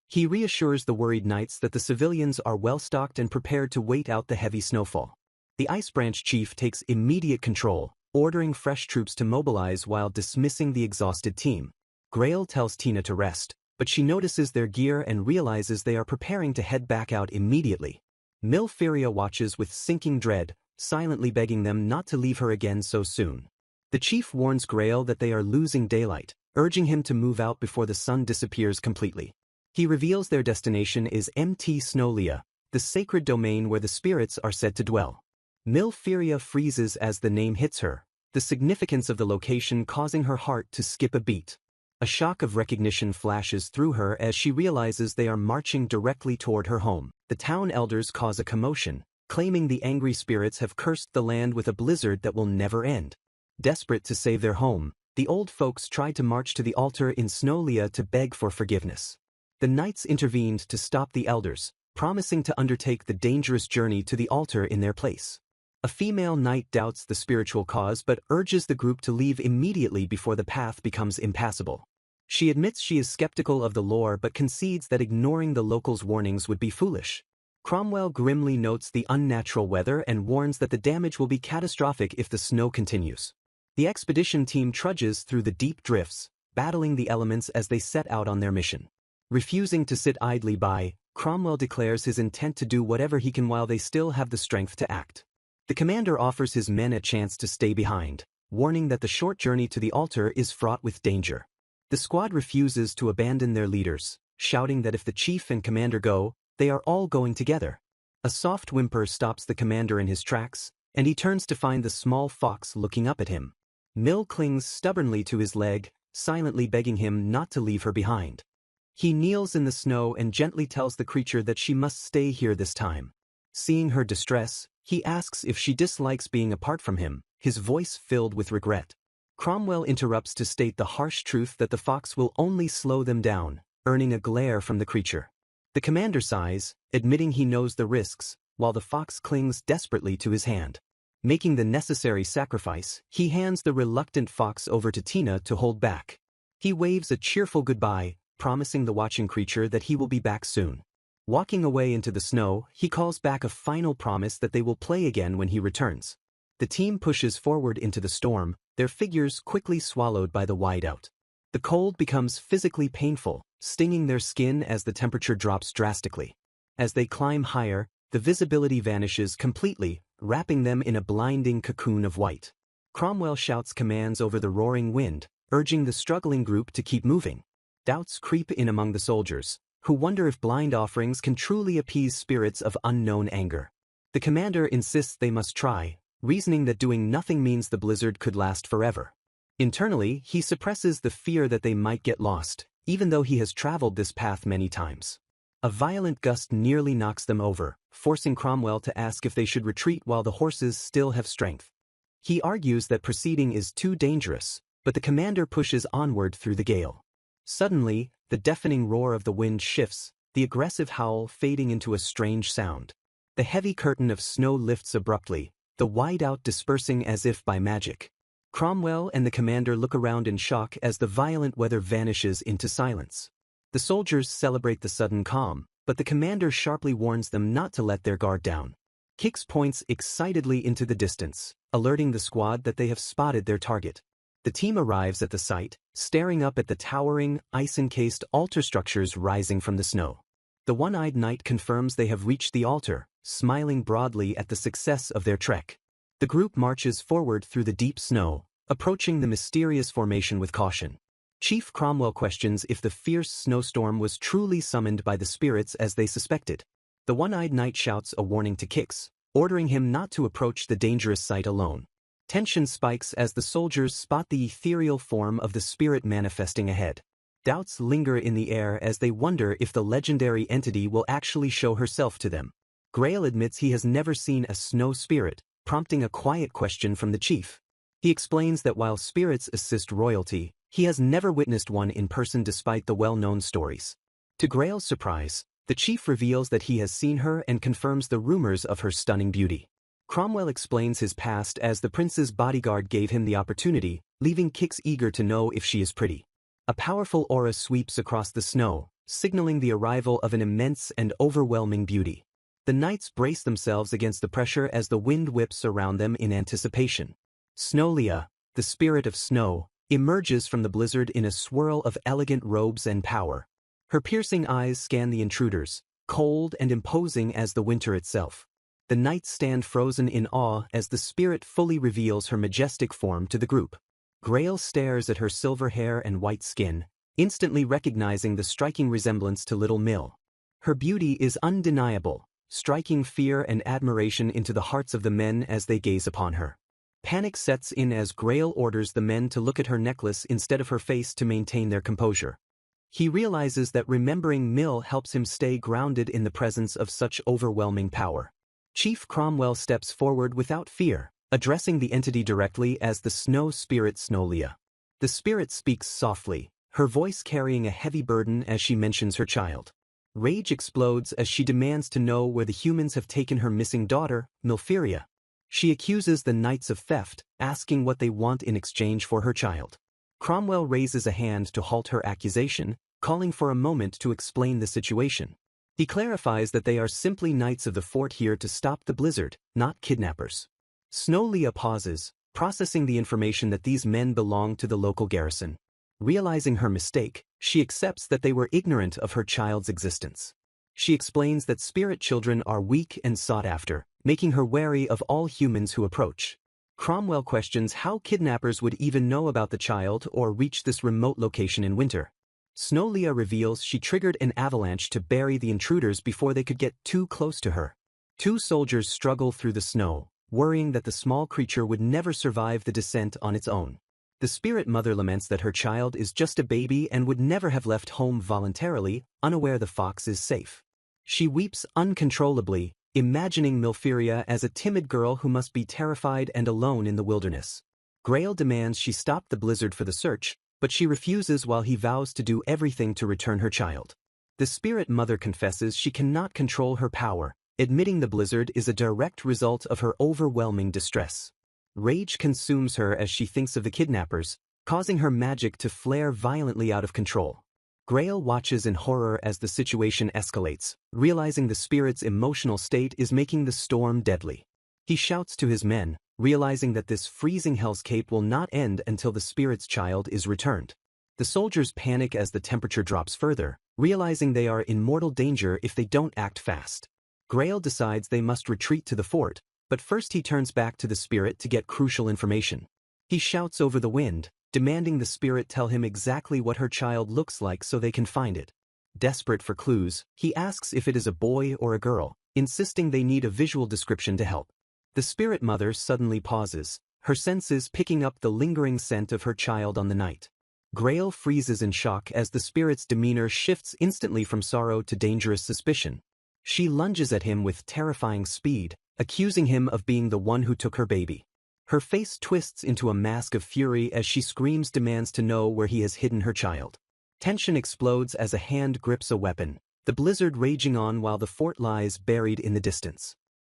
He reassures the worried knights that the civilians are well-stocked and prepared to wait out the heavy snowfall. The Ice Branch chief takes immediate control, ordering fresh troops to mobilize while dismissing the exhausted team. Grail tells Tina to rest, but she notices their gear and realizes they are preparing to head back out immediately. Milfiria watches with sinking dread, silently begging them not to leave her again so soon. The chief warns Grail that they are losing daylight, urging him to move out before the sun disappears completely. He reveals their destination is Mt. Snowlia, the sacred domain where the spirits are said to dwell. Milfiria freezes as the name hits her, the significance of the location causing her heart to skip a beat. A shock of recognition flashes through her as she realizes they are marching directly toward her home. The town elders cause a commotion, claiming the angry spirits have cursed the land with a blizzard that will never end. Desperate to save their home, the old folks try to march to the altar in Snowlia to beg for forgiveness. The knights intervened to stop the elders, promising to undertake the dangerous journey to the altar in their place. A female knight doubts the spiritual cause but urges the group to leave immediately before the path becomes impassable. She admits she is skeptical of the lore but concedes that ignoring the locals' warnings would be foolish. Cromwell grimly notes the unnatural weather and warns that the damage will be catastrophic if the snow continues. The expedition team trudges through the deep drifts, battling the elements as they set out on their mission. Refusing to sit idly by, Cromwell declares his intent to do whatever he can while they still have the strength to act. The commander offers his men a chance to stay behind, warning that the short journey to the altar is fraught with danger. The squad refuses to abandon their leaders, shouting that if the chief and commander go, they are all going together. A soft whimper stops the commander in his tracks, and he turns to find the small fox looking up at him. Mill clings stubbornly to his leg, silently begging him not to leave her behind. He kneels in the snow and gently tells the creature that she must stay here this time. Seeing her distress, he asks if she dislikes being apart from him, his voice filled with regret. Cromwell interrupts to state the harsh truth that the fox will only slow them down, earning a glare from the creature. The commander sighs, admitting he knows the risks, while the fox clings desperately to his hand. Making the necessary sacrifice, he hands the reluctant fox over to Tina to hold back. He waves a cheerful goodbye, promising the watching creature that he will be back soon. Walking away into the snow, he calls back a final promise that they will play again when he returns. The team pushes forward into the storm, their figures quickly swallowed by the whiteout. The cold becomes physically painful, stinging their skin as the temperature drops drastically. As they climb higher, the visibility vanishes completely, wrapping them in a blinding cocoon of white. Cromwell shouts commands over the roaring wind, urging the struggling group to keep moving. Doubts creep in among the soldiers, who wonder if blind offerings can truly appease spirits of unknown anger. The commander insists they must try, reasoning that doing nothing means the blizzard could last forever. Internally, he suppresses the fear that they might get lost, even though he has traveled this path many times. A violent gust nearly knocks them over, forcing Cromwell to ask if they should retreat while the horses still have strength. He argues that proceeding is too dangerous, but the commander pushes onward through the gale. Suddenly, the deafening roar of the wind shifts, the aggressive howl fading into a strange sound. The heavy curtain of snow lifts abruptly, the whiteout dispersing as if by magic. Cromwell and the commander look around in shock as the violent weather vanishes into silence. The soldiers celebrate the sudden calm, but the commander sharply warns them not to let their guard down. Kix points excitedly into the distance, alerting the squad that they have spotted their target. The team arrives at the site, staring up at the towering, ice-encased altar structures rising from the snow. The one-eyed knight confirms they have reached the altar, smiling broadly at the success of their trek. The group marches forward through the deep snow, approaching the mysterious formation with caution. Chief Cromwell questions if the fierce snowstorm was truly summoned by the spirits as they suspected. The one-eyed knight shouts a warning to Kix, ordering him not to approach the dangerous site alone. Tension spikes as the soldiers spot the ethereal form of the spirit manifesting ahead. Doubts linger in the air as they wonder if the legendary entity will actually show herself to them. Grail admits he has never seen a snow spirit, prompting a quiet question from the chief. He explains that while spirits assist royalty, he has never witnessed one in person despite the well-known stories. To Grail's surprise, the chief reveals that he has seen her and confirms the rumors of her stunning beauty. Cromwell explains his past as the prince's bodyguard gave him the opportunity, leaving Kix eager to know if she is pretty. A powerful aura sweeps across the snow, signaling the arrival of an immense and overwhelming beauty. The knights brace themselves against the pressure as the wind whips around them in anticipation. Snowlia, the spirit of snow, emerges from the blizzard in a swirl of elegant robes and power. Her piercing eyes scan the intruders, cold and imposing as the winter itself. The knights stand frozen in awe as the spirit fully reveals her majestic form to the group. Grail stares at her silver hair and white skin, instantly recognizing the striking resemblance to Little Mill. Her beauty is undeniable, striking fear and admiration into the hearts of the men as they gaze upon her. Panic sets in as Grail orders the men to look at her necklace instead of her face to maintain their composure. He realizes that remembering Mill helps him stay grounded in the presence of such overwhelming power. Chief Cromwell steps forward without fear, addressing the entity directly as the snow spirit Snowlia. The spirit speaks softly, her voice carrying a heavy burden as she mentions her child. Rage explodes as she demands to know where the humans have taken her missing daughter, Milfiria. She accuses the knights of theft, asking what they want in exchange for her child. Cromwell raises a hand to halt her accusation, calling for a moment to explain the situation. He clarifies that they are simply knights of the fort here to stop the blizzard, not kidnappers. Snowlia pauses, processing the information that these men belong to the local garrison. Realizing her mistake, she accepts that they were ignorant of her child's existence. She explains that spirit children are weak and sought after, making her wary of all humans who approach. Cromwell questions how kidnappers would even know about the child or reach this remote location in winter. Snowlia reveals she triggered an avalanche to bury the intruders before they could get too close to her. Two soldiers struggle through the snow, worrying that the small creature would never survive the descent on its own. The spirit mother laments that her child is just a baby and would never have left home voluntarily, unaware the fox is safe. She weeps uncontrollably, imagining Milfiria as a timid girl who must be terrified and alone in the wilderness. Grail demands she stop the blizzard for the search, but she refuses while he vows to do everything to return her child. The spirit mother confesses she cannot control her power, admitting the blizzard is a direct result of her overwhelming distress. Rage consumes her as she thinks of the kidnappers, causing her magic to flare violently out of control. Grail watches in horror as the situation escalates, realizing the spirit's emotional state is making the storm deadly. He shouts to his men, realizing that this freezing hellscape will not end until the spirit's child is returned. The soldiers panic as the temperature drops further, realizing they are in mortal danger if they don't act fast. Grail decides they must retreat to the fort, but first he turns back to the spirit to get crucial information. He shouts over the wind, demanding the spirit tell him exactly what her child looks like so they can find it. Desperate for clues, he asks if it is a boy or a girl, insisting they need a visual description to help. The spirit mother suddenly pauses, her senses picking up the lingering scent of her child on the night. Grail freezes in shock as the spirit's demeanor shifts instantly from sorrow to dangerous suspicion. She lunges at him with terrifying speed, accusing him of being the one who took her baby. Her face twists into a mask of fury as she screams demands to know where he has hidden her child. Tension explodes as a hand grips a weapon, the blizzard raging on while the fort lies buried in the distance.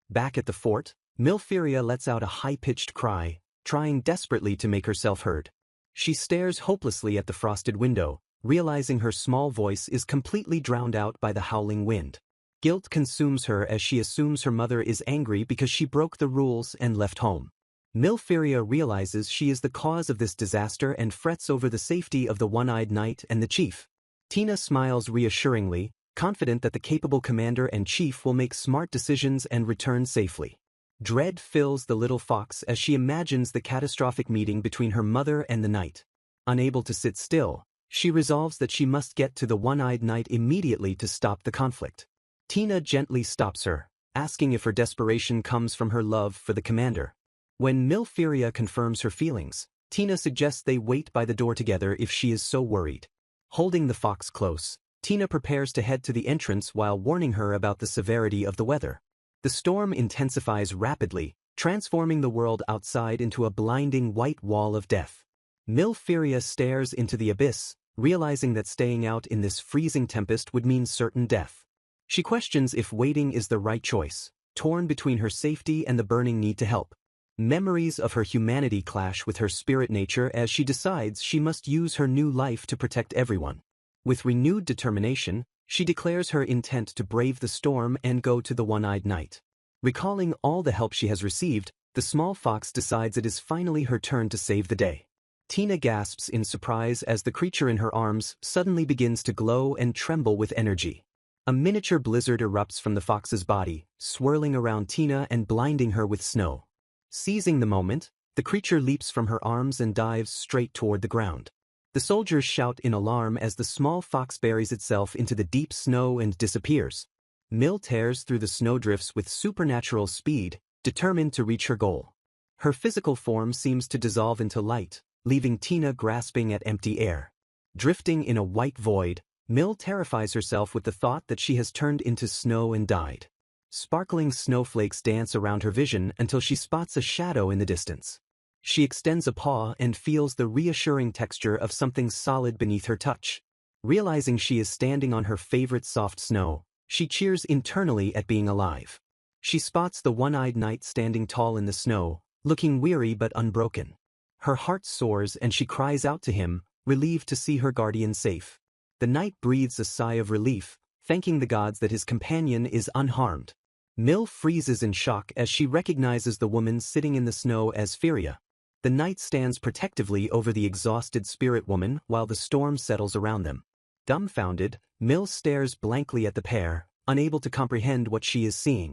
Back at the fort, Milfiria lets out a high-pitched cry, trying desperately to make herself heard. She stares hopelessly at the frosted window, realizing her small voice is completely drowned out by the howling wind. Guilt consumes her as she assumes her mother is angry because she broke the rules and left home. Milfiria realizes she is the cause of this disaster and frets over the safety of the one-eyed knight and the chief. Tina smiles reassuringly, confident that the capable commander and chief will make smart decisions and return safely. Dread fills the little fox as she imagines the catastrophic meeting between her mother and the knight. Unable to sit still, she resolves that she must get to the one-eyed knight immediately to stop the conflict. Tina gently stops her, asking if her desperation comes from her love for the commander. When Milfiria confirms her feelings, Tina suggests they wait by the door together if she is so worried. Holding the fox close, Tina prepares to head to the entrance while warning her about the severity of the weather. The storm intensifies rapidly, transforming the world outside into a blinding white wall of death. Milfiria stares into the abyss, realizing that staying out in this freezing tempest would mean certain death. She questions if waiting is the right choice, torn between her safety and the burning need to help. Memories of her humanity clash with her spirit nature as she decides she must use her new life to protect everyone. With renewed determination, she declares her intent to brave the storm and go to the one-eyed knight. Recalling all the help she has received, the small fox decides it is finally her turn to save the day. Tina gasps in surprise as the creature in her arms suddenly begins to glow and tremble with energy. A miniature blizzard erupts from the fox's body, swirling around Tina and blinding her with snow. Seizing the moment, the creature leaps from her arms and dives straight toward the ground. The soldiers shout in alarm as the small fox buries itself into the deep snow and disappears. Mil tears through the snowdrifts with supernatural speed, determined to reach her goal. Her physical form seems to dissolve into light, leaving Tina grasping at empty air. Drifting in a white void, Mil terrifies herself with the thought that she has turned into snow and died. Sparkling snowflakes dance around her vision until she spots a shadow in the distance. She extends a paw and feels the reassuring texture of something solid beneath her touch. Realizing she is standing on her favorite soft snow, she cheers internally at being alive. She spots the one-eyed knight standing tall in the snow, looking weary but unbroken. Her heart soars and she cries out to him, relieved to see her guardian safe. The knight breathes a sigh of relief, thanking the gods that his companion is unharmed. Mil freezes in shock as she recognizes the woman sitting in the snow as Firia. The knight stands protectively over the exhausted spirit woman while the storm settles around them. Dumbfounded, Mil stares blankly at the pair, unable to comprehend what she is seeing.